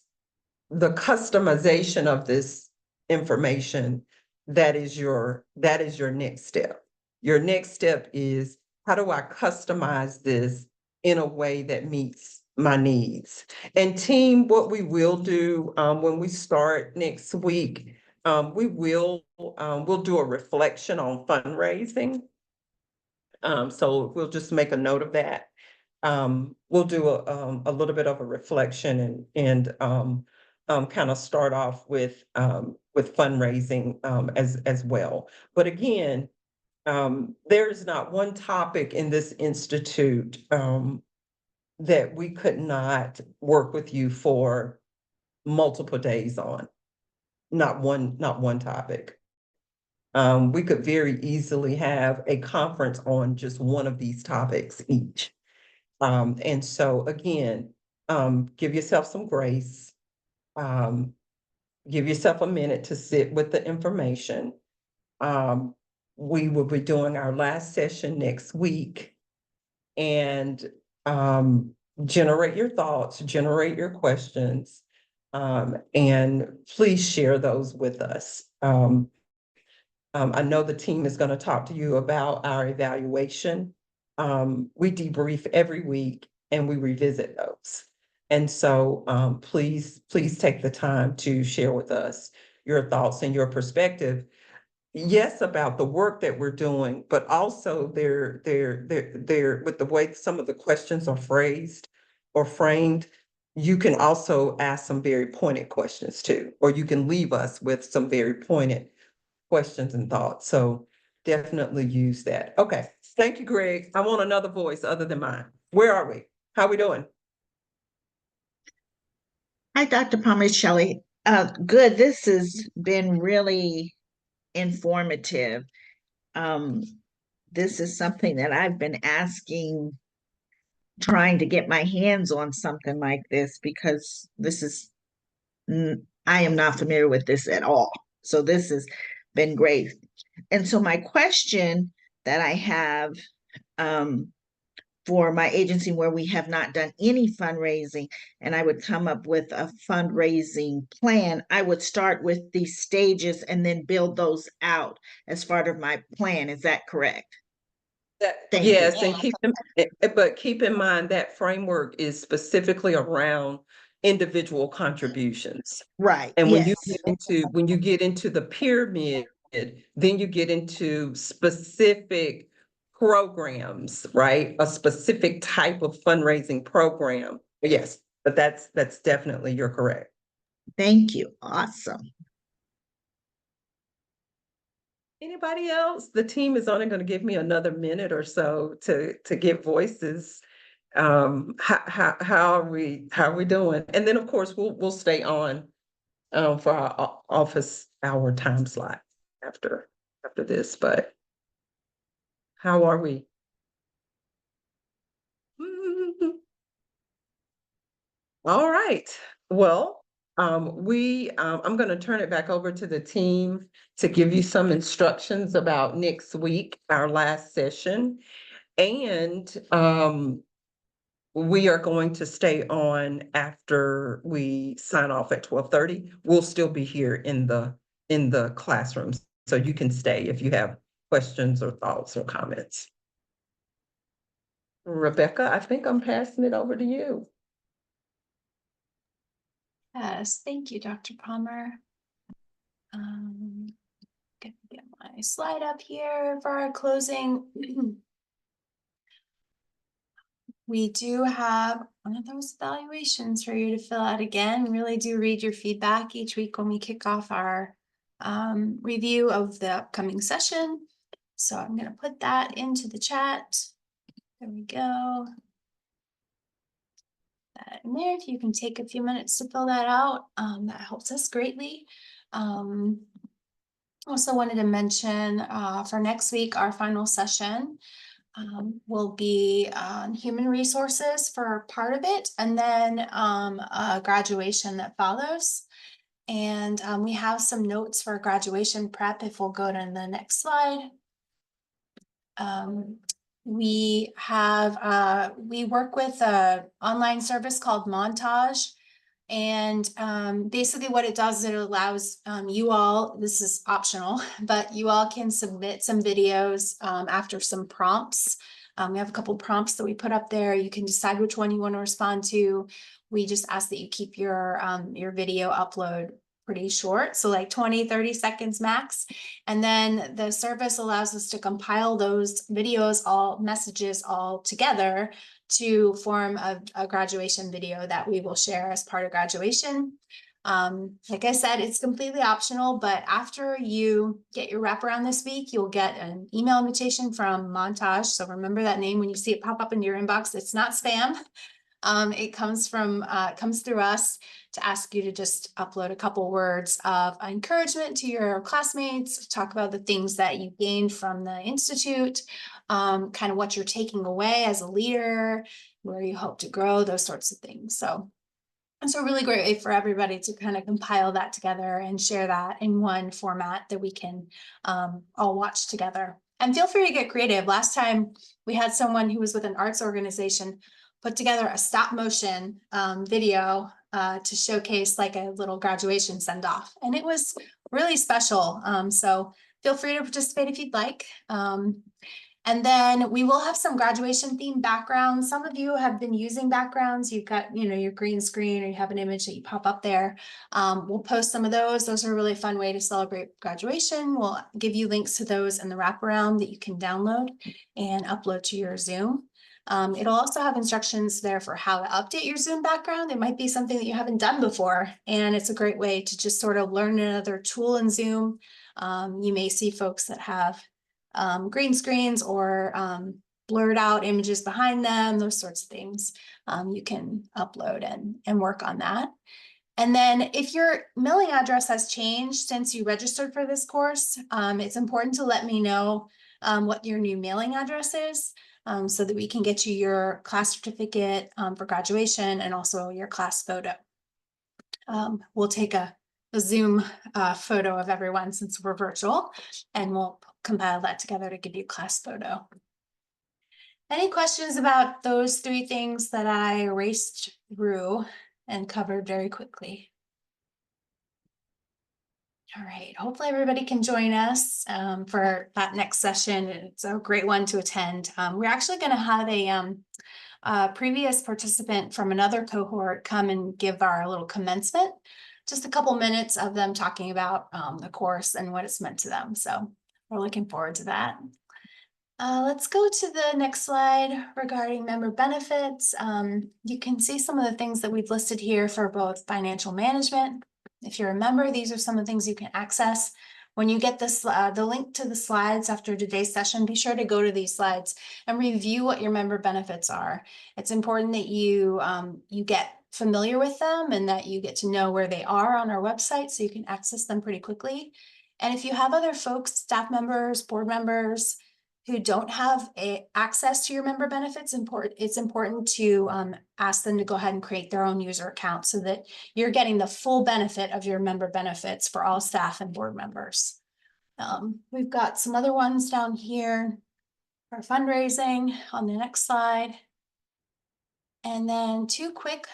the customization of this information that is your next step. Your next step is, how do I customize this in a way that meets my needs? And team, what we will do when we start next week, we'll do a reflection on fundraising. So we'll just make a note of that. We'll do a little bit of a reflection and kind of start off with fundraising as well. But again, there is not one topic in this institute that we could not work with you for multiple days on. Not one topic. We could very easily have a conference on just one of these topics each. And so again, give yourself some grace. Give yourself a minute to sit with the information. We will be doing our last session next week, and generate your thoughts, generate your questions, and please share those with us. I know the team is going to talk to you about our evaluation. We debrief every week and we revisit those. And so please take the time to share with us your thoughts and your perspective. Yes, about the work that we're doing, but also they're with the way some of the questions are phrased or framed. You can also ask some very pointed questions too, or you can leave us with some very pointed questions and thoughts. So definitely use that. Okay. Thank you, Greg. I want another voice other than mine. Where are we? How are we doing? Hi, Dr. Palmer, Shelley. Good. This has been really informative. This is something that I've been asking, trying to get my hands on something like this, because this is, I am not familiar with this at all. So this has been great. And so my question that I have for my agency where we have not done any fundraising, and I would come up with a fundraising plan, I would start with these stages and then build those out as part of my plan. Is that correct? Thank you. Yes, and keep in mind that framework is specifically around individual contributions. Right. And when Yes. you get into the pyramid, then you get into specific programs, right? A specific type of fundraising program. Yes, but that's definitely, you're correct. Thank you. Awesome. Anybody else? The team is only going to give me another minute or so to give voices. How are we doing? And then of course we'll stay on for our office hour time slot after this, but how are we? All right. Well, I'm going to turn it back over to the team to give you some instructions about next week, our last session. And we are going to stay on after we sign off at 12:30. We'll still be here in the classrooms, so you can stay if you have questions or thoughts or comments. Rebecca, I think I'm passing it over to you. Yes, thank you, Dr. Palmer. Gonna get my slide up here for our closing. We do have one of those evaluations for you to fill out again. We really do read your feedback each week when we kick off our review of the upcoming session. So I'm going to put that into the chat. There we go. That in there, if you can take a few minutes to fill that out, that helps us greatly. Also wanted to mention for next week, our final session will be on human resources for part of it, and then a graduation that follows. And we have some notes for graduation prep if we'll go to the next slide. We work with an online service called Montage. And basically what it does is it allows you all, this is optional, but you all can submit some videos after some prompts. We have a couple prompts that we put up there. You can decide which one you want to respond to. We just ask that you keep your video upload pretty short, so like 20-30 seconds max. And then the service allows us to compile those videos, all messages all together to form a graduation video that we will share as part of graduation. Like I said, it's completely optional, but after you get your wraparound this week, you'll get an email invitation from Montage. So remember that name when you see it pop up into your inbox. It's not spam. It comes through us to ask you to just upload a couple words of encouragement to your classmates, talk about the things that you gained from the Institute, kind of what you're taking away as a leader, where you hope to grow, those sorts of things. So it's a really great way for everybody to kind of compile that together and share that in one format that we can all watch together. And feel free to get creative. Last time we had someone who was with an arts organization put together a stop motion video to showcase like a little graduation send off. And it was really special. So feel free to participate if you'd like. And then we will have some graduation themed backgrounds. Some of you have been using backgrounds. You've got, your green screen, or you have an image that you pop up there. We'll post some of those. Those are a really fun way to celebrate graduation. We'll give you links to those in the wraparound that you can download and upload to your Zoom. It'll also have instructions there for how to update your Zoom background. It might be something that you haven't done before, and it's a great way to just sort of learn another tool in Zoom. You may see folks that have green screens or blurred out images behind them, those sorts of things. You can upload and work on that. And then if your mailing address has changed since you registered for this course, it's important to let me know what your new mailing address is, so that we can get you your class certificate for graduation and also your class photo. We'll take a Zoom photo of everyone since we're virtual, and we'll compile that together to give you a class photo. Any questions about those three things that I raced through and covered very quickly? All right, hopefully everybody can join us for that next session. It's a great one to attend. We're actually going to have a previous participant from another cohort come and give our little commencement. Just a couple minutes of them talking about the course and what it's meant to them. So we're looking forward to that. Let's go to the next slide regarding member benefits. You can see some of the things that we've listed here for both financial management. If you're a member, these are some of the things you can access. When you get this, the link to the slides after today's session, be sure to go to these slides and review what your member benefits are. It's important that you get familiar with them and that you get to know where they are on our website so you can access them pretty quickly. And if you have other folks, staff members, board members, who don't have access to your member benefits, it's important to ask them to go ahead and create their own user account so that you're getting the full benefit of your member benefits for all staff and board members. We've got some other ones down here for fundraising on the next slide. And then 2 quick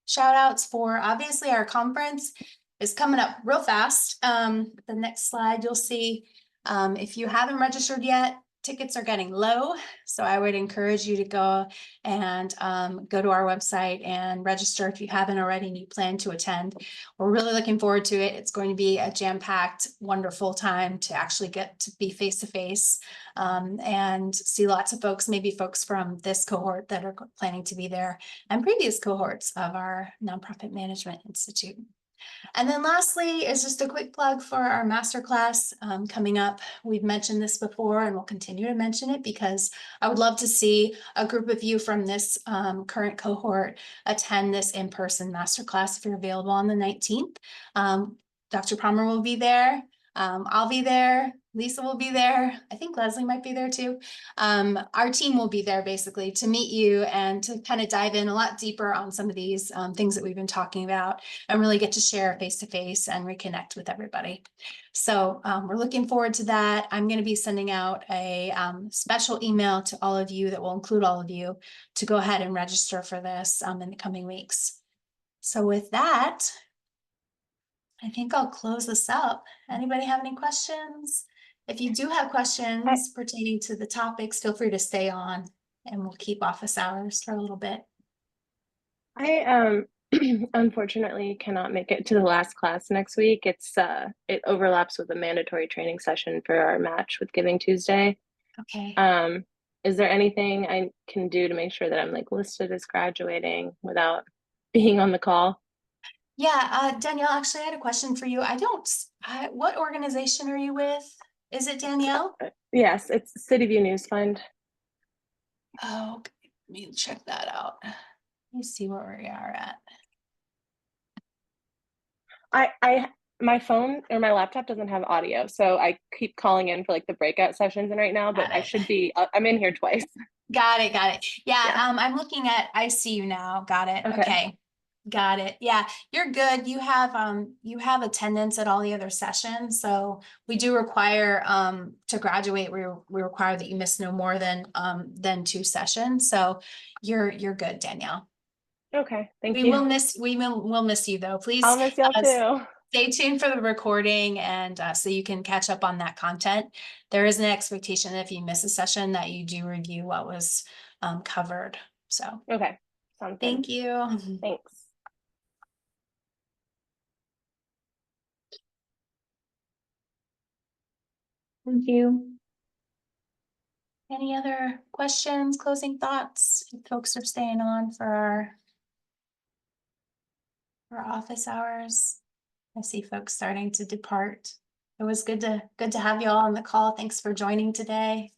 shout outs for obviously our conference is coming up real fast. The next slide you'll see, if you haven't registered yet, tickets are getting low. So I would encourage you to go and go to our website and register if you haven't already and you plan to attend. We're really looking forward to it. It's going to be a jam-packed, wonderful time to actually get to be face-to-face and see lots of folks, maybe folks from this cohort that are planning to be there and previous cohorts of our Nonprofit Management Institute. And then lastly is just a quick plug for our masterclass coming up. We've mentioned this before and we'll continue to mention it because I would love to see a group of you from this current cohort attend this in-person masterclass if you're available on the 19th. Dr. Palmer will be there. I'll be there. Lisa will be there. I think Leslie might be there too. Our team will be there basically to meet you and to kind of dive in a lot deeper on some of these things that we've been talking about and really get to share face to face and reconnect with everybody. So we're looking forward to that. I'm going to be sending out a special email to all of you that will include all of you to go ahead and register for this in the coming weeks. So with that, I think I'll close this up. Anybody have any questions? If you do have questions pertaining to the topics, feel free to stay on and we'll keep office hours for a little bit. I unfortunately cannot make it to the last class next week. It overlaps with a mandatory training session for our match with Giving Tuesday. Okay. Is there anything I can do to make sure that I'm like listed as graduating without being on the call? Yeah, Danielle, actually, I had a question for you. What organization are you with? Is it Danielle? Yes, it's City View News Fund. Oh, okay. Let me check that out. Let me see where we are at. My phone or my laptop doesn't have audio, so I keep calling in for like the breakout sessions and right now, but I should be, I'm in here twice. Got it. Yeah, Yeah. I'm looking at, I see you now. Got it. Okay. Got it. Yeah, you're good. You have attendance at all the other sessions. So we do require to graduate, we require that you miss no more than 2 sessions. So you're good, Danielle. Okay, thank We you. will miss you though. Please I'll miss y'all too. stay tuned for the recording and so you can catch up on that content. There is an expectation that if you miss a session that you do review what was covered. So okay, sounds good. Thank you. Thanks. Thank you. Any other questions, closing thoughts? If folks are staying on for our office hours. I see folks starting to depart. It was good to have you all on the call. Thanks for joining today.